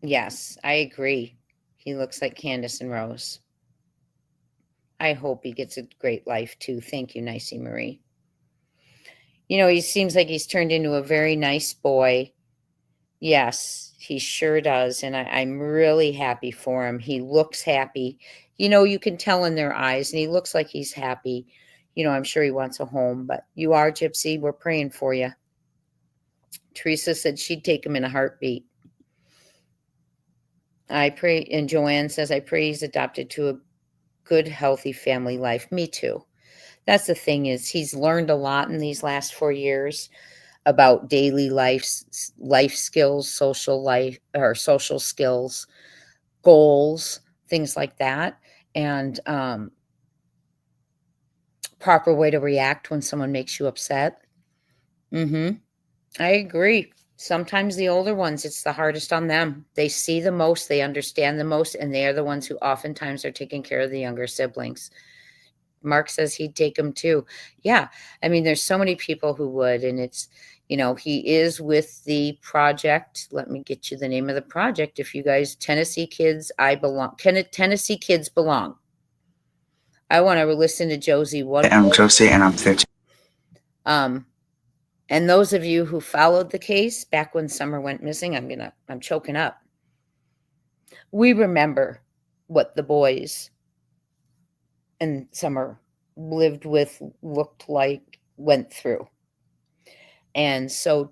Yes, I agree. He looks like Candace and Rose. I hope he gets a great life too. Thank you, Nicey Marie. You know, he seems like he's turned into a very nice boy. Yes, he sure does. And I'm really happy for him. He looks happy. You know, you can tell in their eyes, and he looks like he's happy. You know, I'm sure he wants a home, but you are, Gypsy. We're praying for you. Teresa said she'd take him in a heartbeat. I pray, and Joanne says, I pray he's adopted to a good, healthy family life. Me too. That's the thing is he's learned a lot in these last 4 years about daily life skills, social skills, goals, things like that. And proper way to react when someone makes you upset. I agree. Sometimes the older ones, it's the hardest on them. They see the most, they understand the most, and they are the ones who oftentimes are taking care of the younger siblings. Mark says he'd take them too. Yeah. I mean, there's so many people who would, and it's, you know, he is with the project. Let me get you the name of the project. If you guys, Tennessee Kids, Tennessee Kids Belong. I want to listen to Josie. I'm Josie and I'm 15. And those of you who followed the case back when Summer went missing, I'm choking up. We remember what the boys and Summer lived with, looked like, went through. And so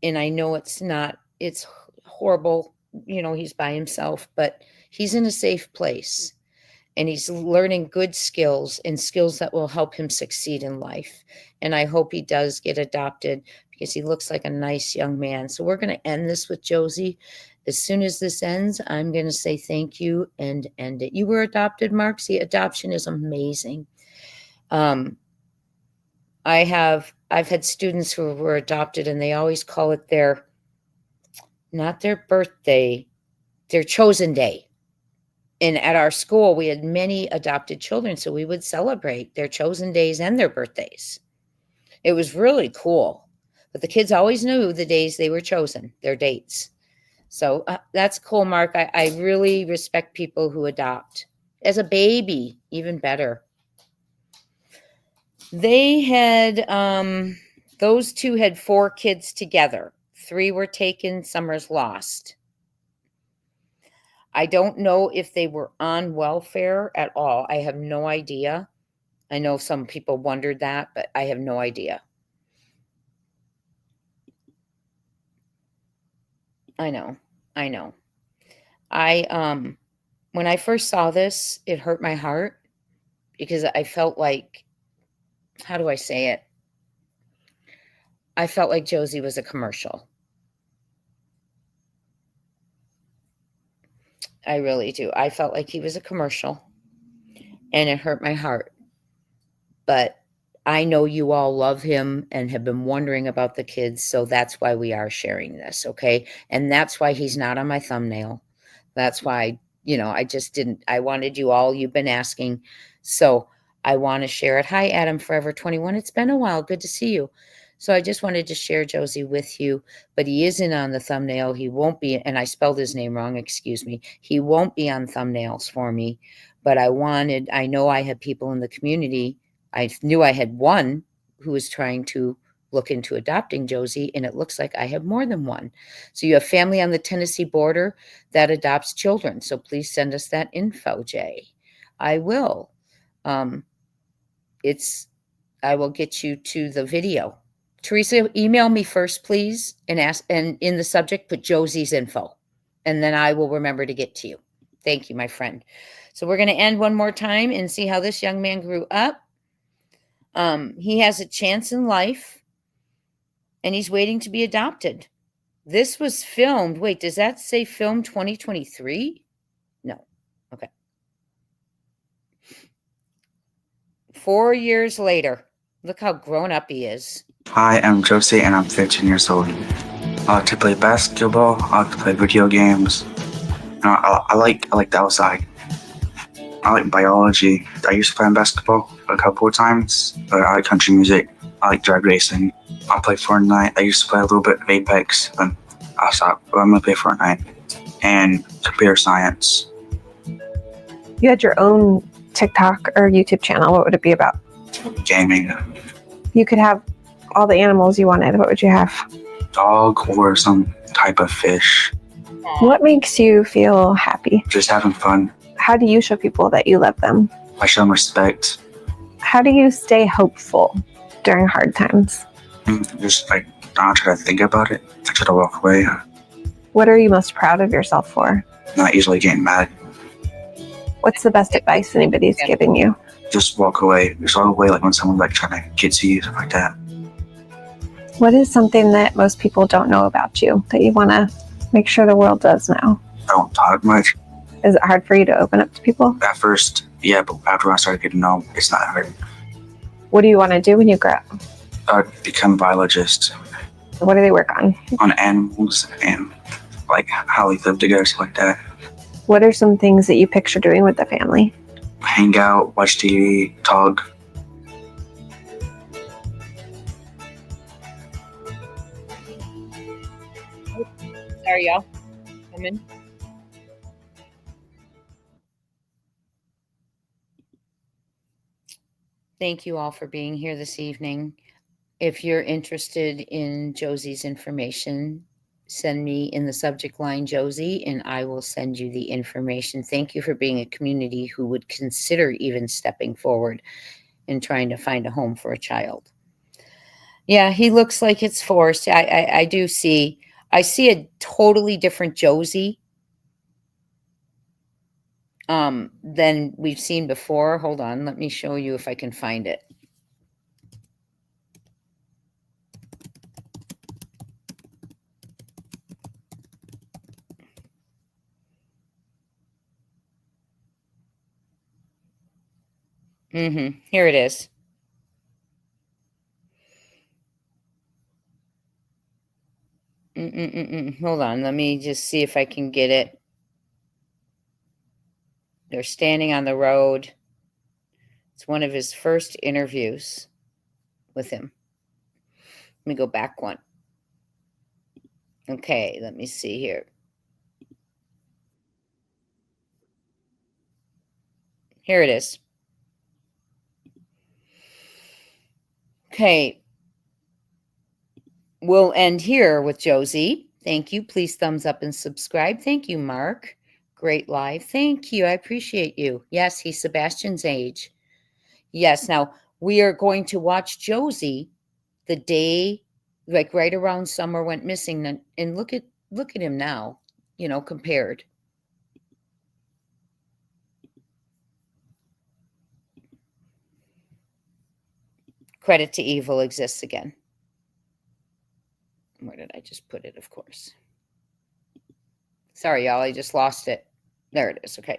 and I know it's horrible, you know, he's by himself, but he's in a safe place. And he's learning good skills and skills that will help him succeed in life. And I hope he does get adopted because he looks like a nice young man. So we're going to end this with Josie. As soon as this ends, I'm going to say thank you and end it. You were adopted, Mark. See, adoption is amazing. I've had students who were adopted, and they always call it not their birthday, their chosen day. And at our school, we had many adopted children, so we would celebrate their chosen days and their birthdays. It was really cool. But the kids always knew the days they were chosen, their dates. So that's cool, Mark. I really respect people who adopt. As a baby, even better. They had, those two had 4 kids together. 3 were taken, Summer's lost. I don't know if they were on welfare at all. I have no idea. I know some people wondered that, but I have no idea. I know. When I first saw this, it hurt my heart because I felt like, how do I say it? I felt like Josie was a commercial. I really do. I felt like he was a commercial, and it hurt my heart. But I know you all love him and have been wondering about the kids, so that's why we are sharing this, okay? And that's why he's not on my thumbnail. That's why, I wanted you all, you've been asking, so I want to share it. Hi, Adam Forever 21. It's been a while. Good to see you. So I just wanted to share Josie with you, but he isn't on the thumbnail. He won't be, and I spelled his name wrong, excuse me. He won't be on thumbnails for me, but I know I had people in the community. I knew I had one who was trying to look into adopting Josie, and it looks like I have more than one. So you have family on the Tennessee border that adopts children. So please send us that info, Jay. I will. I will get you to the video. Teresa, email me first, please, and in the subject, put Josie's info, and then I will remember to get to you. Thank you, my friend. So we're going to end one more time and see how this young man grew up. He has a chance in life, and he's waiting to be adopted. This was filmed. Wait, does that say film 2023? No. Okay. 4 years later. Look how grown up he is. Hi, I'm Josie and I'm 15 years old. I like to play basketball, I like to play video games. I like the outside. I like biology. I used to play basketball a couple of times, but I like country music. I like drag racing. I play Fortnite. I used to play a little bit of Apex, but I stopped. But I'm gonna play Fortnite. And computer science. You had your own TikTok or YouTube channel. What would it be about? Gaming. You could have all the animals you wanted. What would you have? Dog or some type of fish. What makes you feel happy? Just having fun. How do you show people that you love them? I show them respect. How do you stay hopeful during hard times? Just I don't try to think about it. I try to walk away. What are you most proud of yourself for? Not easily getting mad. What's the best advice anybody's giving you? Just walk away. Just walk away like when someone's like trying to get to you, stuff like that. What is something that most people don't know about you that you want to make sure the world does know? I don't talk much. Is it hard for you to open up to people? At first, yeah, but after I started getting to know, it's not hard. What do you want to do when you grow up? I'd become a biologist. What do they work on? On animals and like how we live together, stuff like that. What are some things that you picture doing with the family? Hang out, watch TV, talk. Sorry, y'all. Come in. Thank you all for being here this evening. If you're interested in Josie's information, send me in the subject line Josie, and I will send you the information. Thank you for being a community who would consider even stepping forward and trying to find a home for a child. Yeah, he looks like it's forced. I do see. I see a totally different Josie than we've seen before. Hold on, let me show you if I can find it. Here it is. Hold on. Let me just see if I can get it. They're standing on the road. It's one of his first interviews with him. Let me go back one. Okay, let me see here. Here it is. Okay. We'll end here with Josie. Thank you. Please thumbs up and subscribe. Thank you, Mark. Great live. Thank you. I appreciate you. Yes, he's Sebastian's age. Yes. Now we are going to watch Josie the day, like right around Summer went missing, and look at him now, compared. Credit to evil exists again. Where did I just put it? Of course. Sorry, y'all. I just lost it. There it is. Okay.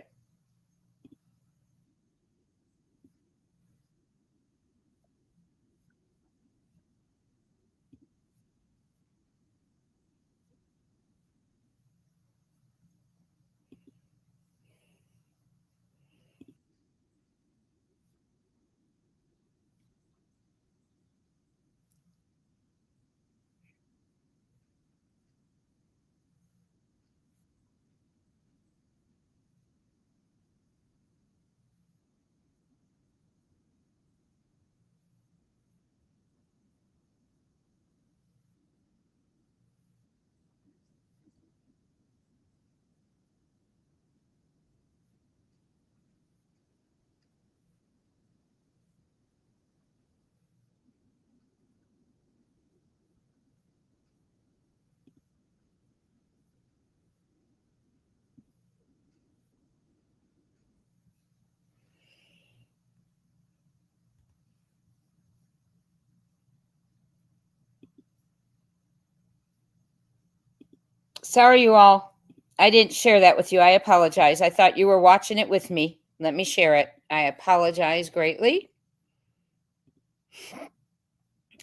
Sorry, you all. I didn't share that with you. I apologize. I thought you were watching it with me. Let me share it. I apologize greatly.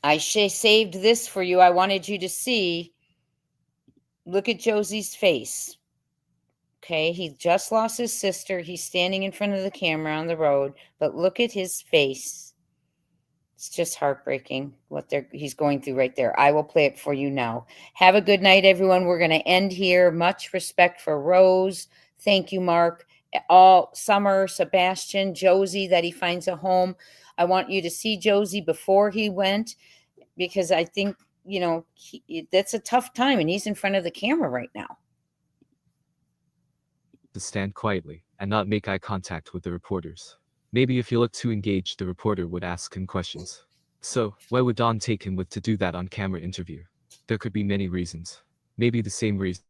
I saved this for you. I wanted you to see. Look at Josie's face. Okay, he just lost his sister. He's standing in front of the camera on the road, but look at his face. It's just heartbreaking what he's going through right there. I will play it for you now. Have a good night, everyone. We're going to end here. Much respect for Rose. Thank you, Mark. All Summer, Sebastian, Josie, that he finds a home. I want you to see Josie before he went, because I think, that's a tough time, and he's in front of the camera right now. To stand quietly and not make eye contact with the reporters. Maybe if he looked too engaged, the reporter would ask him questions. So, why would Dawn take him with to do that on-camera interview? There could be many reasons. Maybe the same reason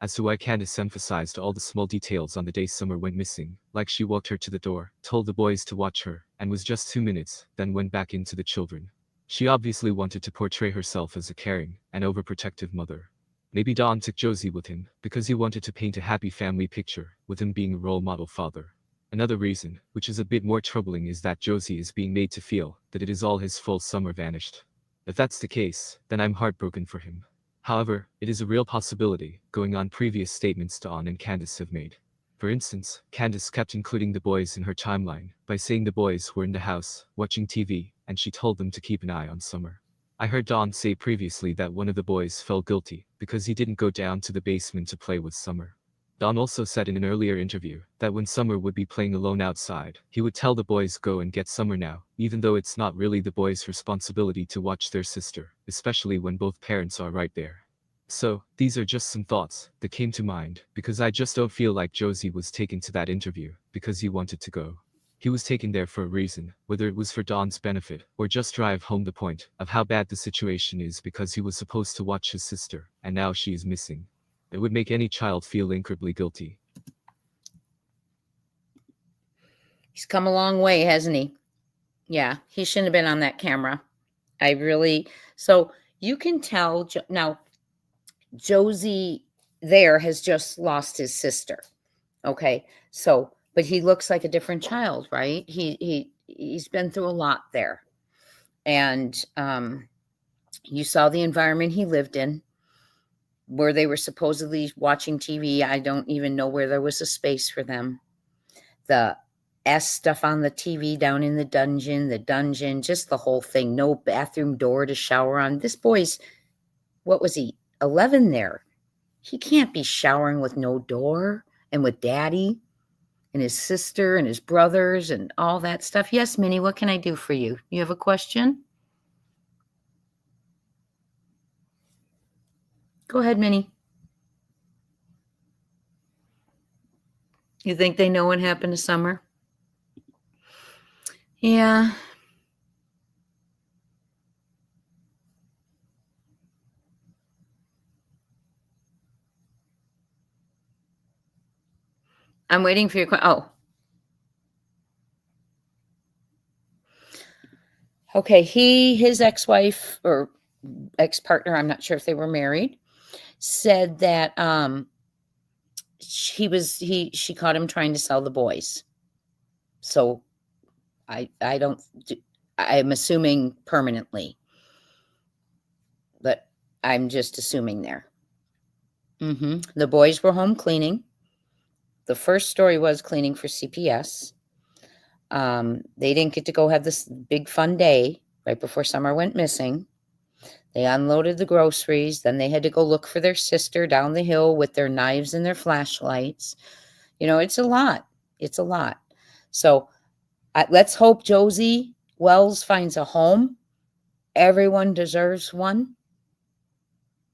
as to why Candace emphasized all the small details on the day Summer went missing, like she walked her to the door, told the boys to watch her, and was just 2 minutes, then went back into the children. She obviously wanted to portray herself as a caring and overprotective mother. Maybe Dawn took Josie with him because he wanted to paint a happy family picture, with him being a role model father. Another reason, which is a bit more troubling, is that Josie is being made to feel that it is all his fault Summer vanished. If that's the case, then I'm heartbroken for him. However, it is a real possibility, going on previous statements Dawn and Candace have made. For instance, Candace kept including the boys in her timeline by saying the boys were in the house, watching TV, and she told them to keep an eye on Summer. I heard Dawn say previously that one of the boys felt guilty because he didn't go down to the basement to play with Summer. Dawn also said in an earlier interview that when Summer would be playing alone outside, he would tell the boys go and get Summer now, even though it's not really the boys' responsibility to watch their sister, especially when both parents are right there. So, these are just some thoughts that came to mind because I just don't feel like Josie was taken to that interview because he wanted to go. He was taken there for a reason, whether it was for Dawn's benefit or just drive home the point of how bad the situation is because he was supposed to watch his sister, and now she is missing. It would make any child feel incredibly guilty. He's come a long way, hasn't he? Yeah, he shouldn't have been on that camera. So you can tell now, Josie there has just lost his sister. Okay, so, but he looks like a different child, right? he's been through a lot there. And you saw the environment he lived in, where they were supposedly watching TV. I don't even know where there was a space for them. The S stuff on the TV down in the dungeon, just the whole thing. No bathroom door to shower on. This boy's, what was he, 11 there? He can't be showering with no door and with daddy and his sister and his brothers and all that stuff. Yes, Minnie, what can I do for you? You have a question? Go ahead, Minnie. You think they know what happened to Summer? Yeah. I'm waiting for your question. Oh. Okay, his ex-wife or ex-partner, I'm not sure if they were married, said that she caught him trying to sell the boys. So I'm assuming permanently, but I'm just assuming there. The boys were home cleaning. The first story was cleaning for CPS. They didn't get to go have this big fun day right before Summer went missing. They unloaded the groceries. Then they had to go look for their sister down the hill with their knives and their flashlights. You know, it's a lot. It's a lot. So let's hope Josie Wells finds a home. Everyone deserves one.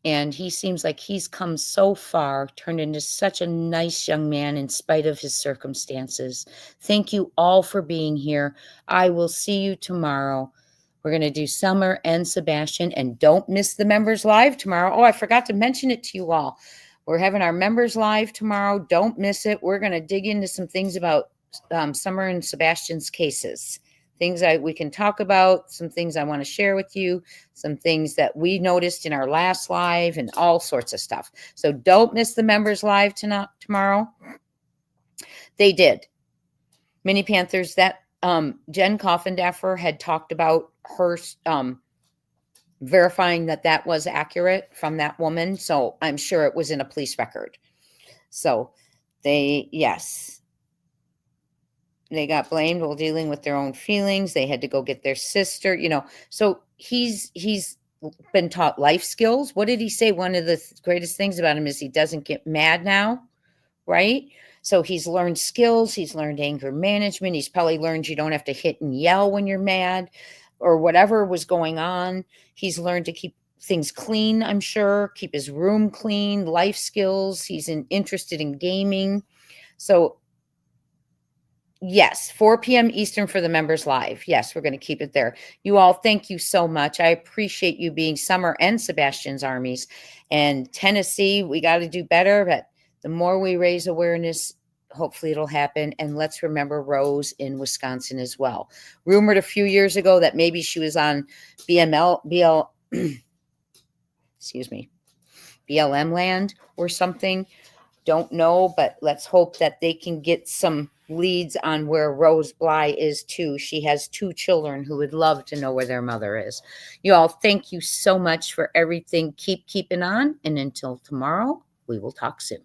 And he seems like he's come so far, turned into such a nice young man in spite of his circumstances. Thank you all for being here. I will see you tomorrow. We're going to do Summer and Sebastian, and don't miss the members live tomorrow. Oh, I forgot to mention it to you all. We're having our members live tomorrow. Don't miss it. We're going to dig into some things about Summer and Sebastian's cases. Things we can talk about, some things I want to share with you, some things that we noticed in our last live, and all sorts of stuff. So don't miss the members live tomorrow. They did. Mini Panthers, that Jen Coffindaffer had talked about her verifying that was accurate from that woman. So I'm sure it was in a police record. So yes. They got blamed while dealing with their own feelings. They had to go get their sister, So he's been taught life skills. What did he say? One of the greatest things about him is he doesn't get mad now, right? So he's learned skills. He's learned anger management. He's probably learned you don't have to hit and yell when you're mad or whatever was going on. He's learned to keep things clean, I'm sure, keep his room clean, life skills. He's interested in gaming. So yes, 4 p.m. Eastern for the members live. Yes, we're going to keep it there. You all, thank you so much. I appreciate you being Summer and Sebastian's armies. And Tennessee, we got to do better, but the more we raise awareness, hopefully it'll happen. And let's remember Rose in Wisconsin as well. Rumored a few years ago that maybe she was on BLM land or something. Don't know, but let's hope that they can get some leads on where Rose Bllye is too. She has 2 children who would love to know where their mother is. You all, thank you so much for everything. Keep keeping on. And until tomorrow, we will talk soon.